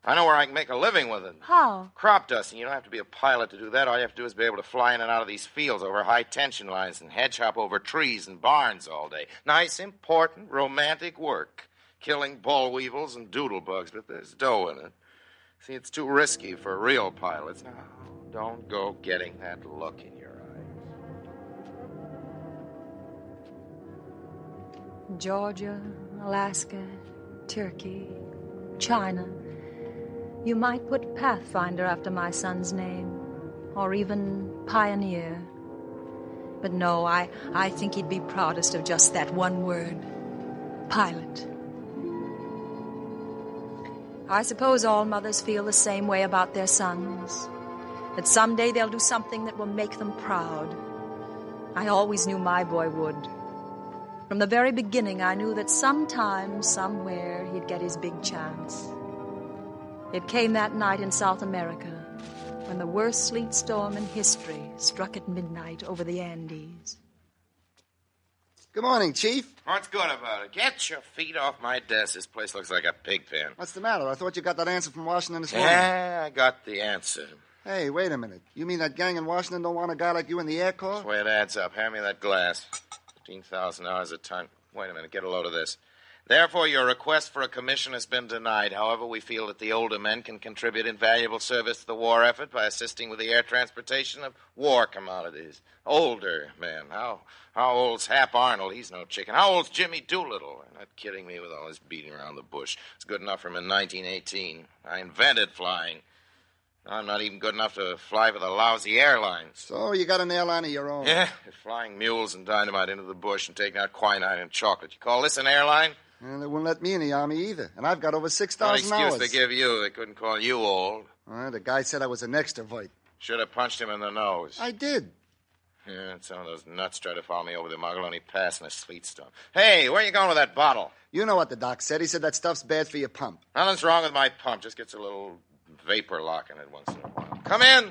I know where I can make a living with it. How? Crop dusting. You don't have to be a pilot to do that. All you have to do is be able to fly in and out of these fields over high-tension lines and hedge hop over trees and barns all day. Nice, important, romantic work. Killing boll weevils and doodlebugs, but there's dough in it. See, it's too risky for real pilots. Now, don't go getting that look in your eyes. Georgia, Alaska, Turkey, China. You might put Pathfinder after my son's name, or even Pioneer. But no, I think he'd be proudest of just that one word, pilot. I suppose all mothers feel the same way about their sons, that someday they'll do something that will make them proud. I always knew my boy would. From the very beginning, I knew that sometime, somewhere, he'd get his big chance. It came that night in South America, when the worst sleet storm in history struck at midnight over the Andes. Good morning, Chief. What's good about it? Get your feet off my desk. This place looks like a pig pen. What's the matter? I thought you got that answer from Washington this morning. Yeah, I got the answer. Hey, wait a minute. You mean that gang in Washington don't want a guy like you in the Air Corps? That's the way it adds up. Hand me that glass. $15,000 a ton. Wait a minute. Get a load of this. Therefore, your request for a commission has been denied. However, we feel that the older men can contribute invaluable service to the war effort by assisting with the air transportation of war commodities. Older men. How old's Hap Arnold? He's no chicken. How old's Jimmy Doolittle? You're not kidding me with all this beating around the bush. It's good enough for him in 1918. I invented flying. I'm not even good enough to fly for the lousy airlines. So you got an airline of your own? Yeah, flying mules and dynamite into the bush and taking out quinine and chocolate. You call this an airline? And they wouldn't let me in the Army either. And I've got over 6,000 What hours. excuse they give you? They couldn't call you old. The guy said I was an extrovert. Should have punched him in the nose. I did. Yeah, and some of those nuts tried to follow me over the Mogollon Pass in a sleet storm. Hey, where are you going with that bottle? You know what the doc said. He said that stuff's bad for your pump. Nothing's wrong with my pump. Just gets a little vapor lock in it once in a while. Come in.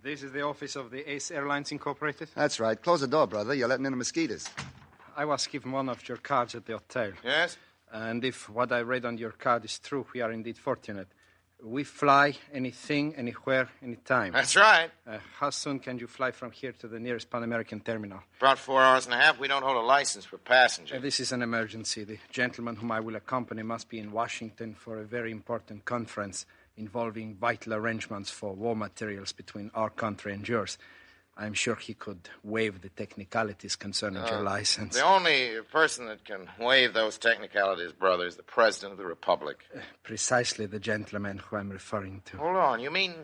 This is the office of the Ace Airlines Incorporated? That's right. Close the door, brother. You're letting in the mosquitoes. I was given one of your cards at the hotel. Yes? And if what I read on your card is true, we are indeed fortunate. We fly anything, anywhere, anytime. That's right. How soon can you fly from here to the nearest Pan American terminal? About 4 hours and a half. We don't hold a license for passengers. This is an emergency. The gentleman whom I will accompany must be in Washington for a very important conference involving vital arrangements for war materials between our country and yours. I'm sure he could waive the technicalities concerning your license. The only person that can waive those technicalities, brother, is the President of the Republic. Precisely the gentleman who I'm referring to. Hold on. You mean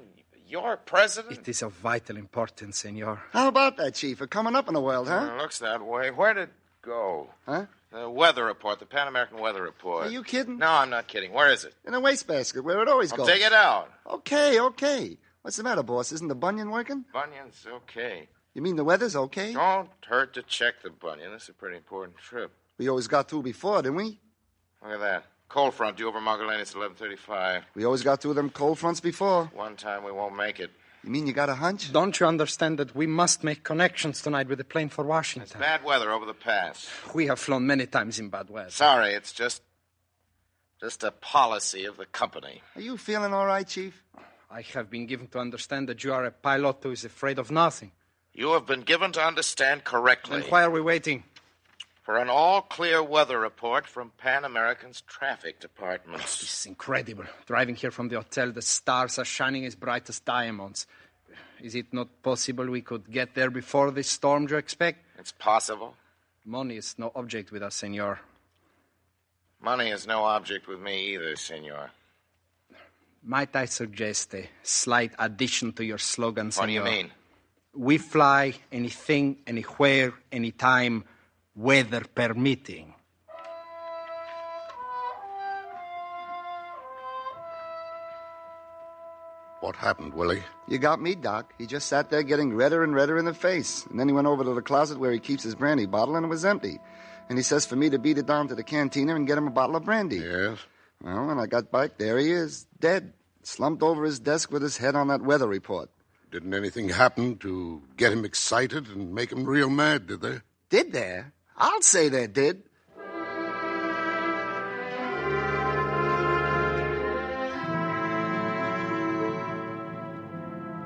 you're president? It is of vital importance, senor. How about that, Chief? We're coming up in the world, huh? Looks that way. Where'd it go? Huh? The weather report, the Pan American weather report. Are you kidding? No, I'm not kidding. Where is it? In a wastebasket, where it always goes. Take it out. Okay. What's the matter, boss? Isn't the bunion working? Bunion's okay. You mean the weather's okay? Don't hurt to check the bunion. This is a pretty important trip. We always got through before, didn't we? Look at that. Cold front due over Mogollon. It's 11:35. We always got through them cold fronts before. One time we won't make it. You mean you got a hunch? Don't you understand that we must make connections tonight with the plane for Washington? It's bad weather over the pass. We have flown many times in bad weather. Sorry, it's just a policy of the company. Are you feeling all right, Chief? I have been given to understand that you are a pilot who is afraid of nothing. You have been given to understand correctly. Then why are we waiting? For an all-clear weather report from Pan American's traffic department. It's incredible. Driving here from the hotel, the stars are shining as bright as diamonds. Is it not possible we could get there before this storm you expect? It's possible. Money is no object with us, senor. Money is no object with me either, senor. Might I suggest a slight addition to your slogan, senor? What do you mean? We fly anything, anywhere, anytime, weather permitting. What happened, Willie? You got me, Doc. He just sat there getting redder and redder in the face. And then he went over to the closet where he keeps his brandy bottle, and it was empty. And he says for me to beat it down to the cantina and get him a bottle of brandy. Yes? Well, when I got back, there he is, dead, slumped over his desk with his head on that weather report. Didn't anything happen to get him excited and make him real mad, did there? Did there? I'll say there did.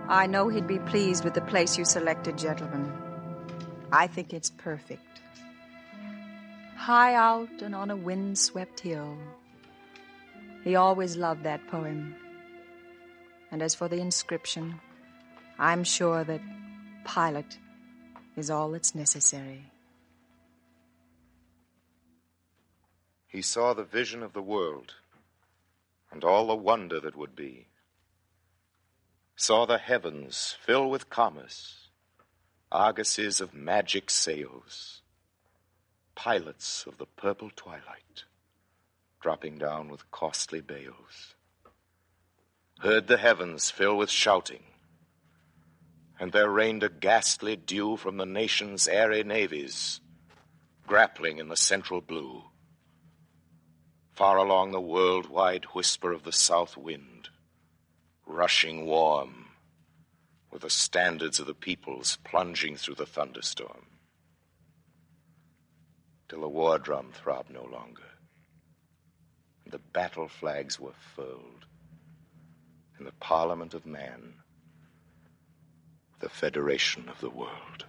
I know he'd be pleased with the place you selected, gentlemen. I think it's perfect. High out and on a wind-swept hill. He always loved that poem. And as for the inscription, I'm sure that pilot is all that's necessary. He saw the vision of the world and all the wonder that would be. Saw the heavens fill with commerce, argosies of magic sails, pilots of the purple twilight, dropping down with costly bales. Heard the heavens fill with shouting, and there rained a ghastly dew from the nation's airy navies, grappling in the central blue. Far along the worldwide whisper of the south wind, rushing warm, with the standards of the peoples plunging through the thunderstorm, till the war drum throbbed no longer, and the battle flags were furled in the Parliament of Man, the Federation of the World.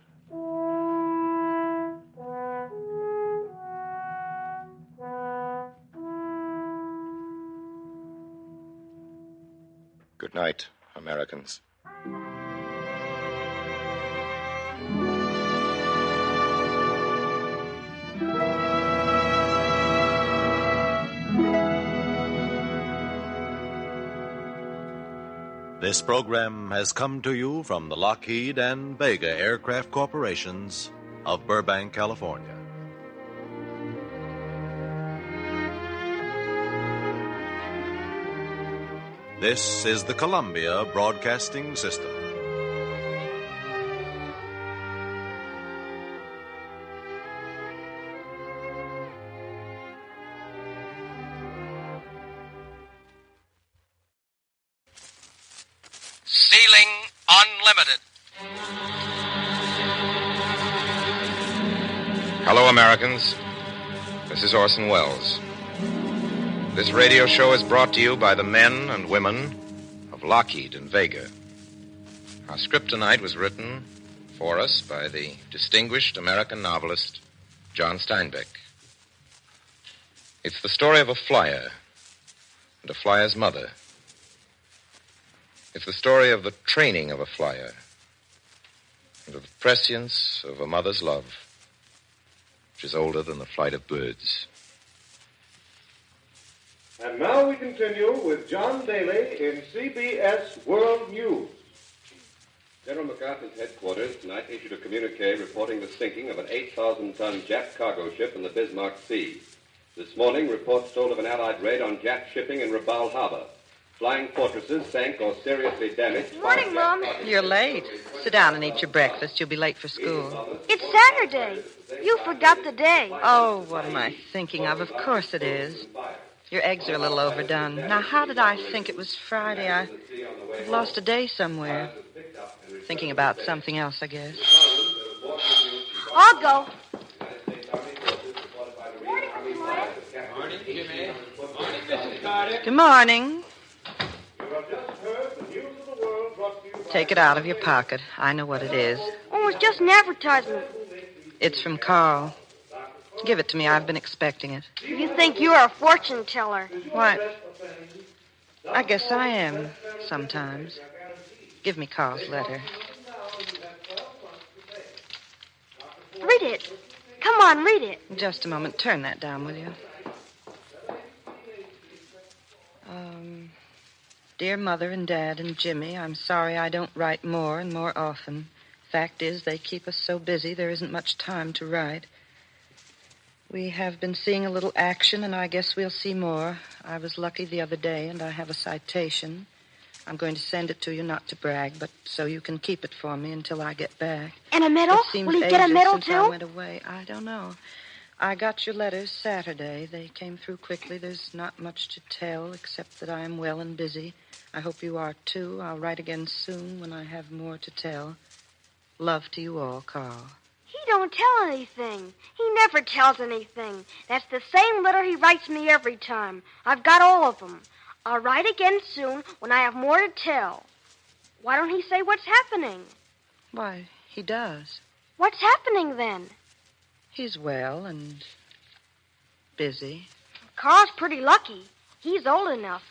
Good night, Americans. This program has come to you from the Lockheed and Vega Aircraft Corporations of Burbank, California. This is the Columbia Broadcasting System. Ceiling Unlimited. Hello, Americans. This is Orson Welles. This radio show is brought to you by the men and women of Lockheed and Vega. Our script tonight was written for us by the distinguished American novelist John Steinbeck. It's the story of a flyer and a flyer's mother. It's the story of the training of a flyer and of the prescience of a mother's love, which is older than the flight of birds. And now we continue with John Daly in CBS World News. General MacArthur's headquarters tonight issued a communique reporting the sinking of an 8,000-ton Jap cargo ship in the Bismarck Sea. This morning, reports told of an Allied raid on Jap shipping in Rabaul Harbor. Flying fortresses sank or seriously damaged. Morning, Mom. You're late. Sit down and eat your breakfast. You'll be late for school. It's Saturday. You forgot the day. Oh, what am I thinking of? Of course it is. Your eggs are a little overdone. Now, how did I think it was Friday? I've lost a day somewhere. Thinking about something else, I guess. I'll go. Morning, Jimmy. Morning, Mrs. Carter. Good morning. Take it out of your pocket. I know what it is. Oh, it's just an advertisement. It's from Carl. Give it to me. I've been expecting it. You think you're a fortune teller. Why, I guess I am sometimes. Give me Carl's letter. Read it. Come on, read it. Just a moment. Turn that down, will you? Dear Mother and Dad and Jimmy, I'm sorry I don't write more and more often. Fact is, they keep us so busy there isn't much time to write. We have been seeing a little action, and I guess we'll see more. I was lucky the other day, and I have a citation. I'm going to send it to you, not to brag, but so you can keep it for me until I get back. And a medal? Will he get a medal, since too? I went away. I don't know. I got your letters Saturday. They came through quickly. There's not much to tell, except that I am well and busy. I hope you are, too. I'll write again soon when I have more to tell. Love to you all, Carl. He don't tell anything. He never tells anything. That's the same letter he writes me every time. I've got all of them. I'll write again soon when I have more to tell. Why don't he say what's happening? Why, he does. What's happening then? He's well and busy. Carl's pretty lucky. He's old enough.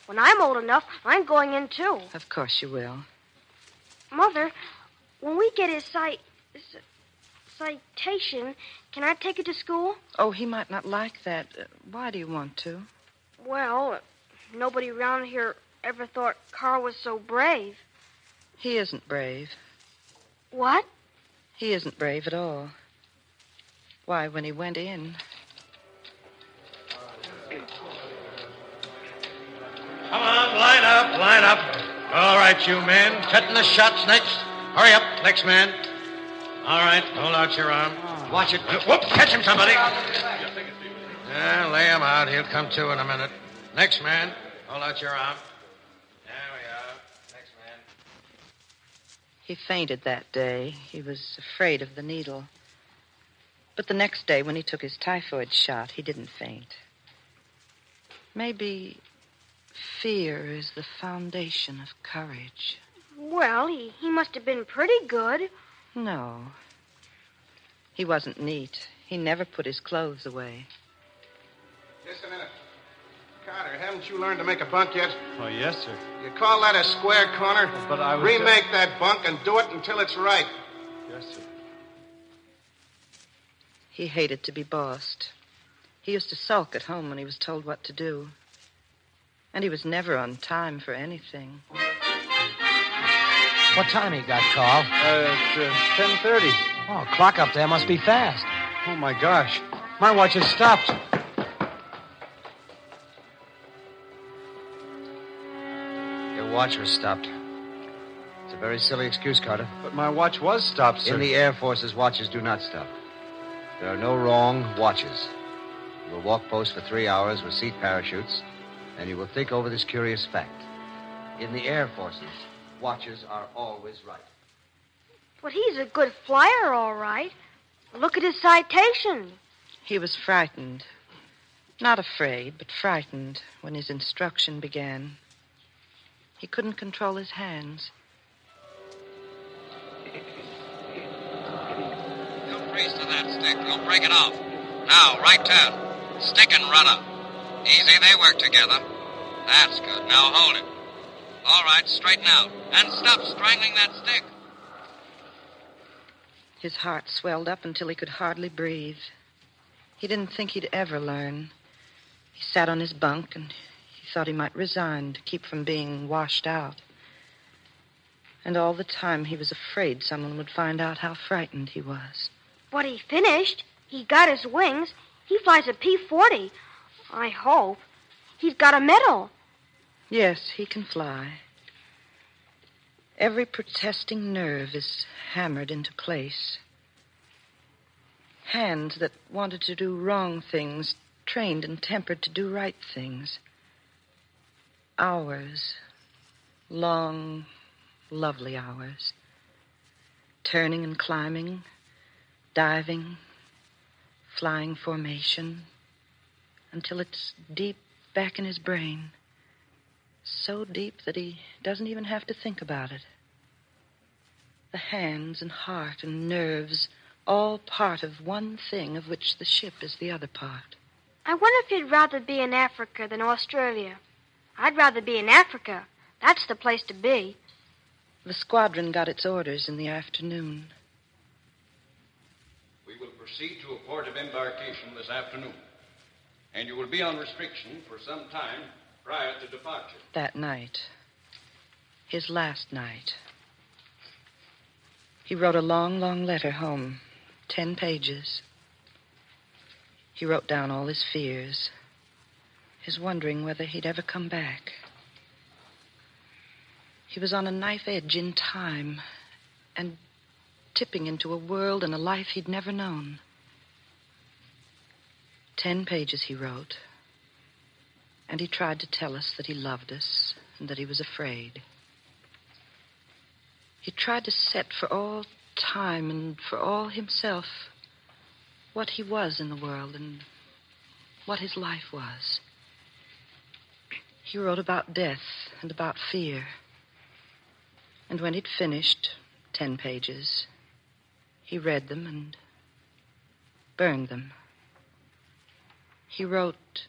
When I'm old enough, I'm going in, too. Of course you will. Mother, when we get his citation, can I take it to school? Oh, he might not like that. Why do you want to? Well, nobody around here ever thought Carl was so brave. He isn't brave. What? He isn't brave at all. Why, when he went in... Come on, line up, line up. All right, you men. Cutting the shots next. Hurry up, next man. All right, hold out your arm. Watch it. Whoop, catch him, somebody. Yeah, lay him out. He'll come to in a minute. Next man, hold out your arm. There we are. Next man. He fainted that day. He was afraid of the needle. But the next day, when he took his typhoid shot, he didn't faint. Maybe fear is the foundation of courage. Well, he must have been pretty good. No. He wasn't neat. He never put his clothes away. Just a minute. Carter, haven't you learned to make a bunk yet? Oh, yes, sir. You call that a square corner? But I was... Remake that bunk and do it until it's right. Yes, sir. He hated to be bossed. He used to sulk at home when he was told what to do. And he was never on time for anything. What time you got, Carl? It's 10:30. Oh, clock up there must be fast. Oh, my gosh. My watch has stopped. Your watch was stopped. It's a very silly excuse, Carter. But my watch was stopped, sir. In the Air Force's, watches do not stop. There are no wrong watches. You will walk post for 3 hours with seat parachutes, and you will think over this curious fact. In the Air Forces, watches are always right. But he's a good flyer, all right. Look at his citation. He was frightened. Not afraid, but frightened when his instruction began. He couldn't control his hands. You'll freeze to that stick. You'll break it off. Now, right turn. Stick and rudder. Easy, they work together. That's good. Now hold it. All right, straighten out. And stop strangling that stick. His heart swelled up until he could hardly breathe. He didn't think he'd ever learn. He sat on his bunk and he thought he might resign to keep from being washed out. And all the time he was afraid someone would find out how frightened he was. But he finished. He got his wings. He flies a P-40. I hope. He's got a medal. Yes, he can fly. Every protesting nerve is hammered into place. Hands that wanted to do wrong things, trained and tempered to do right things. Hours. Long, lovely hours. turning and climbing, diving, flying formation, until it's deep back in his brain. So deep that he doesn't even have to think about it. The hands and heart and nerves, all part of one thing of which the ship is the other part. I wonder if you'd rather be in Africa than Australia. I'd rather be in Africa. That's the place to be. The squadron got its orders in the afternoon. We will proceed to a port of embarkation this afternoon, and you will be on restriction for some time prior to departure. That night, his last night, he wrote a long, long letter home, 10 pages. He wrote down all his fears, his wondering whether he'd ever come back. He was on a knife edge in time and tipping into a world and a life he'd never known. 10 pages he wrote, and he tried to tell us that he loved us and that he was afraid. He tried to set for all time and for all himself what he was in the world and what his life was. He wrote about death and about fear. And when he'd finished 10 pages, he read them and burned them. He wrote,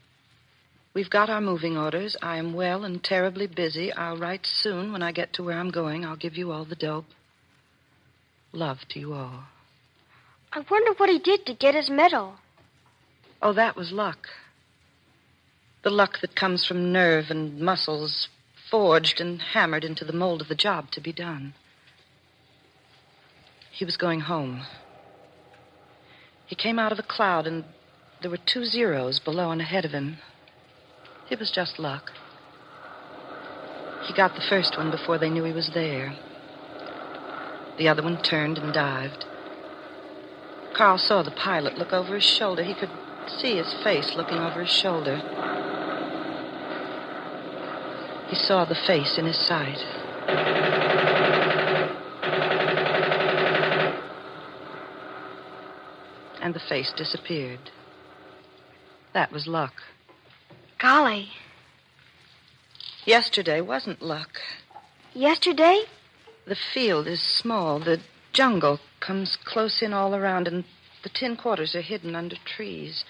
"We've got our moving orders. I am well and terribly busy. I'll write soon. When I get to where I'm going, I'll give you all the dope. Love to you all." I wonder what he did to get his medal. Oh, that was luck. The luck that comes from nerve and muscles forged and hammered into the mold of the job to be done. He was going home. He came out of a cloud, and there were 2 zeros below and ahead of him. It was just luck. He got the first one before they knew he was there. The other one turned and dived. Carl saw the pilot look over his shoulder. He could see his face looking over his shoulder. He saw the face in his sight. And the face disappeared. That was luck. Golly. Yesterday wasn't luck. Yesterday? The field is small. The jungle comes close in all around, and the tin quarters are hidden under trees.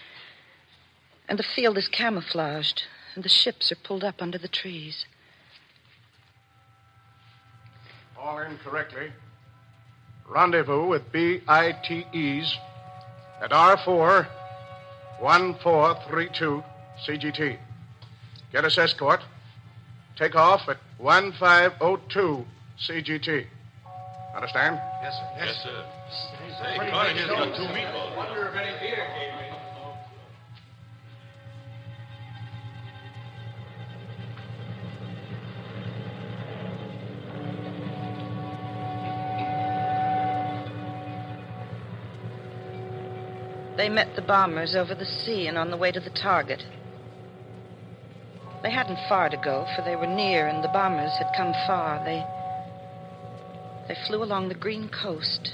And the field is camouflaged, and the ships are pulled up under the trees. All in correctly. Rendezvous with BITEs at R4 1432 CGT. Get us escort. Take off at 1502 CGT. Understand? Yes, sir. Yes, sir. Say, Carter here's got 2 meatballs. Wonder if any beer came in. They met the bombers over the sea and on the way to the target. They hadn't far to go, for they were near and the bombers had come far. They flew along the green coast,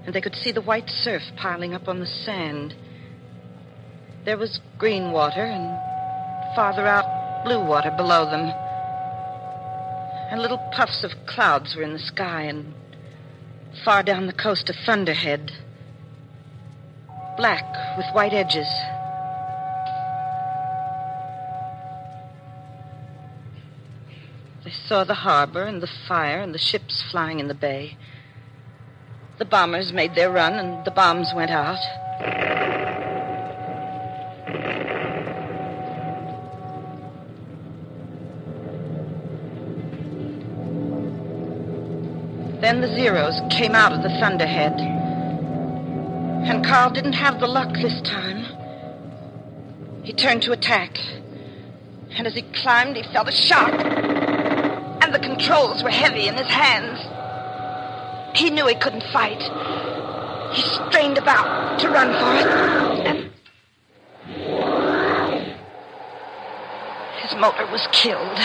and they could see the white surf piling up on the sand. There was green water, and farther out, blue water below them. And little puffs of clouds were in the sky, and far down the coast, a thunderhead, black with white edges. They saw the harbor and the fire and the ships flying in the bay. The bombers made their run, and the bombs went out. Then the Zeros came out of the thunderhead. And Carl didn't have the luck this time. He turned to attack. And as he climbed, he felt a shock. And the controls were heavy in his hands. He knew he couldn't fight. He strained about to run for it. And his motor was killed.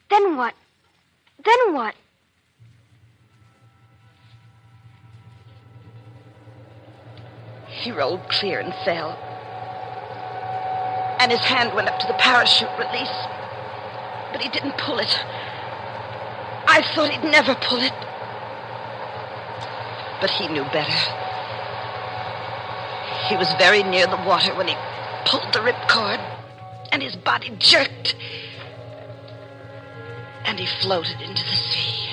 Then Then what? Then what? He rolled clear and fell. And his hand went up to the parachute release. But he didn't pull it. I thought he'd never pull it. But he knew better. He was very near the water when he pulled the ripcord, and his body jerked. And he floated into the sea.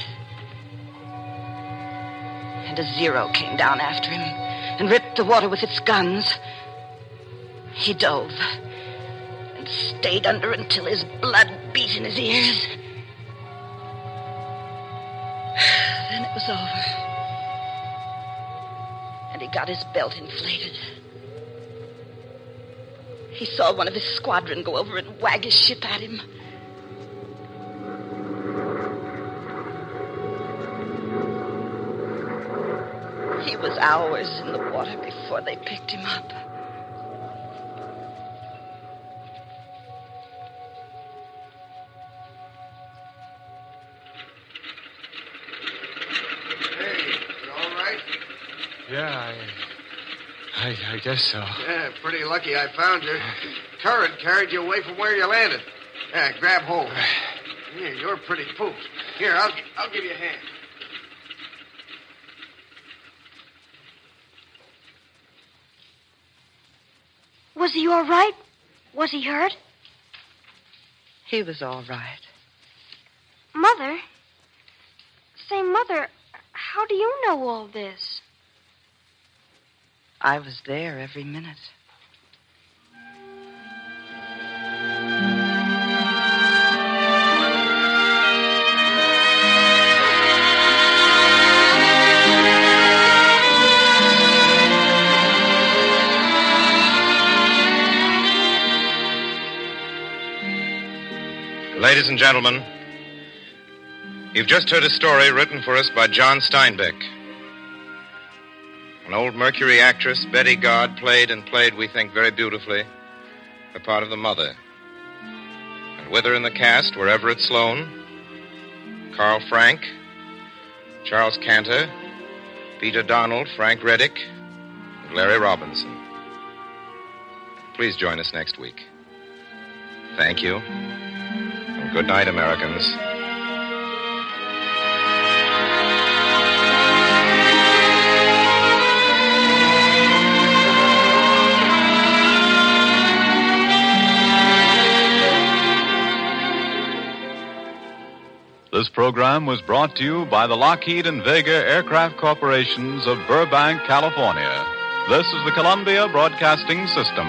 And a Zero came down after him and ripped the water with its guns. He dove and stayed under until his blood beat in his ears. Then it was over. And he got his belt inflated. He saw one of his squadron go over and wag his ship at him. He was hours in the water before they picked him up. Yeah, I guess so. Yeah, pretty lucky I found you. Current carried you away from where you landed. Yeah, grab hold. Yeah, you're pretty pooped. Here, I'll give you a hand. Was he all right? Was he hurt? He was all right. Mother? Say, Mother, how do you know all this? I was there every minute. Ladies and gentlemen, you've just heard a story written for us by John Steinbeck. An old Mercury actress, Betty God, played, we think, very beautifully, the part of the mother. And with her in the cast were Everett Sloane, Carl Frank, Charles Cantor, Peter Donald, Frank Reddick, and Larry Robinson. Please join us next week. Thank you. And good night, Americans. This program was brought to you by the Lockheed and Vega Aircraft Corporations of Burbank, California. This is the Columbia Broadcasting System.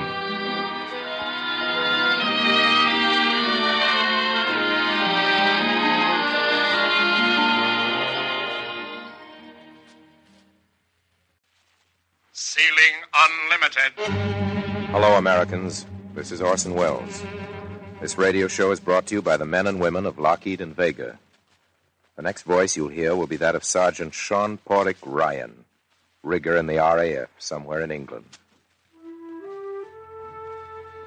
Ceiling Unlimited. Hello, Americans. This is Orson Welles. This radio show is brought to you by the men and women of Lockheed and Vega. The next voice you'll hear will be that of Sergeant Sean Portick Ryan, rigger in the RAF, somewhere in England.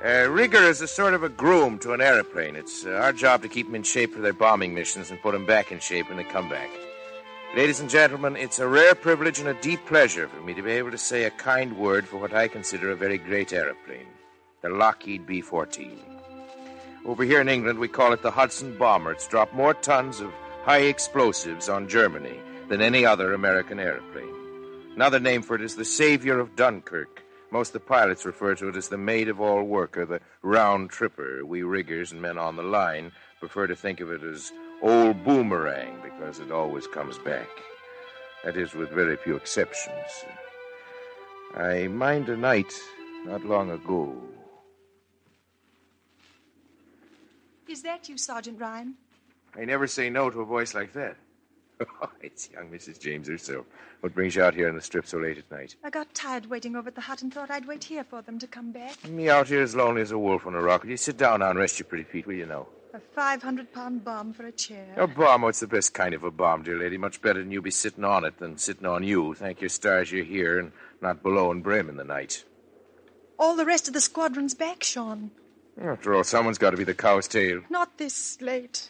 Rigger is a sort of a groom to an airplane. It's our job to keep them in shape for their bombing missions and put them back in shape when they come back. Ladies and gentlemen, it's a rare privilege and a deep pleasure for me to be able to say a kind word for what I consider a very great airplane, the Lockheed B-14. Over here in England, we call it the Hudson Bomber. It's dropped more tons of high explosives on Germany than any other American airplane. Another name for it is the Savior of Dunkirk. Most of the pilots refer to it as the maid of all work, or the round tripper. We riggers and men on the line prefer to think of it as old Boomerang, because it always comes back. That is, with very few exceptions. I mind a night not long ago. Is that you, Sergeant Ryan? I never say no to a voice like that. Oh, it's young Mrs. James herself. What brings you out here on the strip so late at night? I got tired waiting over at the hut and thought I'd wait here for them to come back. Me out here as lonely as a wolf on a rock. Will you sit down now and rest your pretty feet, will you know? A 500-pound bomb for a chair. A bomb? Oh, it's the best kind of a bomb, dear lady. Much better than you be sitting on it than sitting on you. Thank your stars you're here and not below and brim in the night. All the rest of the squadron's back, Sean. After all, someone's got to be the cow's tail. Not this late.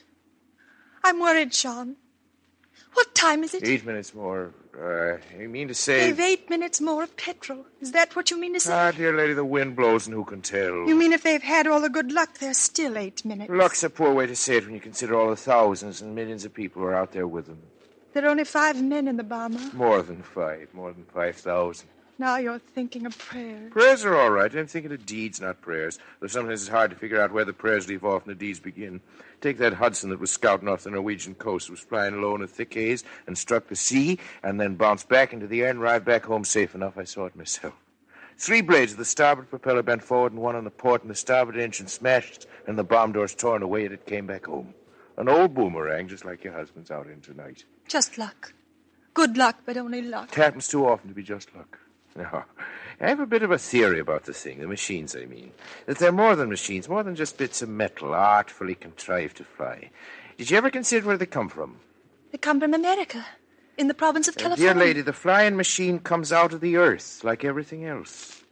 I'm worried, Sean. What time is it? 8 minutes more. You mean to say... They've 8 minutes more of petrol. Is that what you mean to say? Ah, dear lady, the wind blows and who can tell? You mean if they've had all the good luck, there's still 8 minutes? Luck's a poor way to say it when you consider all the thousands and millions of people who are out there with them. There are only 5 men in the bomber. More than 5,000. Now you're thinking of prayers. Prayers are all right. I'm thinking of deeds, not prayers. Though sometimes it's hard to figure out where the prayers leave off and the deeds begin. Take that Hudson that was scouting off the Norwegian coast. It was flying low in a thick haze and struck the sea and then bounced back into the air and arrived back home safe enough. I saw it myself. 3 blades of the starboard propeller bent forward and one on the port, and the starboard engine smashed and the bomb doors torn away, and it came back home. An old boomerang, just like your husband's out in tonight. Just luck. Good luck, but only luck. It happens too often to be just luck. No, I have a bit of a theory about the thing, the machines, I mean. That they're more than machines, more than just bits of metal, artfully contrived to fly. Did you ever consider where they come from? They come from America, in the province of California. Dear lady, the flying machine comes out of the earth, like everything else.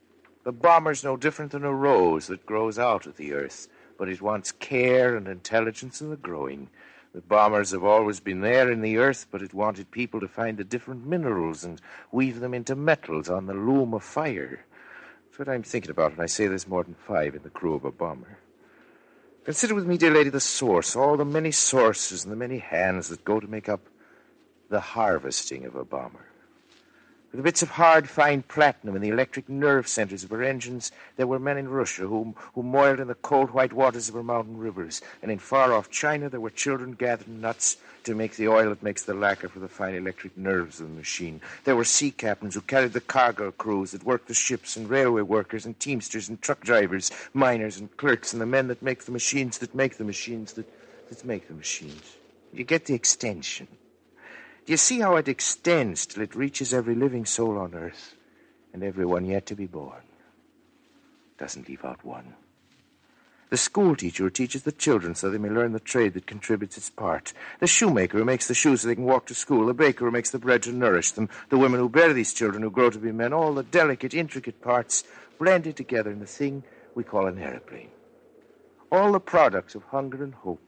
The bomber's no different than a rose that grows out of the earth, but it wants care and intelligence in the growing. The bombers have always been there in the earth, but it wanted people to find the different minerals and weave them into metals on the loom of fire. That's what I'm thinking about when I say there's more than 5 in the crew of a bomber. Consider with me, dear lady, the source, all the many sources and the many hands that go to make up the harvesting of a bomber. With the bits of hard, fine platinum in the electric nerve centers of her engines, there were men in Russia who moiled in the cold, white waters of her mountain rivers. And in far-off China, there were children gathering nuts to make the oil that makes the lacquer for the fine electric nerves of the machine. There were sea captains who carried the cargo crews that worked the ships, and railway workers and teamsters and truck drivers, miners and clerks, and the men that make the machines that make the machines that make the machines. You get the extension. Do you see how it extends till it reaches every living soul on earth and everyone yet to be born? Doesn't leave out one. The school teacher who teaches the children so they may learn the trade that contributes its part. The shoemaker who makes the shoes so they can walk to school. The baker who makes the bread to nourish them. The women who bear these children who grow to be men. All the delicate, intricate parts blended together in the thing we call an aeroplane. All the products of hunger and hope.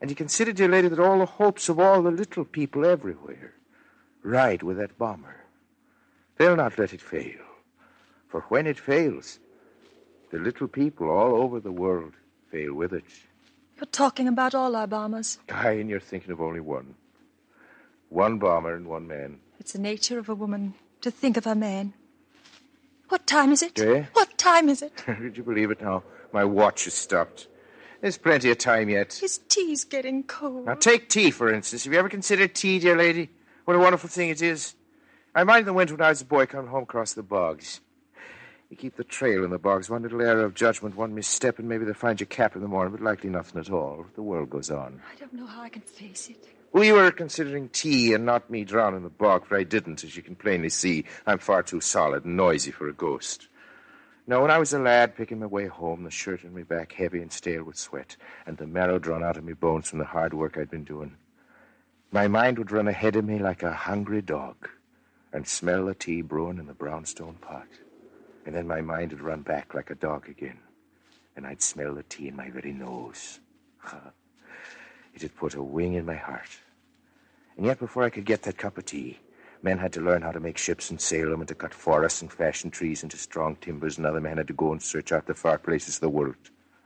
And you consider, dear lady, that all the hopes of all the little people everywhere ride with that bomber. They'll not let it fail. For when it fails, the little people all over the world fail with it. You're talking about all our bombers. Aye, and you're thinking of only one. One bomber and one man. It's the nature of a woman to think of her man. What time is it? Eh? What time is it? Would you believe it now? My watch has stopped. There's plenty of time yet. His tea's getting cold. Now, take tea, for instance. Have you ever considered tea, dear lady? What a wonderful thing it is. I mind the winter when I was a boy coming home across the bogs. You keep the trail in the bogs, one little error of judgment, one misstep, and maybe they'll find your cap in the morning, but likely nothing at all. The world goes on. I don't know how I can face it. We were considering tea and not me drowning in the bog, for I didn't, as you can plainly see. I'm far too solid and noisy for a ghost. Now, when I was a lad picking my way home, the shirt on my back heavy and stale with sweat, and the marrow drawn out of my bones from the hard work I'd been doing, my mind would run ahead of me like a hungry dog and smell the tea brewing in the brownstone pot. And then my mind would run back like a dog again, and I'd smell the tea in my very nose. It'd put a wing in my heart. And yet before I could get that cup of tea, men had to learn how to make ships and sail them and to cut forests and fashion trees into strong timbers, and other men had to go and search out the far places of the world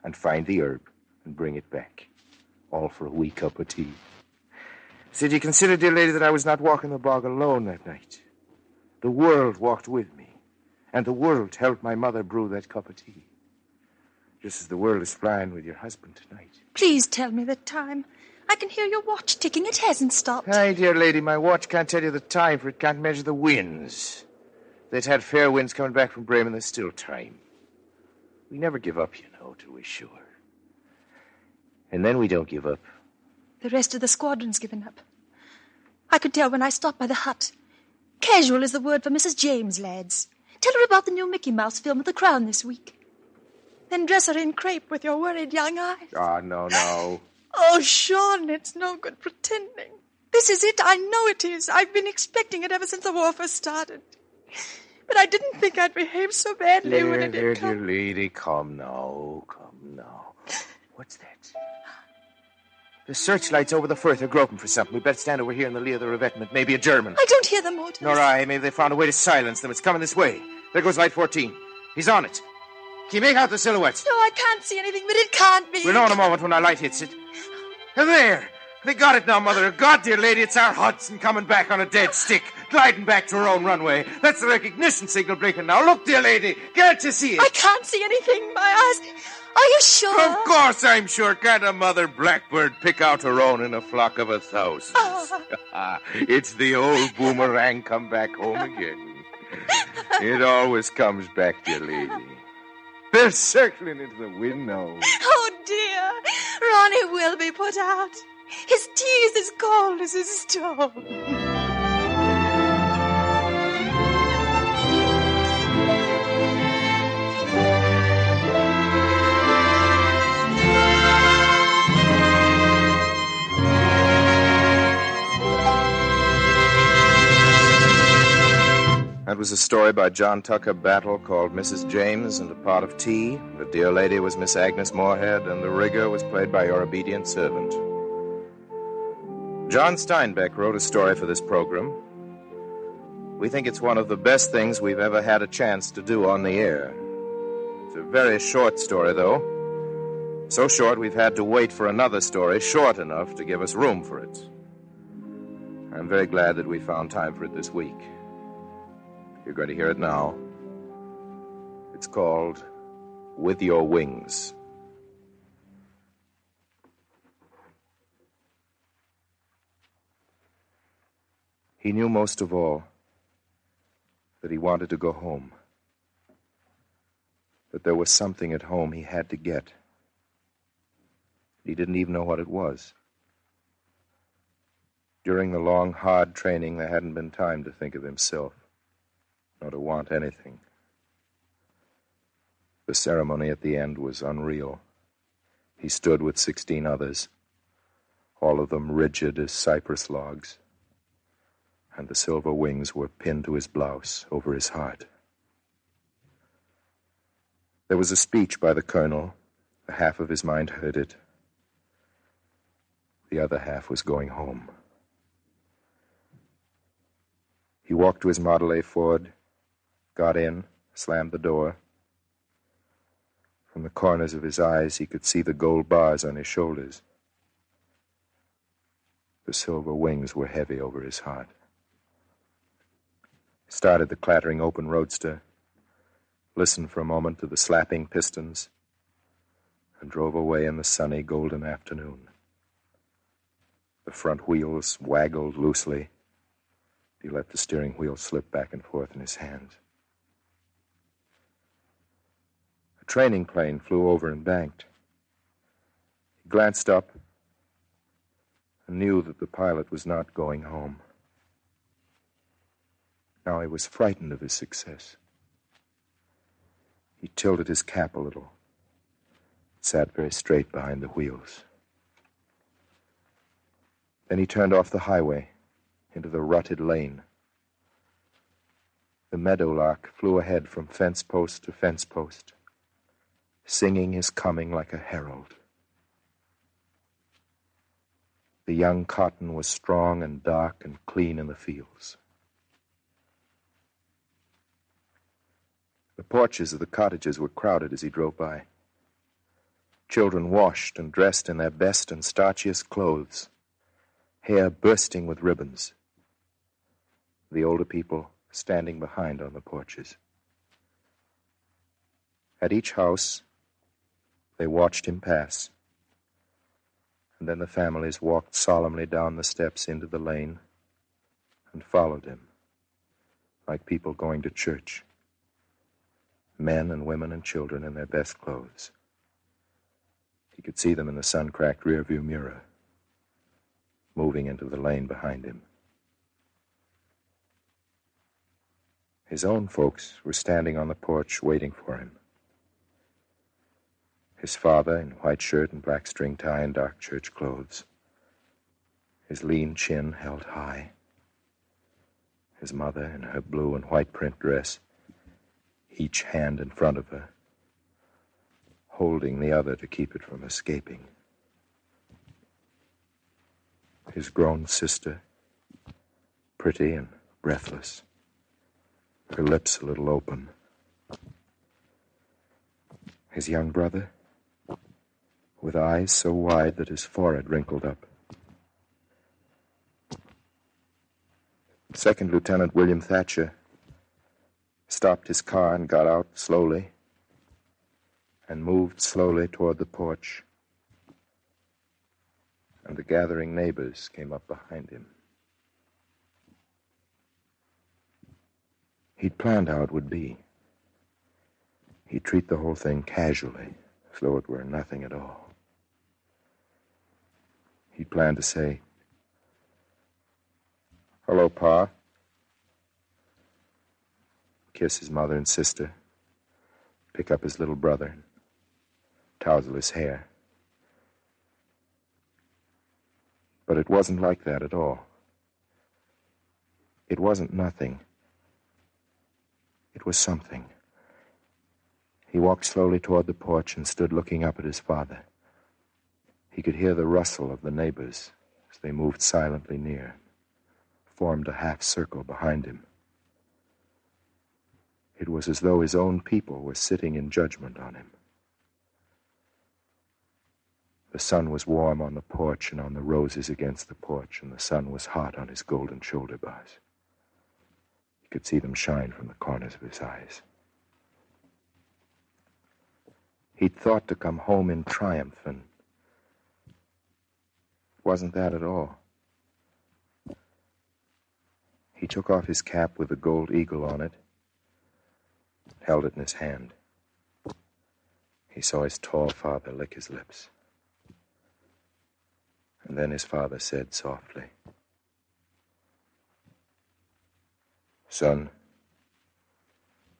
and find the herb and bring it back, all for a wee cup of tea. So did you consider, dear lady, that I was not walking the bog alone that night? The world walked with me, and the world helped my mother brew that cup of tea, just as the world is flying with your husband tonight. Please tell me the time. I can hear your watch ticking. It hasn't stopped. Aye, dear lady, my watch can't tell you the time, for it can't measure the winds. They'd had fair winds coming back from Bremen. There's still time. We never give up, you know, till we're sure. And then we don't give up. The rest of the squadron's given up. I could tell when I stopped by the hut. Casual is the word for Mrs. James, lads. Tell her about the new Mickey Mouse film at the Crown this week. Then dress her in crepe with your worried young eyes. Ah, no. Oh, Sean, it's no good pretending. This is it. I know it is. I've been expecting it ever since the war first started. But I didn't think I'd behave so badly when it did come. Dear lady, come now. What's that? The searchlights over the Firth are groping for something. We'd better stand over here in the lee of the revetment. Maybe a German. I don't hear the motors. Nor I. Maybe they found a way to silence them. It's coming this way. There goes light 14. He's on it. Can you make out the silhouettes? No, I can't see anything, but it can't be. We'll know in a moment when our light hits it. There! They got it now, Mother of God, dear lady. It's our Hudson coming back on a dead stick, gliding back to her own runway. That's the recognition signal breaking now. Look, dear lady. Can't you see it? I can't see anything. My eyes... Are you sure? Of course I'm sure. Can't a mother blackbird pick out her own in a flock of 1,000? It's the old boomerang come back home again. It always comes back, dear lady. They're circling into the wind now. Oh, dear. Ronnie will be put out. His tea is as cold as his stove. That was a story by John Tucker Battle called Mrs. James and a Pot of Tea. The dear lady was Miss Agnes Moorhead, and the rigger was played by your obedient servant. John Steinbeck wrote a story for this program. We think it's one of the best things we've ever had a chance to do on the air. It's a very short story, though. So short we've had to wait for another story short enough to give us room for it. I'm very glad that we found time for it this week. You're going to hear it now. It's called With Your Wings. He knew most of all that he wanted to go home. But there was something at home he had to get. He didn't even know what it was. During the long, hard training, there hadn't been time to think of himself, nor to want anything. The ceremony at the end was unreal. He stood with 16 others, all of them rigid as cypress logs, and the silver wings were pinned to his blouse over his heart. There was a speech by the colonel. The half of his mind heard it. The other half was going home. He walked to his Model A Ford, got in, slammed the door. From the corners of his eyes, he could see the gold bars on his shoulders. The silver wings were heavy over his heart. He started the clattering open roadster, listened for a moment to the slapping pistons, and drove away in the sunny golden afternoon. The front wheels waggled loosely. He let the steering wheel slip back and forth in his hands. A training plane flew over and banked. He glanced up and knew that the pilot was not going home. Now he was frightened of his success. He tilted his cap a little, sat very straight behind the wheels. Then he turned off the highway into the rutted lane. The meadowlark flew ahead from fence post to fence post, singing his coming like a herald. The young cotton was strong and dark and clean in the fields. The porches of the cottages were crowded as he drove by. Children washed and dressed in their best and starchiest clothes, hair bursting with ribbons. The older people standing behind on the porches. At each house, they watched him pass, and then the families walked solemnly down the steps into the lane and followed him, like people going to church. Men and women and children in their best clothes. He could see them in the sun-cracked rearview mirror, moving into the lane behind him. His own folks were standing on the porch waiting for him. His father in white shirt and black string tie and dark church clothes. His lean chin held high. His mother in her blue and white print dress, each hand in front of her, holding the other to keep it from escaping. His grown sister, pretty and breathless, her lips a little open. His young brother, with eyes so wide that his forehead wrinkled up. Second Lieutenant William Thatcher stopped his car and got out slowly and moved slowly toward the porch. And the gathering neighbors came up behind him. He'd planned how it would be. He'd treat the whole thing casually, as though it were nothing at all. He'd planned to say, "Hello, Pa." Kiss his mother and sister, pick up his little brother, tousle his hair. But it wasn't like that at all. It wasn't nothing. It was something. He walked slowly toward the porch and stood looking up at his father. He could hear the rustle of the neighbors as they moved silently near, formed a half circle behind him. It was as though his own people were sitting in judgment on him. The sun was warm on the porch and on the roses against the porch, and the sun was hot on his golden shoulder bars. He could see them shine from the corners of his eyes. He'd thought to come home in triumph, and it wasn't that at all. He took off his cap with the gold eagle on it, held it in his hand. He saw his tall father lick his lips. And then his father said softly, "Son,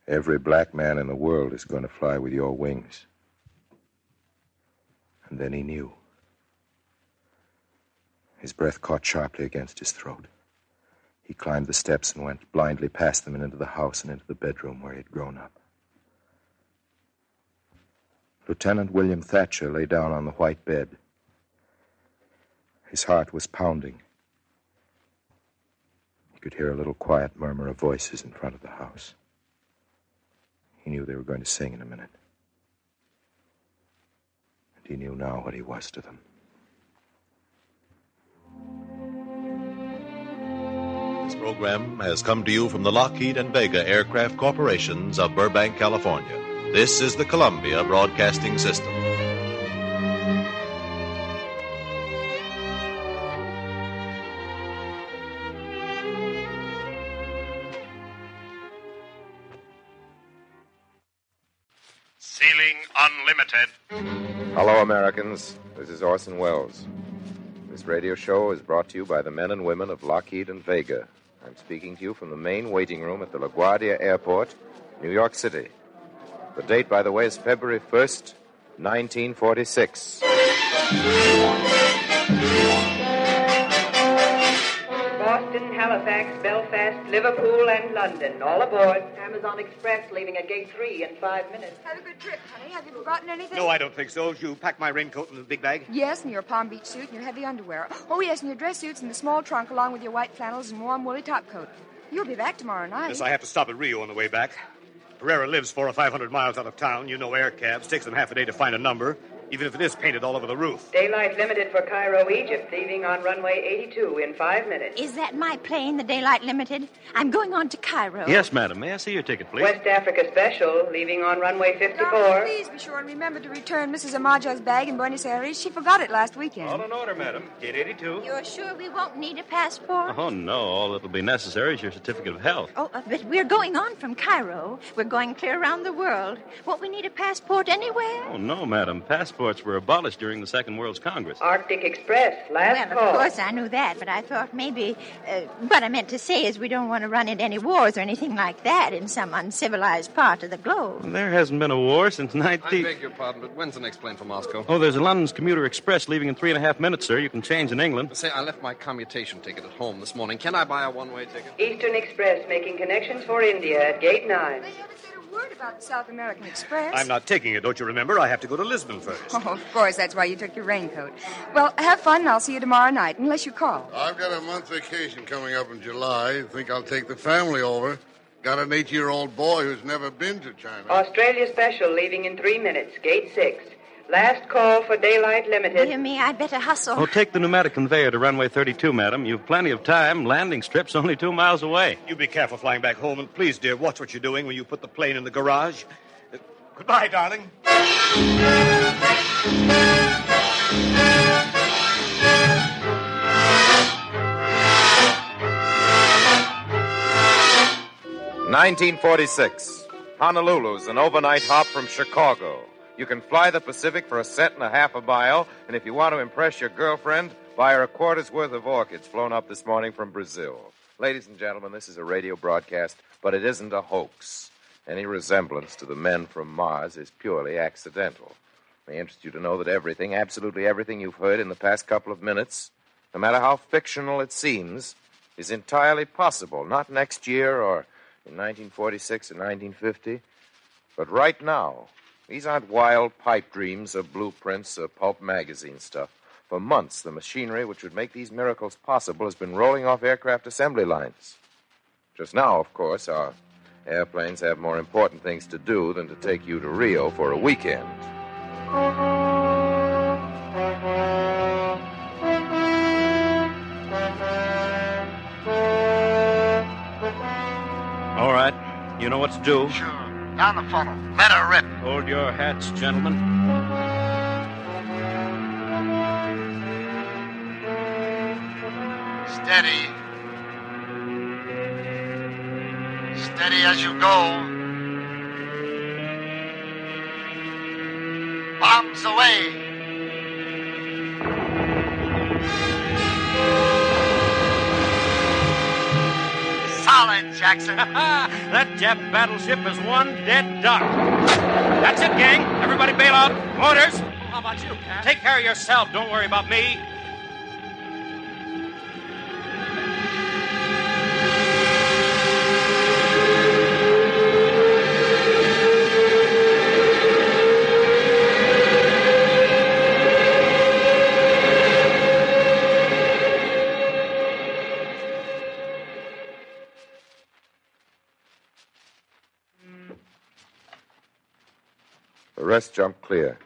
every black man in the world is going to fly with your wings." And then he knew. His breath caught sharply against his throat. He climbed the steps and went blindly past them and into the house and into the bedroom where he had grown up. Lieutenant William Thatcher lay down on the white bed. His heart was pounding. He could hear a little quiet murmur of voices in front of the house. He knew they were going to sing in a minute. And he knew now what he was to them. This program has come to you from the Lockheed and Vega Aircraft Corporations of Burbank, California. This is the Columbia Broadcasting System. Sailing Unlimited. Hello, Americans. This is Orson Welles. This radio show is brought to you by the men and women of Lockheed and Vega. I'm speaking to you from the main waiting room at the LaGuardia Airport, New York City. The date, by the way, is February 1st, 1946. Boston, Halifax, Belfast, Liverpool, and London. All aboard. Amazon Express leaving at gate 3 in 5 minutes. Have a good trip, honey. Have you forgotten anything? No, I don't think so. You pack my raincoat in the big bag? Yes, and your Palm Beach suit and your heavy underwear. Oh, yes, and your dress suits in the small trunk along with your white flannels and warm woolly topcoat. You'll be back tomorrow night. Yes, I have to stop at Rio on the way back. Herrera lives 400 or 500 miles out of town. You know air cabs. Takes them half a day to find a number, even if it is painted all over the roof. Daylight limited for Cairo, Egypt, leaving on runway 82 in 5 minutes. Is that my plane, the Daylight Limited? I'm going on to Cairo. Yes, madam. May I see your ticket, please? West Africa Special, leaving on runway 54. Darling, please be sure and remember to return Mrs. Amaja's bag in Buenos Aires. She forgot it last weekend. All in order, madam. Gate 82. You're sure we won't need a passport? Oh, no. All that'll be necessary is your certificate of health. Oh, but we're going on from Cairo. We're going clear around the world. Won't we need a passport anywhere? Oh, no, madam. Passports were abolished during the Second World's Congress. Arctic Express, last Well, call. of course, I knew that, but I thought maybe... what I meant to say is we don't want to run into any wars or anything like that in some uncivilized part of the globe. Well, there hasn't been a war since 19... I beg your pardon, but when's the next plane for Moscow? Oh, there's a London's Commuter Express leaving in 3.5 minutes, sir. You can change in England. Say, I left my commutation ticket at home this morning. Can I buy a one-way ticket? Eastern Express making connections for India at gate 9. word about the South American Express? I'm not taking it, don't you remember? I have to go to Lisbon first. Oh, of course. That's why you took your raincoat. Well, have fun, and I'll see you tomorrow night, unless you call. I've got a month vacation coming up in July. Think I'll take the family over. Got an 8-year-old boy who's never been to China. Australia Special leaving in 3 minutes, gate 6. Last call for Daylight Limited. Dear me, I'd better hustle. Oh, take the pneumatic conveyor to runway 32, madam. You've plenty of time. Landing strip's only 2 miles away. You be careful flying back home, and please, dear, watch what you're doing when you put the plane in the garage. Goodbye, darling. $1946. Honolulu's an overnight hop from Chicago. You can fly the Pacific for $1.50 a mile, and if you want to impress your girlfriend, buy her a quarter's worth of orchids flown up this morning from Brazil. Ladies and gentlemen, this is a radio broadcast, but it isn't a hoax. Any resemblance to the men from Mars is purely accidental. It may interest you to know that everything, absolutely everything you've heard in the past couple of minutes, no matter how fictional it seems, is entirely possible, not next year or in 1946 or 1950, but right now. These aren't wild pipe dreams or blueprints or pulp magazine stuff. For months, the machinery which would make these miracles possible has been rolling off aircraft assembly lines. Just now, of course, our airplanes have more important things to do than to take you to Rio for a weekend. All right. You know what to do. Sure. Down the funnel. Letter written. Hold your hats, gentlemen. Steady. Steady as you go. Bombs away. Solid, Jackson. That Jap battleship is one dead duck. That's it, gang. Everybody bail out. Orders. How about you, Cap? Take care of yourself. Don't worry about me. The rest jumped clear.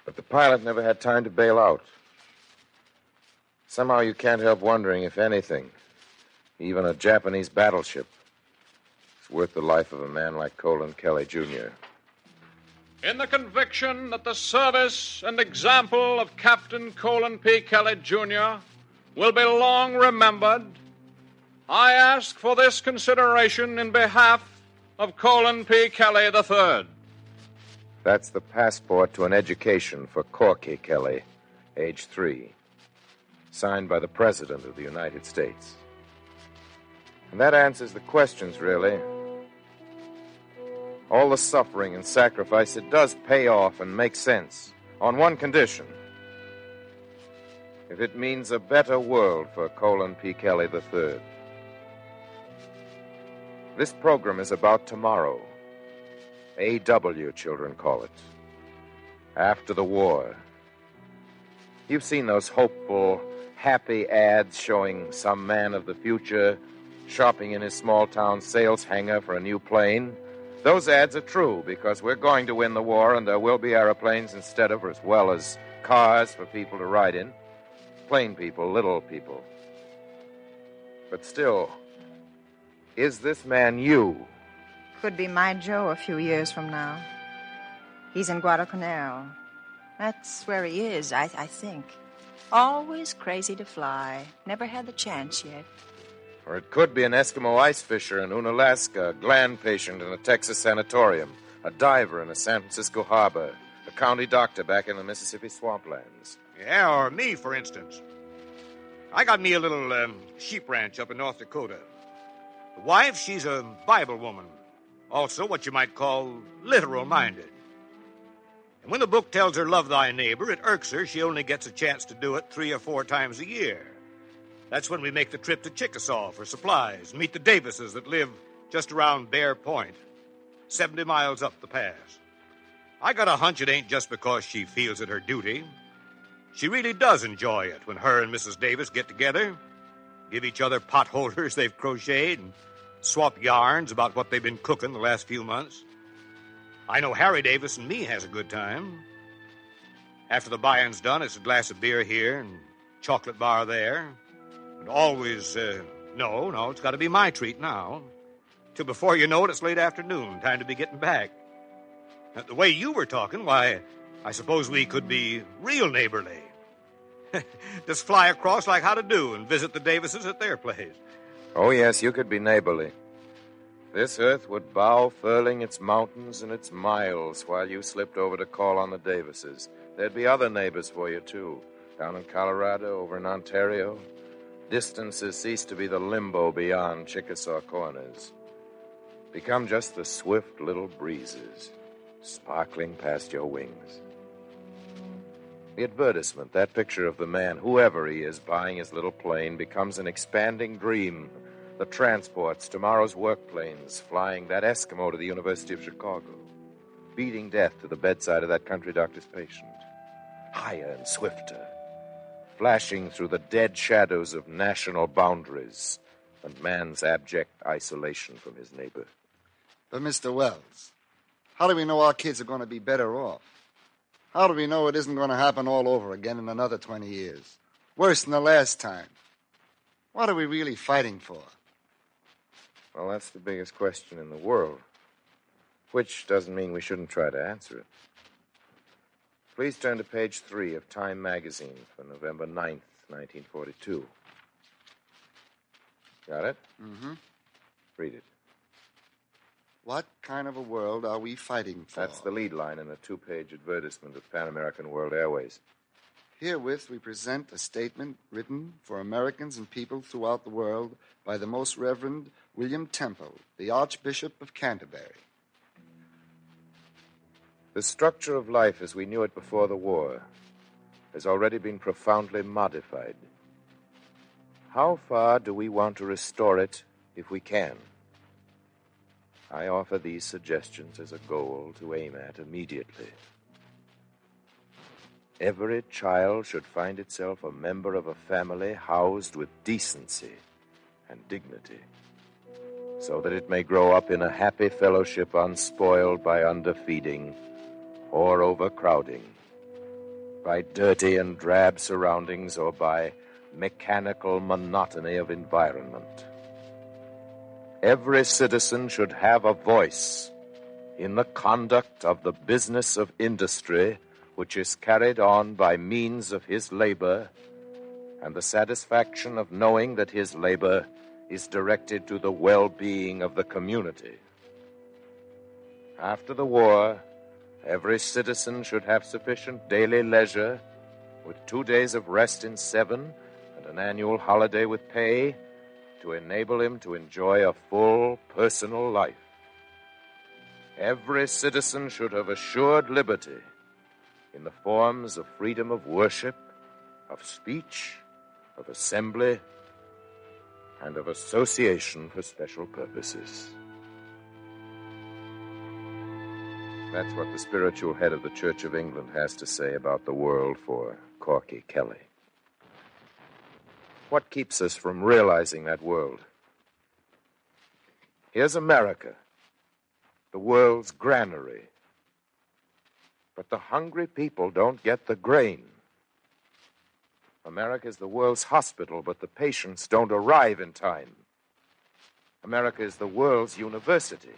But the pilot never had time to bail out. Somehow you can't help wondering if anything, even a Japanese battleship, is worth the life of a man like Colin Kelly, Jr. In the conviction that the service and example of Captain Colin P. Kelly, Jr. will be long remembered, I ask for this consideration in behalf of Colin P. Kelly III. That's the passport to an education for Corky Kelly, age 3, signed by the President of the United States. And that answers the questions, really. All the suffering and sacrifice, it does pay off and make sense, on one condition. If it means a better world for Colin P. Kelly III. This program is about tomorrow. AW, children call it. After the war. You've seen those hopeful, happy ads showing some man of the future shopping in his small-town sales hangar for a new plane. Those ads are true because we're going to win the war and there will be airplanes instead of, as well as cars for people to ride in. Plain people, little people. But still, is this man you? Could be my Joe a few years from now. He's in Guadalcanal. That's where he is, I think. Always crazy to fly. Never had the chance yet. Or it could be an Eskimo ice fisher in Unalaska, a gland patient in a Texas sanatorium, a diver in a San Francisco harbor, a county doctor back in the Mississippi swamplands. Yeah, or me, for instance. I got me a little sheep ranch up in North Dakota. The wife, she's a Bible woman. Also what you might call literal-minded. And when the book tells her love thy neighbor, it irks her she only gets a chance to do it 3 or 4 times a year. That's when we make the trip to Chickasaw for supplies, meet the Davises that live just around Bear Point, 70 miles up the pass. I got a hunch it ain't just because she feels it her duty. She really does enjoy it when her and Mrs. Davis get together, give each other pot holders they've crocheted, and swap yarns about what they've been cooking the last few months. I know Harry Davis and me has a good time. After the buy-in's done, it's a glass of beer here and chocolate bar there. And always, no, it's got to be my treat now. Till before you know it, it's late afternoon, time to be getting back. Now, the way you were talking, why, I suppose we could be real neighborly. Just fly across like how to do and visit the Davises at their place. Oh, yes, you could be neighborly. This earth would bow, furling its mountains and its miles while you slipped over to call on the Davises. There'd be other neighbors for you, too. Down in Colorado, over in Ontario. Distances cease to be the limbo beyond Chickasaw Corners. Become just the swift little breezes sparkling past your wings. The advertisement, that picture of the man, whoever he is, buying his little plane, becomes an expanding dream. The transports, tomorrow's work planes, flying that Eskimo to the University of Chicago, beating death to the bedside of that country doctor's patient. Higher and swifter, flashing through the dead shadows of national boundaries and man's abject isolation from his neighbor. But, Mr. Wells, how do we know our kids are going to be better off? How do we know it isn't going to happen all over again in another 20 years? Worse than the last time. What are we really fighting for? Well, that's the biggest question in the world, which doesn't mean we shouldn't try to answer it. Please turn to page 3 of Time magazine for November 9th, 1942. Got it? Mm-hmm. Read it. What kind of a world are we fighting for? That's the lead line in a 2-page advertisement of Pan American World Airways. Herewith we present a statement written for Americans and people throughout the world by the Most Reverend William Temple, the Archbishop of Canterbury. The structure of life as we knew it before the war has already been profoundly modified. How far do we want to restore it if we can? I offer these suggestions as a goal to aim at immediately. Every child should find itself a member of a family housed with decency and dignity, so that it may grow up in a happy fellowship unspoiled by underfeeding or overcrowding, by dirty and drab surroundings, or by mechanical monotony of environment. Every citizen should have a voice in the conduct of the business of industry which is carried on by means of his labor, and the satisfaction of knowing that his labor is directed to the well-being of the community. After the war, every citizen should have sufficient daily leisure, with 2 days of rest in 7 and an annual holiday with pay, to enable him to enjoy a full personal life. Every citizen should have assured liberty in the forms of freedom of worship, of speech, of assembly, and of association for special purposes. That's what the spiritual head of the Church of England has to say about the world for Corky Kelly. What keeps us from realizing that world? Here's America, the world's granary. But the hungry people don't get the grain. America is the world's hospital, but the patients don't arrive in time. America is the world's university,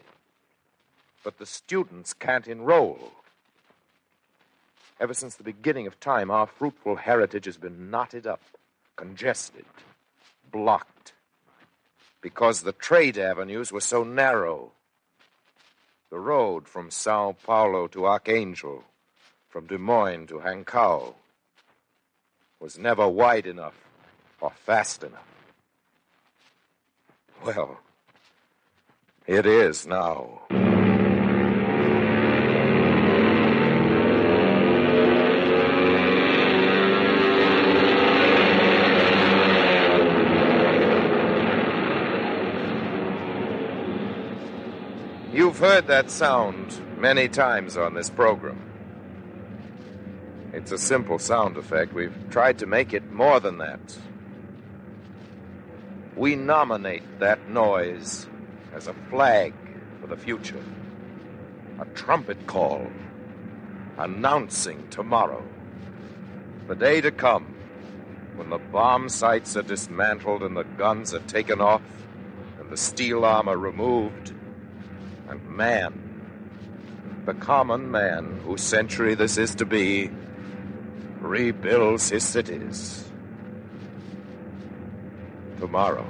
but the students can't enroll. Ever since the beginning of time, our fruitful heritage has been knotted up, congested, blocked, because the trade avenues were so narrow. The road from Sao Paulo to Archangel, from Des Moines to Hankow, was never wide enough or fast enough. Well, it is now. heard that sound many times on this program. It's a simple sound effect. We've tried to make it more than that. We nominate that noise as a flag for the future. A trumpet call announcing tomorrow. The day to come when the bomb sites are dismantled and the guns are taken off and the steel armor removed, and man, the common man whose century this is to be, rebuilds his cities. Tomorrow.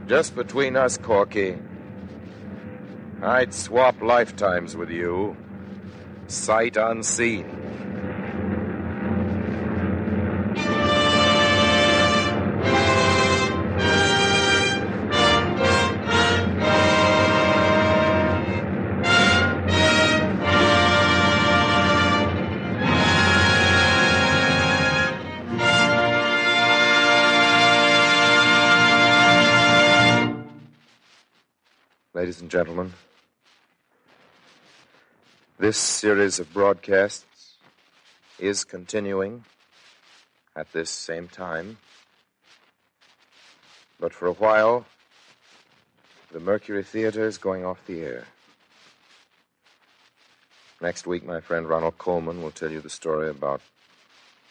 Just between us, Corky, I'd swap lifetimes with you, sight unseen. Ladies and gentlemen, this series of broadcasts is continuing at this same time. But for a while, the Mercury Theater is going off the air. Next week, my friend Ronald Coleman will tell you the story about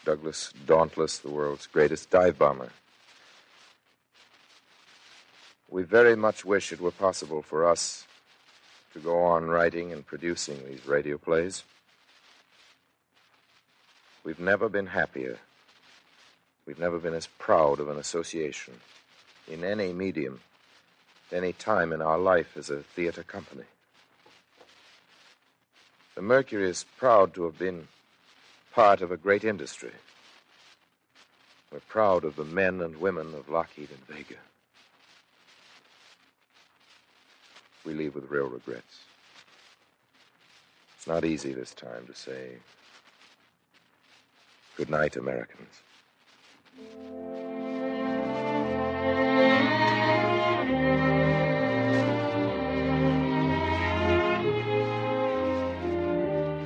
Douglas Dauntless, the world's greatest dive bomber. We very much wish it were possible for us to go on writing and producing these radio plays. We've never been happier. We've never been as proud of an association in any medium, any time in our life as a theater company. The Mercury is proud to have been part of a great industry. We're proud of the men and women of Lockheed and Vega. We leave with real regrets. It's not easy this time to say good night, Americans.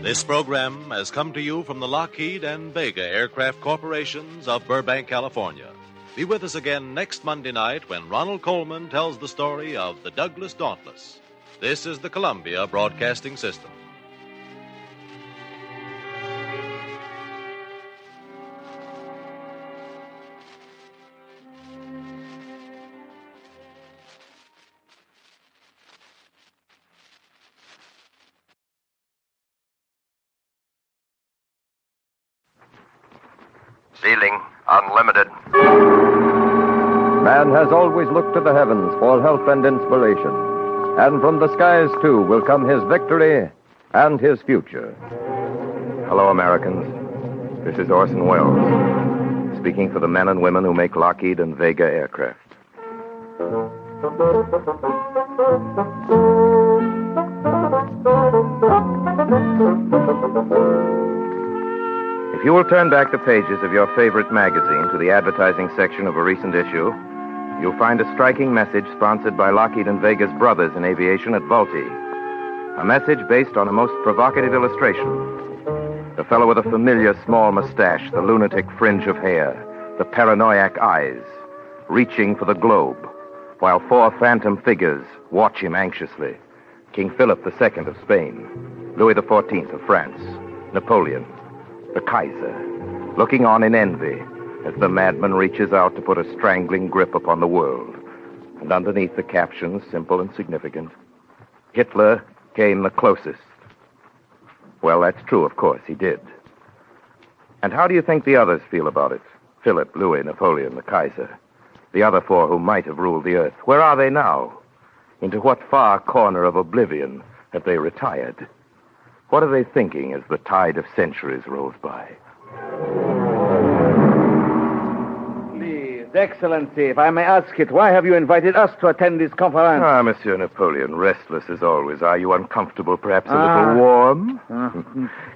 This program has come to you from the Lockheed and Vega Aircraft Corporations of Burbank, California. Be with us again next Monday night when Ronald Coleman tells the story of the Douglas Dauntless. This is the Columbia Broadcasting System. Ceiling unlimited. Man has always looked to the heavens for help and inspiration. And from the skies, too, will come his victory and his future. Hello, Americans. This is Orson Welles, speaking for the men and women who make Lockheed and Vega aircraft. If you will turn back the pages of your favorite magazine to the advertising section of a recent issue, you'll find a striking message sponsored by Lockheed and Vega's brothers in aviation at Vultee. A message based on a most provocative illustration. The fellow with a familiar small mustache, the lunatic fringe of hair, the paranoiac eyes, reaching for the globe, while four phantom figures watch him anxiously. King Philip II of Spain, Louis XIV of France, Napoleon, the Kaiser, looking on in envy as the madman reaches out to put a strangling grip upon the world. And underneath the captions, simple and significant, Hitler came the closest. Well, that's true, of course, he did. And how do you think the others feel about it? Philip, Louis, Napoleon, the Kaiser. The other four who might have ruled the earth. Where are they now? Into what far corner of oblivion have they retired? What are they thinking as the tide of centuries rolls by? Excellency, if I may ask it, why have you invited us to attend this conference? Ah, Monsieur Napoleon, restless as always. Are you uncomfortable, perhaps a little warm?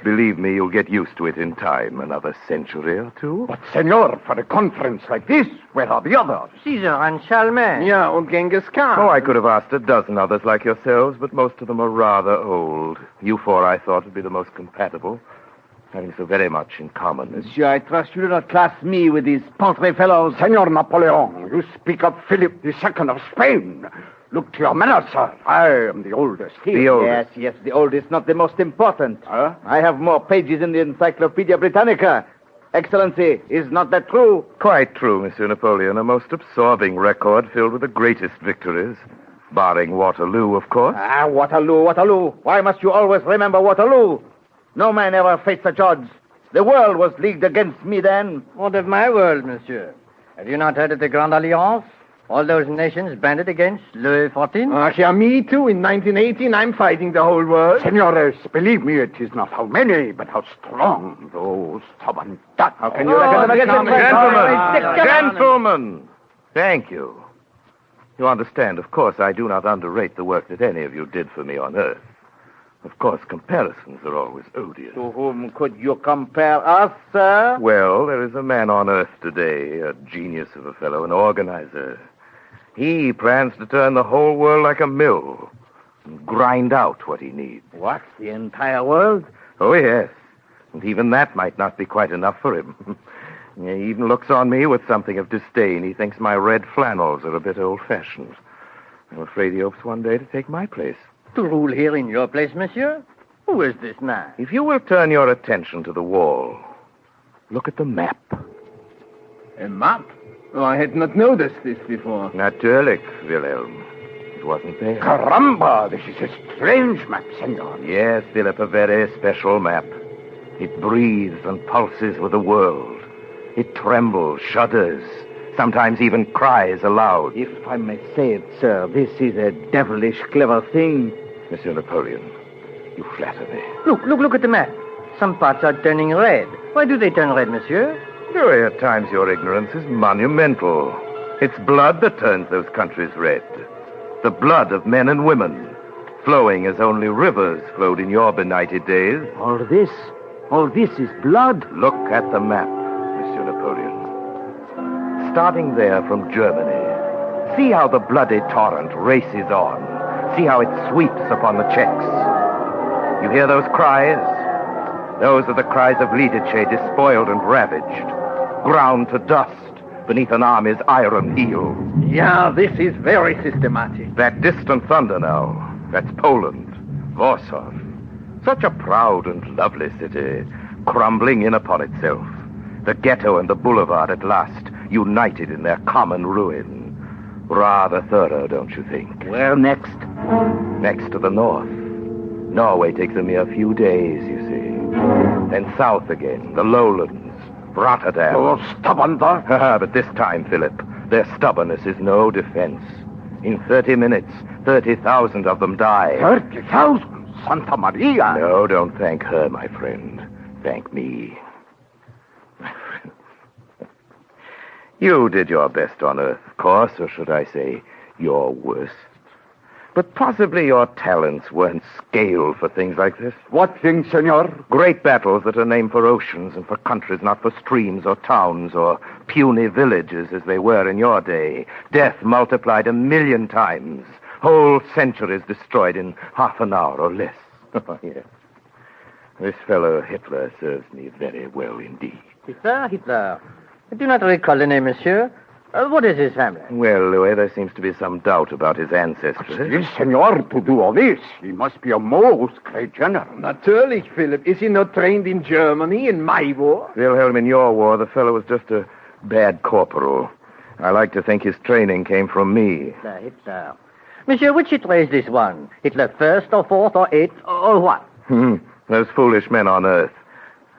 Believe me, you'll get used to it in time. Another century or two. But, Senor, for a conference like this, where are the others? Caesar and Charlemagne. Yeah, or Genghis Khan. Oh, I could have asked a dozen others like yourselves, but most of them are rather old. You four, I thought, would be the most compatible, having so very much in common. Monsieur, I trust you do not class me with these paltry fellows. Senor Napoleon, you speak of Philip II of Spain. Look to your manners, sir. I am the oldest here. The oldest? Yes, the oldest, not the most important. I have more pages in the Encyclopedia Britannica. Excellency, is not that true? Quite true, Monsieur Napoleon. A most absorbing record filled with the greatest victories. Barring Waterloo, of course. Waterloo. Why must you always remember Waterloo? No man ever faced a judge. The world was leagued against me then. What of my world, monsieur? Have you not heard of the Grande Alliance? All those nations banded against Louis XIV? Yeah, me too. In 1918, I'm fighting the whole world. Senores, believe me, it is not how many, but how strong those stubborn Dutch. How can you reckon them against Gentlemen! Thank you. You understand, of course, I do not underrate the work that any of you did for me on Earth. Of course, comparisons are always odious. To whom could you compare us, sir? Well, there is a man on Earth today, a genius of a fellow, an organizer. He plans to turn the whole world like a mill and grind out what he needs. What, the entire world? Oh, yes. And even that might not be quite enough for him. He even looks on me with something of disdain. He thinks my red flannels are a bit old-fashioned. I'm afraid he hopes one day to take my place. To rule here in your place, monsieur? Who is this man? If you will turn your attention to the wall, look at the map. A map? Oh, I had not noticed this before. Natuurlijk, Wilhelm. It wasn't there. Caramba, this is a strange map, senor. Yes, Philip, a very special map. It breathes and pulses with the world. It trembles, shudders, sometimes even cries aloud. If I may say it, sir, this is a devilish clever thing. Monsieur Napoleon, you flatter me. Look at the map. Some parts are turning red. Why do they turn red, monsieur? Oh, at times your ignorance is monumental. It's blood that turns those countries red. The blood of men and women, flowing as only rivers flowed in your benighted days. All this is blood. Look at the map, Monsieur Napoleon. Starting there from Germany, see how the bloody torrent races on. See how it sweeps upon the Czechs. You hear those cries? Those are the cries of Lidice, despoiled and ravaged, ground to dust beneath an army's iron heel. Yeah, this is very systematic. That distant thunder now, that's Poland, Warsaw. Such a proud and lovely city, crumbling in upon itself. The ghetto and the boulevard at last, united in their common ruin. Rather thorough, don't you think? Where next? Next to the north. Norway takes a mere few days, you see. Then south again, the lowlands, Rotterdam. Oh, stubborn, though. But this time, Philip, their stubbornness is no defense. In 30 minutes, 30,000 of them die. 30,000? Santa Maria. No, don't thank her, my friend. Thank me. My friend. You did your best on Earth, of course, or should I say, your worst. But possibly your talents weren't scaled for things like this. What things, senor? Great battles that are named for oceans and for countries, not for streams or towns or puny villages as they were in your day. Death multiplied 1,000,000 times. Whole centuries destroyed in half an hour or less. Yes. This fellow Hitler serves me very well indeed. Hitler. I do not recall the name, monsieur. What is his family? Well, Louis, there seems to be some doubt about his ancestry. Yes, senor, to do all this, he must be a most great general. Natürlich, Philip. Is he not trained in Germany in my war? Wilhelm, in your war, the fellow was just a bad corporal. I like to think his training came from me. Hitler. Monsieur, which Hitler is this one? Hitler first or fourth or eighth or what? Those foolish men on Earth.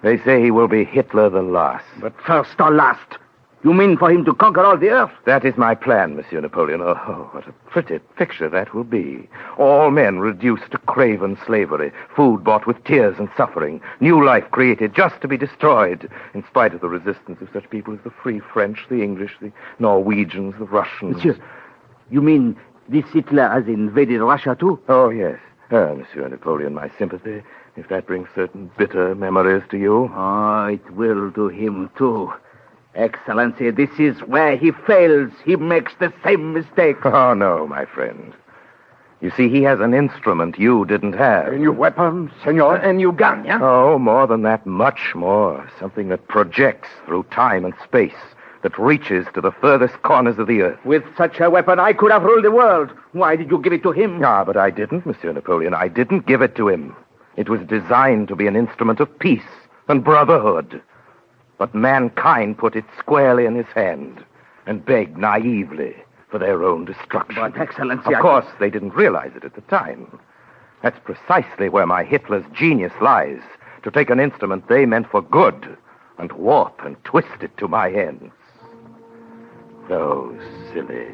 They say he will be Hitler the last. But first or last? You mean for him to conquer all the earth? That is my plan, Monsieur Napoleon. Oh, what a pretty picture that will be. All men reduced to craven slavery, food bought with tears and suffering, new life created just to be destroyed, in spite of the resistance of such people as the Free French, the English, the Norwegians, the Russians. Monsieur, you mean this Hitler has invaded Russia too? Oh, yes. Monsieur Napoleon, my sympathy, if that brings certain bitter memories to you. Oh, it will to him too. Excellency, this is where he fails. He makes the same mistake. Oh, no, my friend. You see, he has an instrument you didn't have. A new weapon, senor? A new gun, yeah? Oh, more than that, much more. Something that projects through time and space, that reaches to the furthest corners of the earth. With such a weapon, I could have ruled the world. Why did you give it to him? Ah, but I didn't, Monsieur Napoleon. I didn't give it to him. It was designed to be an instrument of peace and brotherhood. But mankind put it squarely in his hand and begged naively for their own destruction. But, Excellency, of course, they didn't realize it at the time. That's precisely where my Hitler's genius lies, to take an instrument they meant for good and warp and twist it to my ends. Those silly,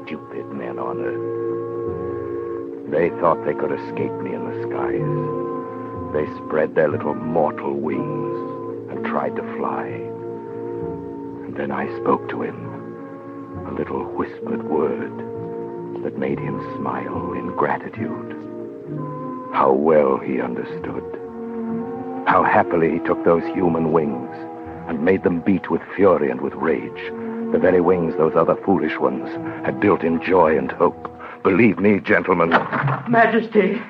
stupid men on Earth. They thought they could escape me in the skies. They spread their little mortal wings and tried to fly. And then I spoke to him, a little whispered word that made him smile in gratitude. How well he understood. How happily he took those human wings and made them beat with fury and with rage, the very wings those other foolish ones had built in joy and hope. Believe me, gentlemen. Majesty,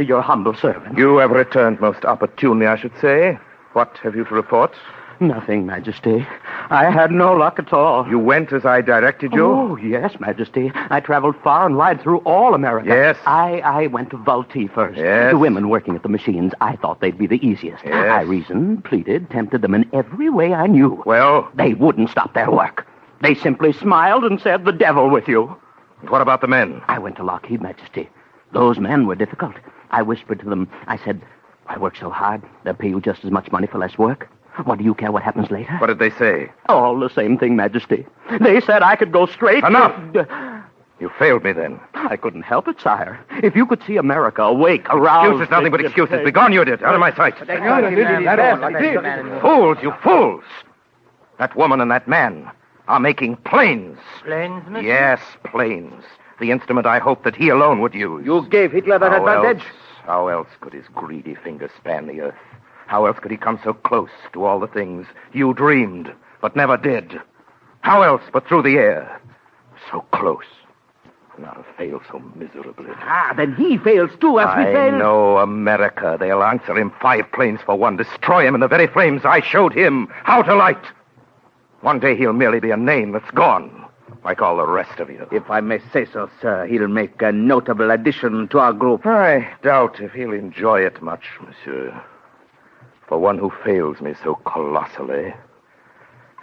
your humble servant. You have returned most opportunely, I should say. What have you to report? Nothing, Majesty. I had no luck at all. You went as I directed you? Oh, yes, Majesty. I traveled far and wide through all America. Yes? I went to Vultee first. Yes? The women working at the machines, I thought they'd be the easiest. Yes? I reasoned, pleaded, tempted them in every way I knew. Well? They wouldn't stop their work. They simply smiled and said, "The devil with you." And what about the men? I went to Lockheed, Majesty. Those men were difficult. I whispered to them. I said, "I work so hard, they'll pay you just as much money for less work. What do you care what happens later?" What did they say? All the same thing, Majesty. They said I could go straight... Enough! You failed me then. I couldn't help it, sire. If you could see America awake, aroused... Excuses, nothing but excuses. Begone, you did. Out of my sight. Fools, you fools! That woman and that man are making planes. Planes, monsieur? Yes, planes. The instrument I hoped that he alone would use. You gave Hitler that advantage? How else could his greedy fingers span the earth? How else could he come so close to all the things you dreamed, but never did? How else but through the air? So close. Not have failed so miserably. Ah, then he fails too, as we failed. I know America. They'll answer him 5 planes for 1. Destroy him in the very flames I showed him how to light. One day he'll merely be a name that's gone, like all the rest of you. If I may say so, sir, he'll make a notable addition to our group. I doubt if he'll enjoy it much, monsieur. For one who fails me so colossally,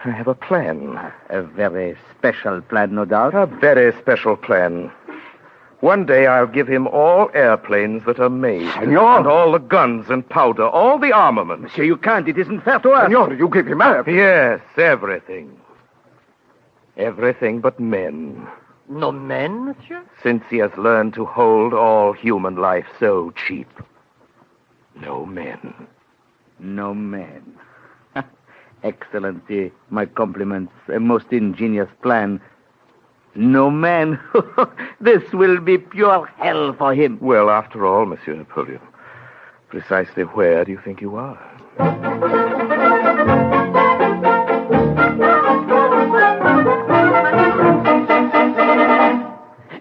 I have a plan. A very special plan, no doubt. A very special plan. One day I'll give him all airplanes that are made. Senor! And all the guns and powder, all the armament. Monsieur, you can't. It isn't fair to us. Senor, you give him everything. Yes, everything. Everything but men. No men, monsieur? Since he has learned to hold all human life so cheap. No men. No men. Excellency, my compliments. A most ingenious plan. No man. This will be pure hell for him. Well, after all, Monsieur Napoleon, precisely where do you think you are?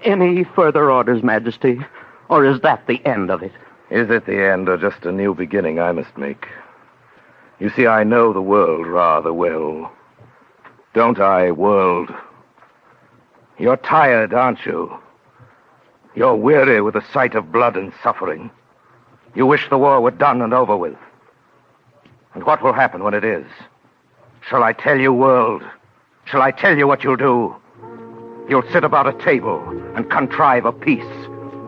Any further orders, Majesty? Or is that the end of it? Is it the end or just a new beginning I must make? You see, I know the world rather well. Don't I, world? You're tired, aren't you? You're weary with the sight of blood and suffering. You wish the war were done and over with. And what will happen when it is? Shall I tell you, world? Shall I tell you what you'll do? You'll sit about a table and contrive a peace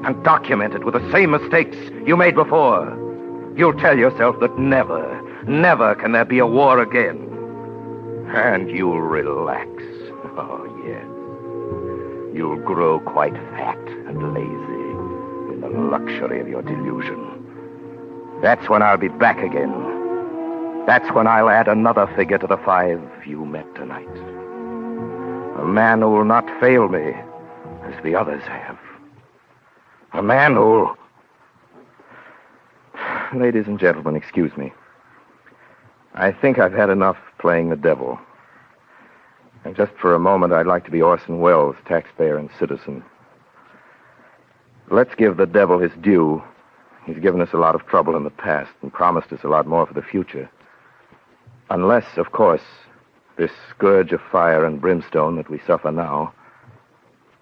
and document it with the same mistakes you made before. You'll tell yourself that never can there be a war again. And you'll relax. Oh, yes. You'll grow quite fat and lazy in the luxury of your delusion. That's when I'll be back again. That's when I'll add another figure to the 5 you met tonight. A man who will not fail me as the others have. A man who'll... Ladies and gentlemen, excuse me. I think I've had enough playing the devil. And just for a moment, I'd like to be Orson Welles, taxpayer and citizen. Let's give the devil his due. He's given us a lot of trouble in the past and promised us a lot more for the future. Unless, of course, this scourge of fire and brimstone that we suffer now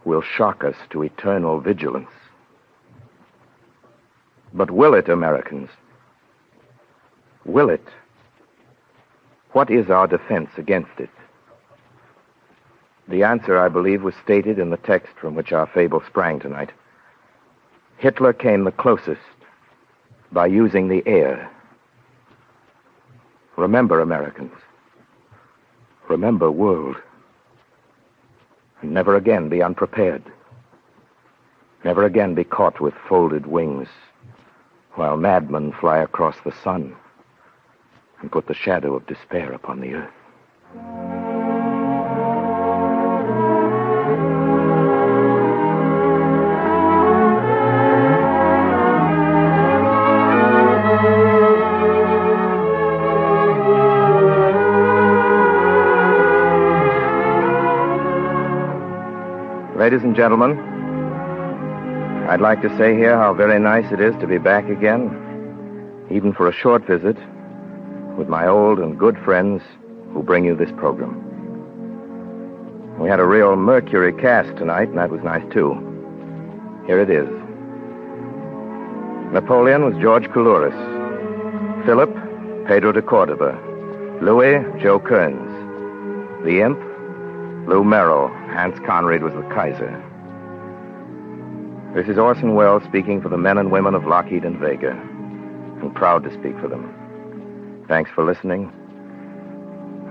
will shock us to eternal vigilance. But will it, Americans? Will it? What is our defense against it? The answer, I believe, was stated in the text from which our fable sprang tonight. Hitler came the closest by using the air. Remember, Americans. Remember, world. And never again be unprepared. Never again be caught with folded wings while madmen fly across the sun and put the shadow of despair upon the earth. Ladies and gentlemen, I'd like to say here how very nice it is to be back again, even for a short visit, with my old and good friends who bring you this program. We had a real Mercury cast tonight, and that was nice, too. Here it is. Napoleon was George Coulouris. Philip, Pedro de Cordova. Louis, Joe Kearns. The Imp, Lou Merrill. Hans Conried was the Kaiser. This is Orson Welles speaking for the men and women of Lockheed and Vega. I'm proud to speak for them. Thanks for listening.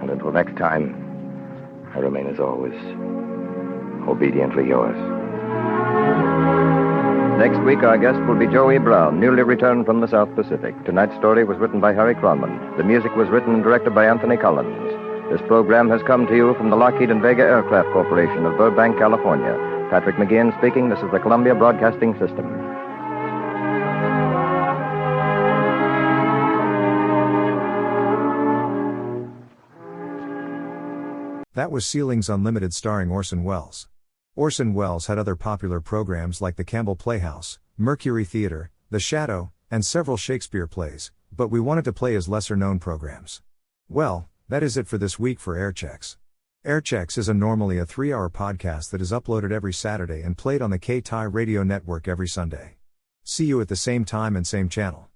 And until next time, I remain as always, obediently yours. Next week, our guest will be Joey Brown, newly returned from the South Pacific. Tonight's story was written by Harry Cronman. The music was written and directed by Anthony Collins. This program has come to you from the Lockheed and Vega Aircraft Corporation of Burbank, California. Patrick McGeehan speaking. This is the Columbia Broadcasting System. That was Ceilings Unlimited starring Orson Welles. Orson Welles had other popular programs like the Campbell Playhouse, Mercury Theater, The Shadow, and several Shakespeare plays, but we wanted to play his lesser-known programs. Well, that is it for this week for Airchecks. Airchecks is normally a 3-hour podcast that is uploaded every Saturday and played on the K-Tai radio network every Sunday. See you at the same time and same channel.